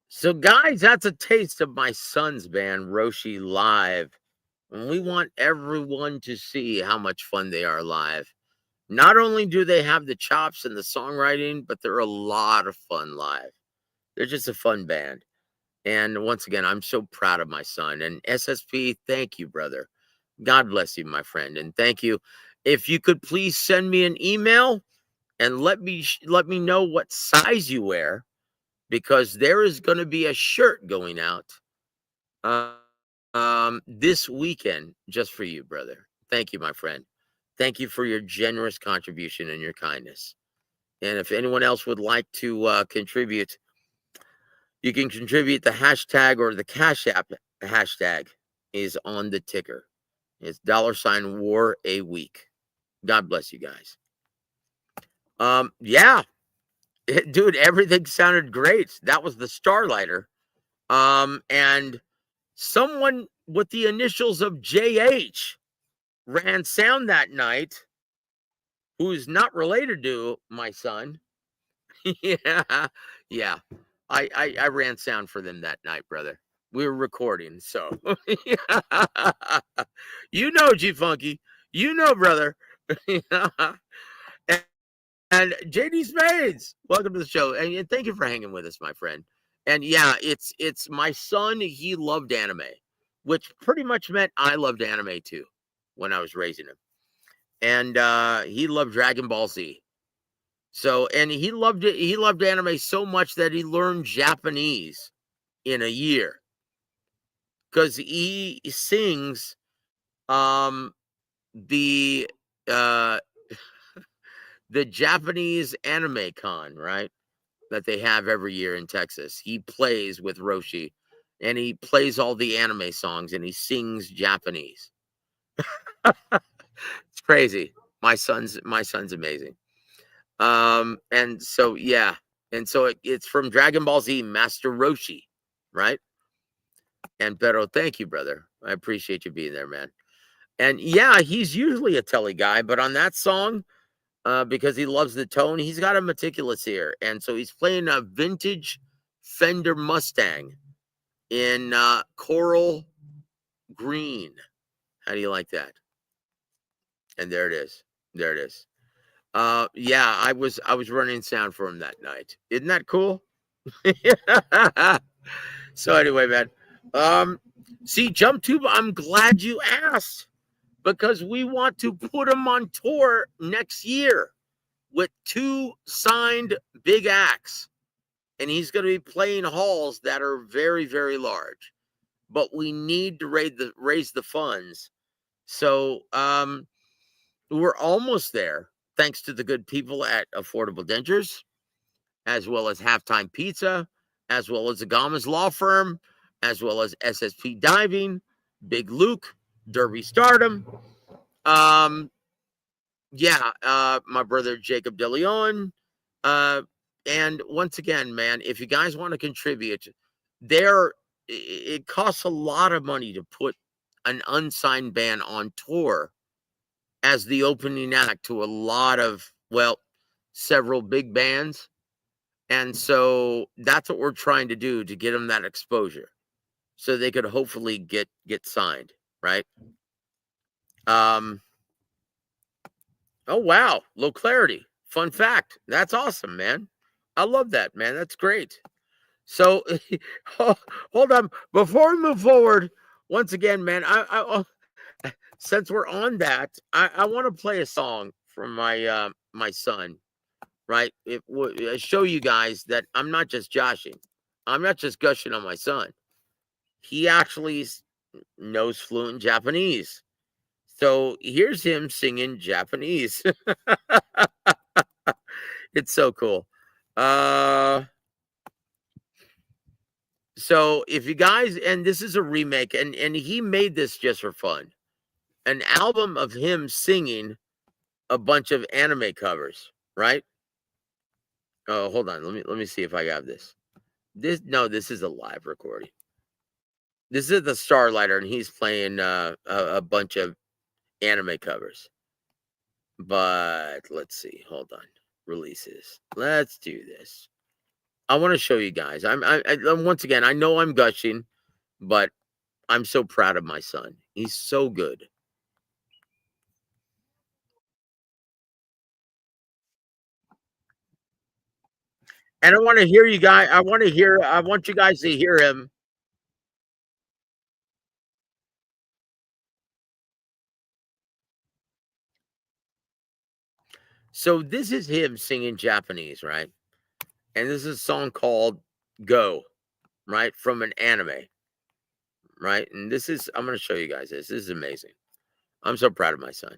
So, guys, that's a taste of my son's band, Roshi, live. And we want everyone to see how much fun they are live. Not only do they have the chops and the songwriting, but they're a lot of fun live. They're just a fun band. And once again, I'm so proud of my son. And SSP, thank you, brother. God bless you, my friend. And thank you. If you could please send me an email and let me know what size you wear, because there is going to be a shirt going out this weekend just for you, brother. Thank you, my friend. Thank you for your generous contribution and your kindness. And if anyone else would like to contribute, you can contribute. The hashtag or the Cash App hashtag is on the ticker. It's $WA.W. God bless you guys. Yeah, dude, everything sounded great. That was the Starlighter. And someone with the initials of JH ran sound that night, who's not related to my son. yeah. I ran sound for them that night, brother. We were recording, so you know, G Funky, you know, brother. And JD Spades, welcome to the show, and thank you for hanging with us, my friend. And yeah, it's my son. He loved anime, which pretty much meant I loved anime too when I was raising him. and he loved Dragon Ball Z. So, and he loved it. He loved anime so much that he learned Japanese in a year, because he sings the the Japanese anime con, right, that they have every year in Texas. He plays with Roshi, and he plays all the anime songs, and he sings Japanese. It's crazy. My son's amazing. And so yeah, and so it's from Dragon Ball Z, Master Roshi, right? And Pero, thank you, brother. I appreciate you being there, man. And yeah, he's usually a telly guy, but on that song, because he loves the tone, he's got a meticulous ear, and so he's playing a vintage Fender Mustang in coral green. How do you like that? And there it is. There it is. Yeah, I was running sound for him that night. Isn't that cool? So anyway, man. See, Jump Tube, I'm glad you asked, because we want to put him on tour next year with 2 signed big acts. And he's going to be playing halls that are very, very large. But we need to raise the funds. So we're almost there, thanks to the good people at Affordable Dentures, as well as Halftime Pizza, as well as Agama's Law Firm, as well as SSP Diving, Big Luke, Derby Stardom. Yeah, my brother Jacob DeLeon. And once again, man, if you guys want to contribute, it costs a lot of money to put an unsigned band on tour as the opening act to a lot of, well, several big bands. And so that's what we're trying to do, to get them that exposure so they could hopefully get signed, right? Oh, wow. Low clarity. Fun fact. That's awesome, man. I love that, man. That's great. So hold on. Before we move forward, once again, man, I since we're on that, I want to play a song from my my son, right? It would show you guys that I'm not just joshing. I'm not just gushing on my son. He actually knows fluent Japanese. So here's him singing Japanese. It's so cool. So if you guys, and this is a remake, and he made this just for fun, an album of him singing a bunch of anime covers, right? Oh, hold on. Let me see if I have this. This is a live recording. This is the Starlighter, and he's playing a bunch of anime covers. But let's see. Hold on. Releases. Let's do this. I want to show you guys. I'm once again, I know I'm gushing, but I'm so proud of my son. He's so good. And I want to hear you guys. I want you guys to hear him. So this is him singing Japanese, right? And this is a song called Go, right? From an anime, right? And this is, I'm going to show you guys this. This is amazing. I'm so proud of my son.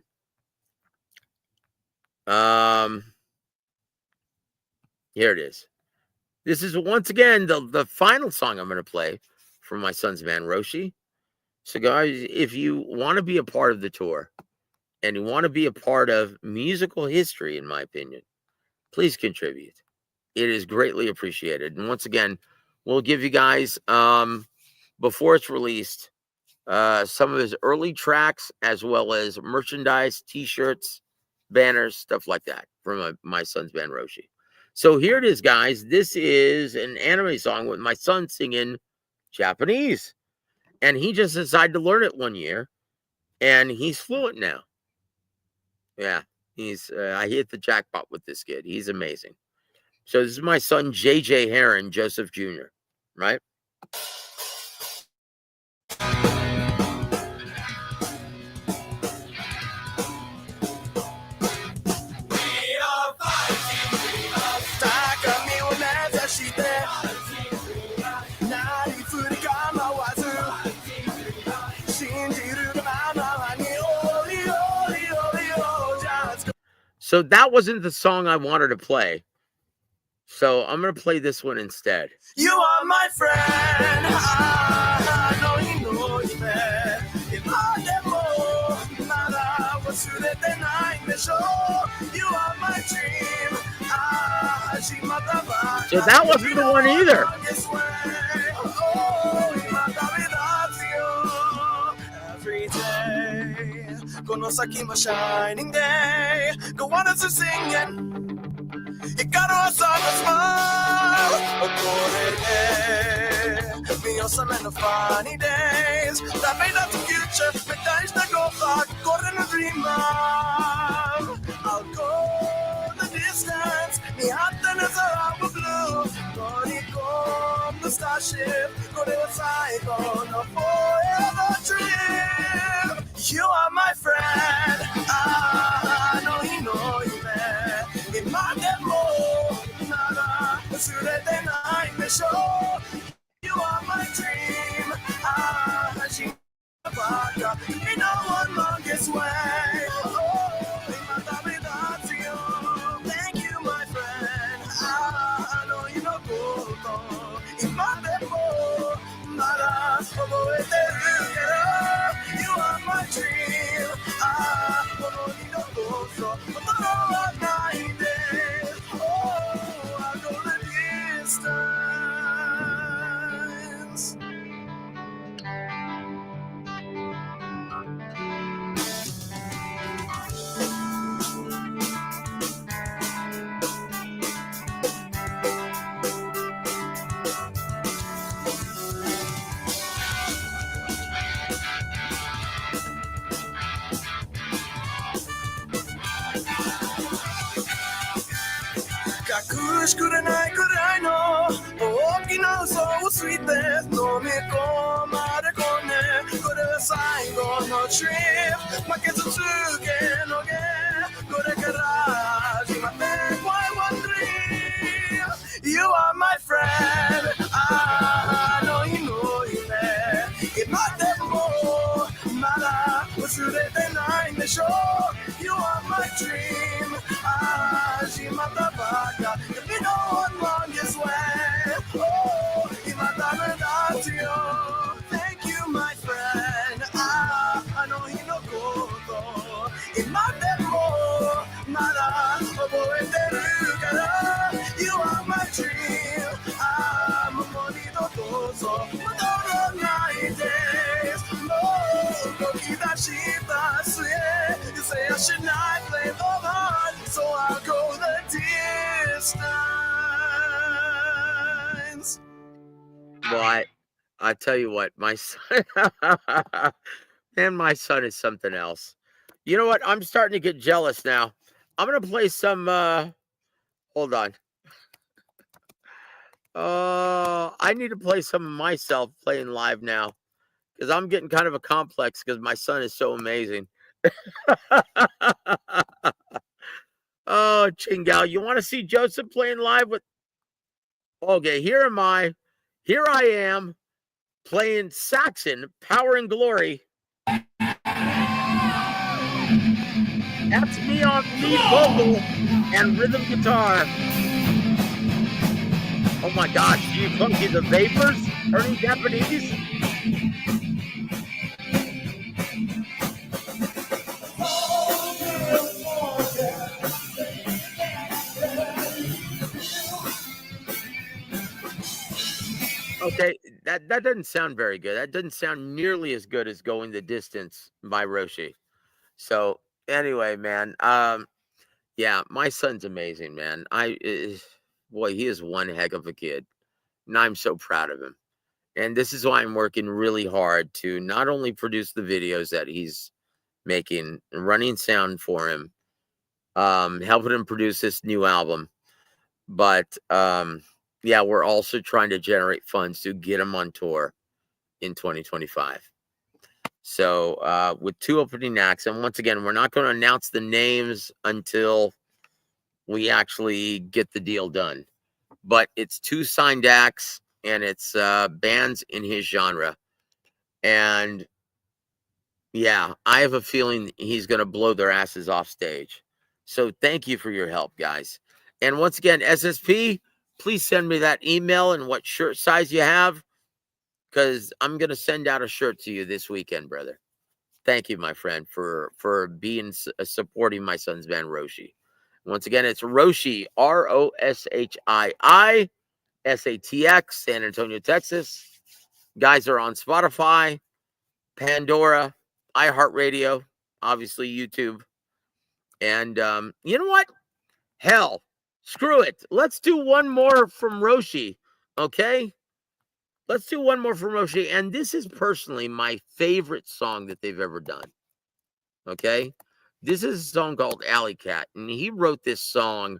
Here it is. This is once again the final song I'm going to play from my son's band, Roshi. So guys, if you want to be a part of the tour and you want to be a part of musical history, in my opinion, please contribute. It is greatly appreciated. And once again, we'll give you guys, before it's released, some of his early tracks, as well as merchandise, t-shirts, banners, stuff like that from my son's band, Roshi. So here it is, guys. This is an anime song with my son singing Japanese. And he just decided to learn it one year, and he's fluent now. Yeah, I hit the jackpot with this kid. He's amazing. So this is my son, J.J. Herron, Joseph Jr., right? So that wasn't the song I wanted to play. So I'm going to play this one instead. You are my friend. I know you know you man. If I demo, nada was you that then I may show. You are my dream. So that wasn't the one either. Every day, Konosaki shining day. Go on as a singing. It got us on a smile. Me on some of funny days. That made up the future. Me days that go back. Corren a dream of. I'll go the distance. Me heart is around the blue. Gonna come the starship. Go to a cycle. A forever dream. You are my friend. I know you know you, man. In my demo, nada, sooner than I may show. You are my dream. She in our longest way. Thank you, my friend. I know you know go. In my demo, nada, you are my dream. I need no go. Kush kurenai kurai no Oki no so sweet death no me komare kone Kore saigo no trip Maketu tsuge no ge Kore kara jimate why one dream You are my friend I know you know you there Imate mo Nada Usurete nai me show You are my dream Jimata baka You know one longest way Oh, Imata Nadatio Thank you my friend I know you know go Imate mo Nada Oboeteru kara You are my dream I'm a money no gozo Madonna night days No, Loki that she does You say I should not play the hard So I'll go the distance Well, I tell you what, my son, man, my son is something else. You know what? I'm starting to get jealous now. I'm going to play some, hold on. I need to play some of myself playing live now because I'm getting kind of a complex because my son is so amazing. Oh, Chingal, you want to see Joseph playing live with? Okay, here am I. Here I am playing Saxon, Power and Glory. That's me on lead vocal and rhythm guitar. Oh my gosh, do you funky the Vapors turning Japanese? Okay, that doesn't sound very good. That doesn't sound nearly as good as Going the Distance by Roshi. So anyway, man, yeah, my son's amazing, man. Boy, he is one heck of a kid, and I'm so proud of him. And this is why I'm working really hard to not only produce the videos that he's making, running sound for him, helping him produce this new album, but yeah, we're also trying to generate funds to get him on tour in 2025. So with 2 opening acts, and once again, we're not going to announce the names until we actually get the deal done. But it's 2 signed acts, and it's bands in his genre. And yeah, I have a feeling he's going to blow their asses off stage. So thank you for your help, guys. And once again, SSP, please send me that email and what shirt size you have, because I'm going to send out a shirt to you this weekend, brother. Thank you, my friend, for being supporting my son's band, Roshi. Once again, it's Roshi, Roshii SATX, San Antonio, Texas. Guys are on Spotify, Pandora, iHeartRadio, obviously YouTube. And you know what? Hell, screw it. Let's do one more from Roshi, okay? Let's do one more from Roshi. And this is personally my favorite song that they've ever done, okay? This is a song called Alley Cat. And he wrote this song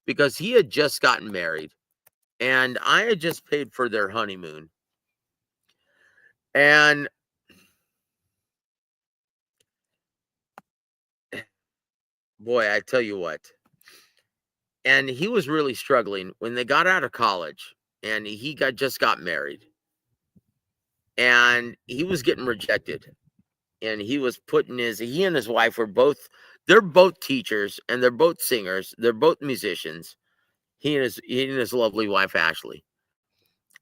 because he had just gotten married. And I had just paid for their honeymoon. And boy, I tell you what. And he was really struggling when they got out of college, and he just got married. And he was getting rejected. And he was he and his wife were they're both teachers, and they're both singers. They're both musicians. He and his lovely wife, Ashley.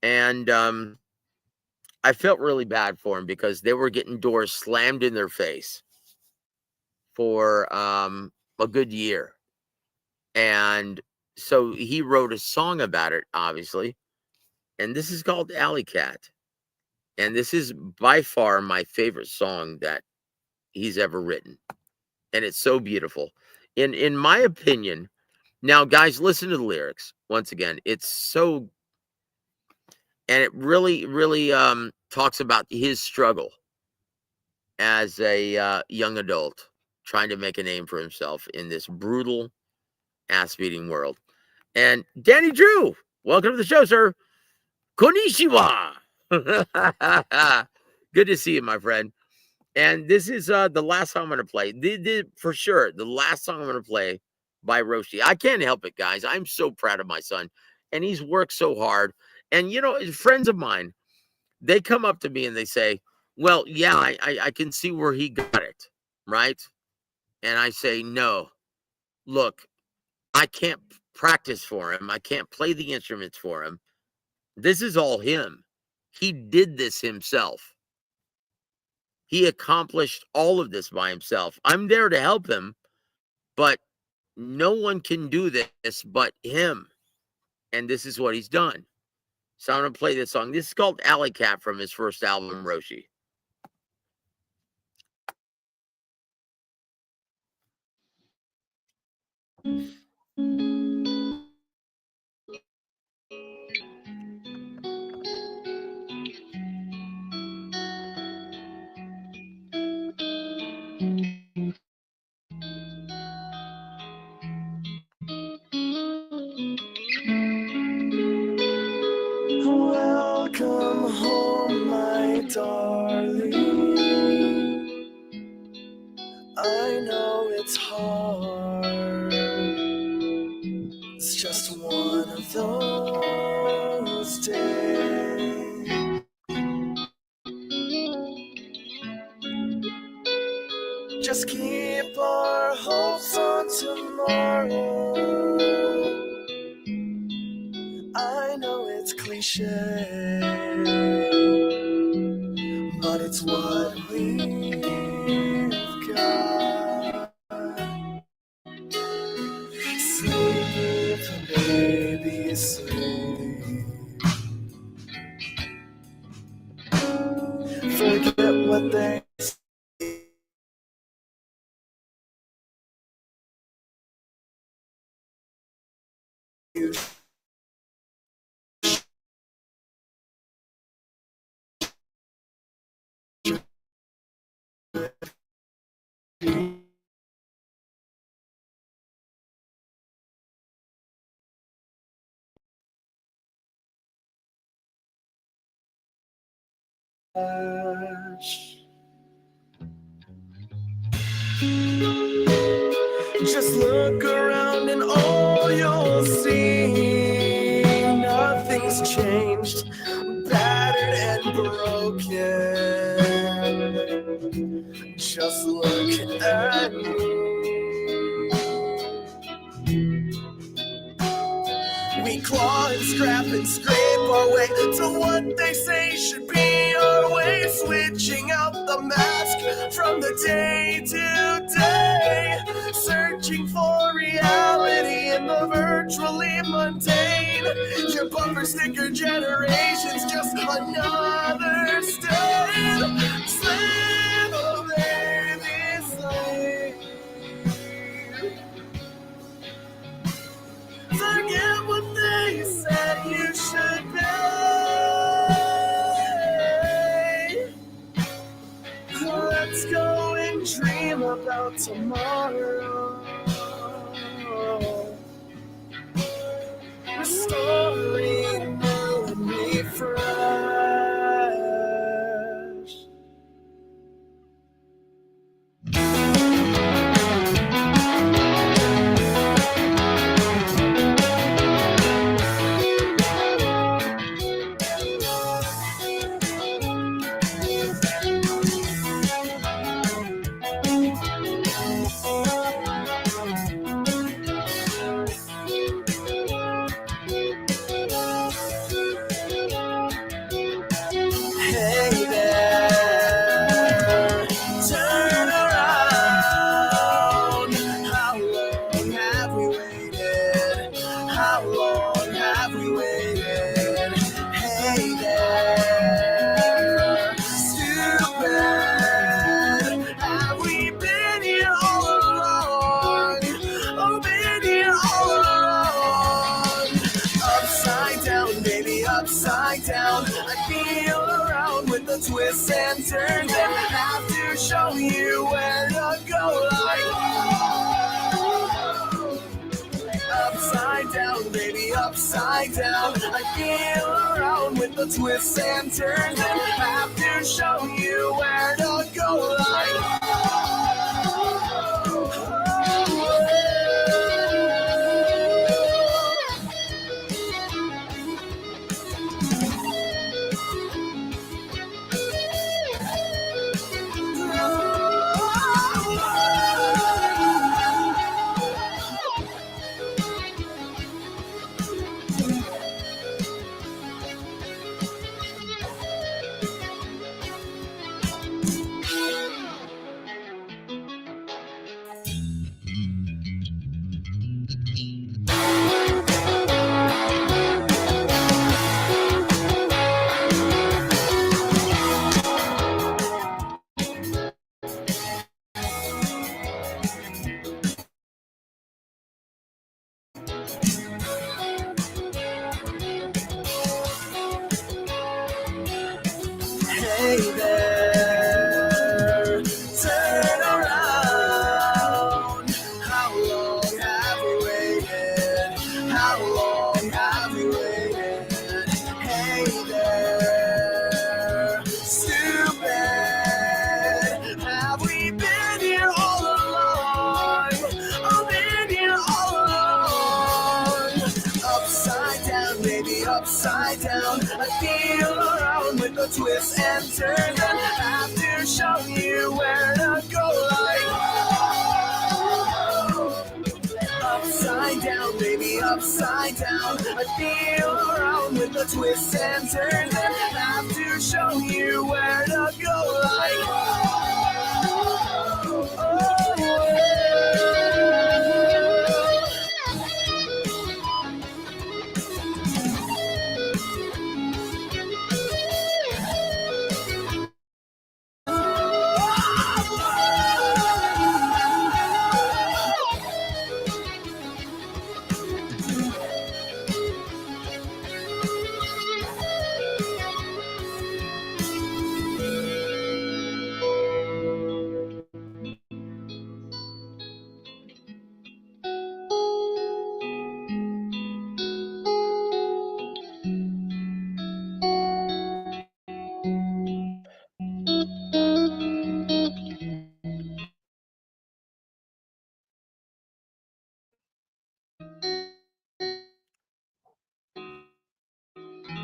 And I felt really bad for him because they were getting doors slammed in their face for a good year. And so he wrote a song about it, obviously. And this is called Alley Cat. And this is by far my favorite song that he's ever written. And it's so beautiful. In my opinion, now, guys, listen to the lyrics. Once again, it's so... And it really, really talks about his struggle as a young adult, trying to make a name for himself in this brutal, ass-beating world. And Danny Drew, welcome to the show, sir. Konnichiwa. Good to see you, my friend. And this is the last song I'm going to play. For sure, the last song I'm going to play by Roshi. I can't help it, guys. I'm so proud of my son. And he's worked so hard. And, you know, friends of mine, they come up to me and they say, well, yeah, I can see where he got it, right? And I say, no, look, I can't practice for him. I can't play the instruments for him. This is all him. He did this himself. He accomplished all of this by himself. I'm there to help him, but no one can do this but him. And this is what he's done. So I'm going to play this song. This is called Alley Cat from his first album, Roshi. Welcome home, my darling. I know it's hard. It's just one of those days. Just keep our hopes on tomorrow. I know it's cliche, but it's what we've got. Sleep, baby, sleep. Forget what they say. Just look around and all you'll see, nothing's changed, battered and broken. Just look at me. We claw and scrap and scrape our way to what they say should be our way, switching out the mask from the day to day, searching for reality in the virtually mundane. Your bumper sticker generation's just another stain. Slave away this slave. Forget what they said you should be. Let's go and dream about tomorrow. Restoring new and refresh. Hey there, turn around. How long have we waited? How long have we waited? Hey there, stupid. Have we been here all along? Oh, been here all along. Upside down, baby, upside down. I feel around with the twists and turns and have to show you where to go. Like upside down, baby, upside down. I feel around with the twists and turns and have to show you where to go. Like hey there, turn around. How long have we waited? How long have we waited? Hey there, stupid. Have we been here all along? Oh, been here all along. Upside down, baby, upside down. I feel around with the twists and turns and have to show you where to go. Like upside down, baby, upside down. I feel around with the twists and turns and have to show you where to go. Like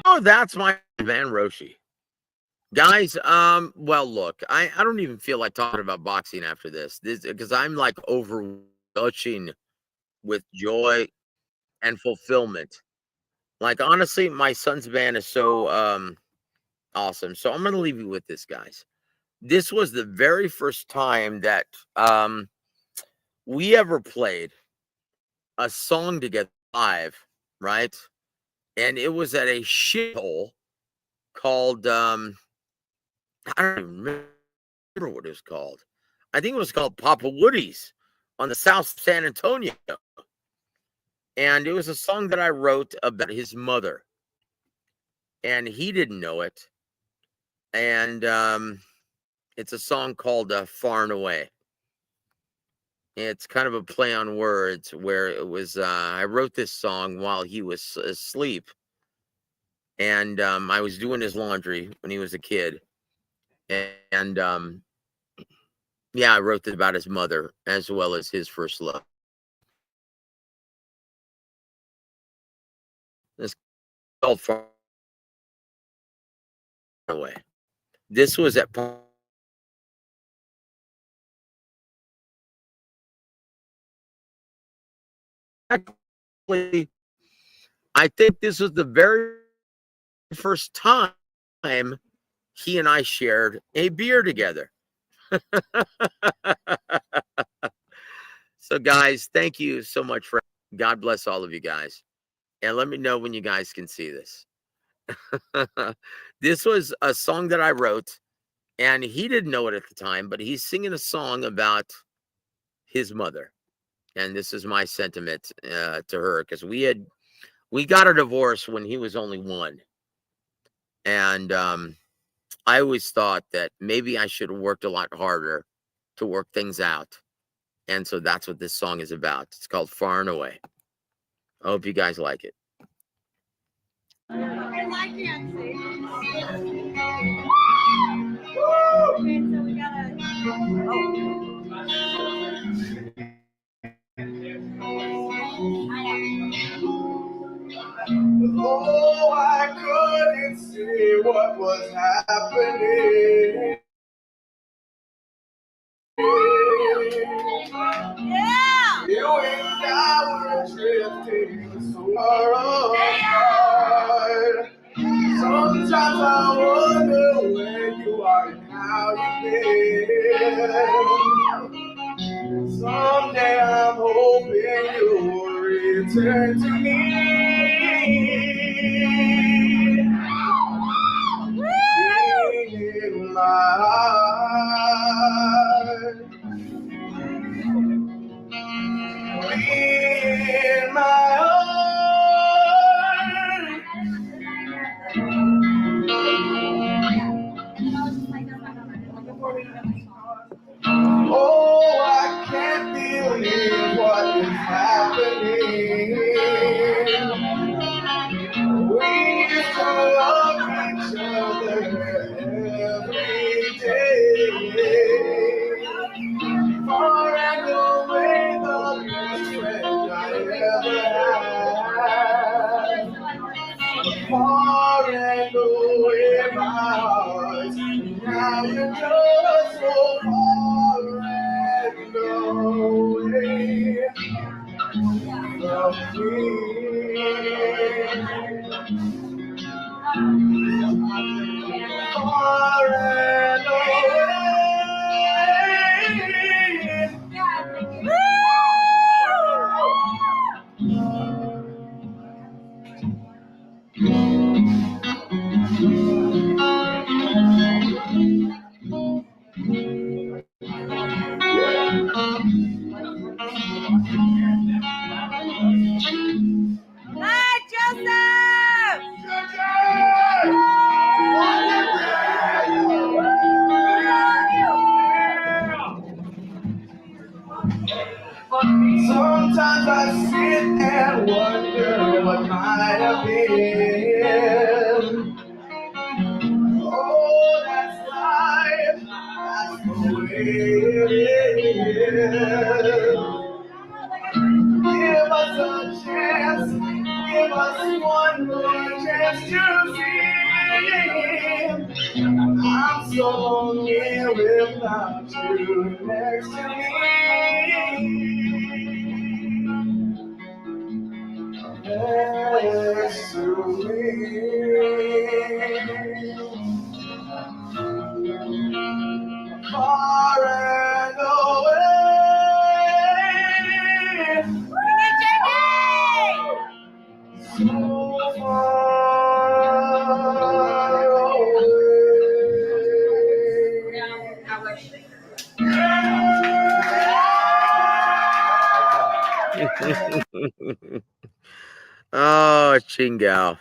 Oh, that's my Van Roshi. Guys, well, look, I don't even feel like talking about boxing after this because I'm like overgushing with joy and fulfillment Like, honestly, my son's band is so awesome. So I'm gonna leave you with this, guys. This was the very first time that we ever played a song together live, right? And it was at a shithole called I don't even remember what it was called. I think it was called Papa Woody's on the South San Antonio. And it was a song that I wrote about his mother. And he didn't know it. And it's a song called Far and Away. It's kind of a play on words where it was, I wrote this song while he was asleep. And I was doing his laundry when he was a kid. And yeah, I wrote it about his mother as well as his first love. It's called Far Away. This was at actually, I think this was the very first time he and I shared a beer together. So, guys, thank you so much for. God bless all of you guys, and let me know when you guys can see this. This was a song that I wrote, and he didn't know it at the time, but he's singing a song about his mother, and this is my sentiment to her, because we got a divorce when he was only 1, and I always thought that maybe I should have worked a lot harder to work things out. And so that's what this song is about. It's called Far and Away. I hope you guys like it. Oh, I couldn't see what was happening. Yeah! You and I were drifting so far apart. Sometimes I wonder where you are and how you've been. Someday I'm hoping you'll return to me. In my heart. In my heart. Oh, I can't believe what is happening. We used to love each other every day. Far and away, the best friend I ever had. Far and away, my heart. Now you're just so far and away from me. Far and away. Hi, Joseph! Sometimes I sit and wonder what might have been. Oh, that's life. That's the way it is. Give us a chance. Give us one more chance to see. I'm so lonely without you next to me. next to me. Far and away. Bring it, JJ! So far away. Oh, Chingao.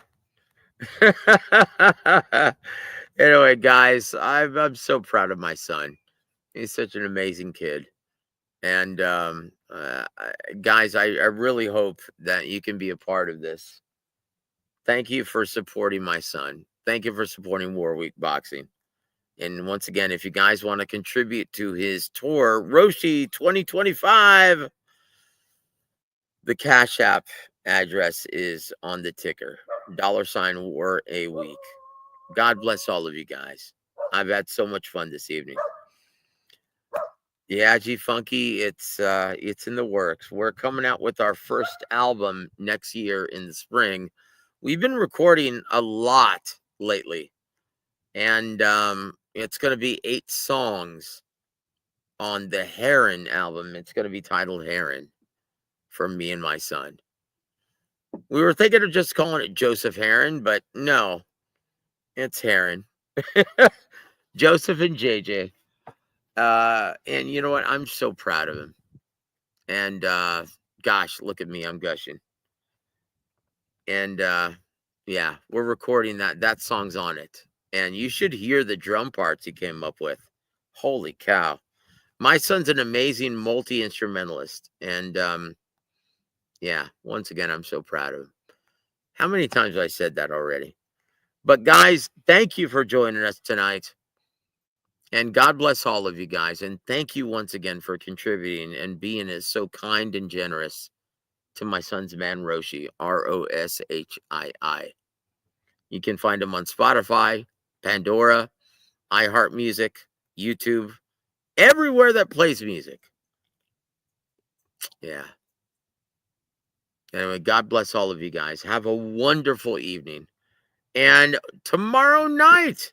Anyway, guys, I'm so proud of my son. He's such an amazing kid. And guys, I really hope that you can be a part of this. Thank you for supporting my son. Thank you for supporting War Week Boxing. And once again, if you guys want to contribute to his tour, Roshi 2025, the Cash App address is on the ticker. $War-A-Week. God bless all of you guys. I've had so much fun this evening. Yeah, G Funky, it's in the works. We're coming out with our first album next year in the spring. We've been recording a lot lately, and it's going to be 8 songs on the Herron album. It's going to be titled Herron, from me and my son. We were thinking of just calling it Joseph Herron, but no, it's Herron. Joseph and JJ. And you know what? I'm so proud of him. And gosh, look at me, I'm gushing. And yeah, we're recording that song's on it. And you should hear the drum parts he came up with. Holy cow. My son's an amazing multi-instrumentalist. And yeah, once again, I'm so proud of him. How many times have I said that already? But guys, thank you for joining us tonight. And God bless all of you guys. And thank you once again for contributing and being as so kind and generous to my son's man, Roshi, Roshii. You can find him on Spotify, Pandora, iHeartMusic, YouTube, everywhere that plays music. Yeah. Anyway, God bless all of you guys. Have a wonderful evening. And tomorrow night,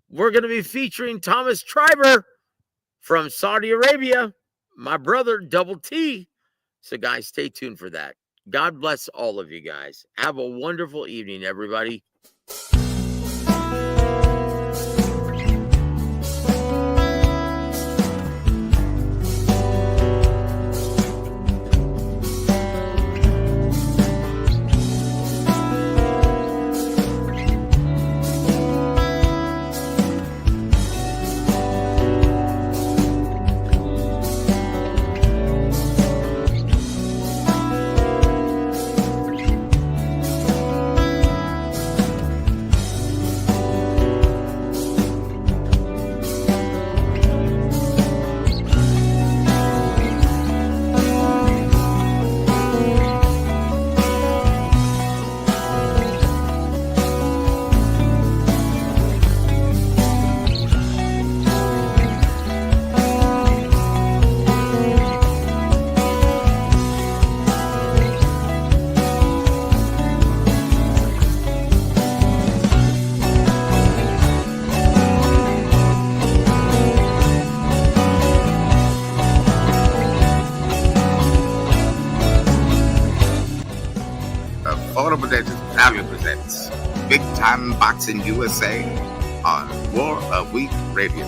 we're going to be featuring Thomas Triber from Saudi Arabia, my brother, Double T. So, guys, stay tuned for that. God bless all of you guys. Have a wonderful evening, everybody. W.A.W. presents Big Time Boxing USA on War of Week Radio.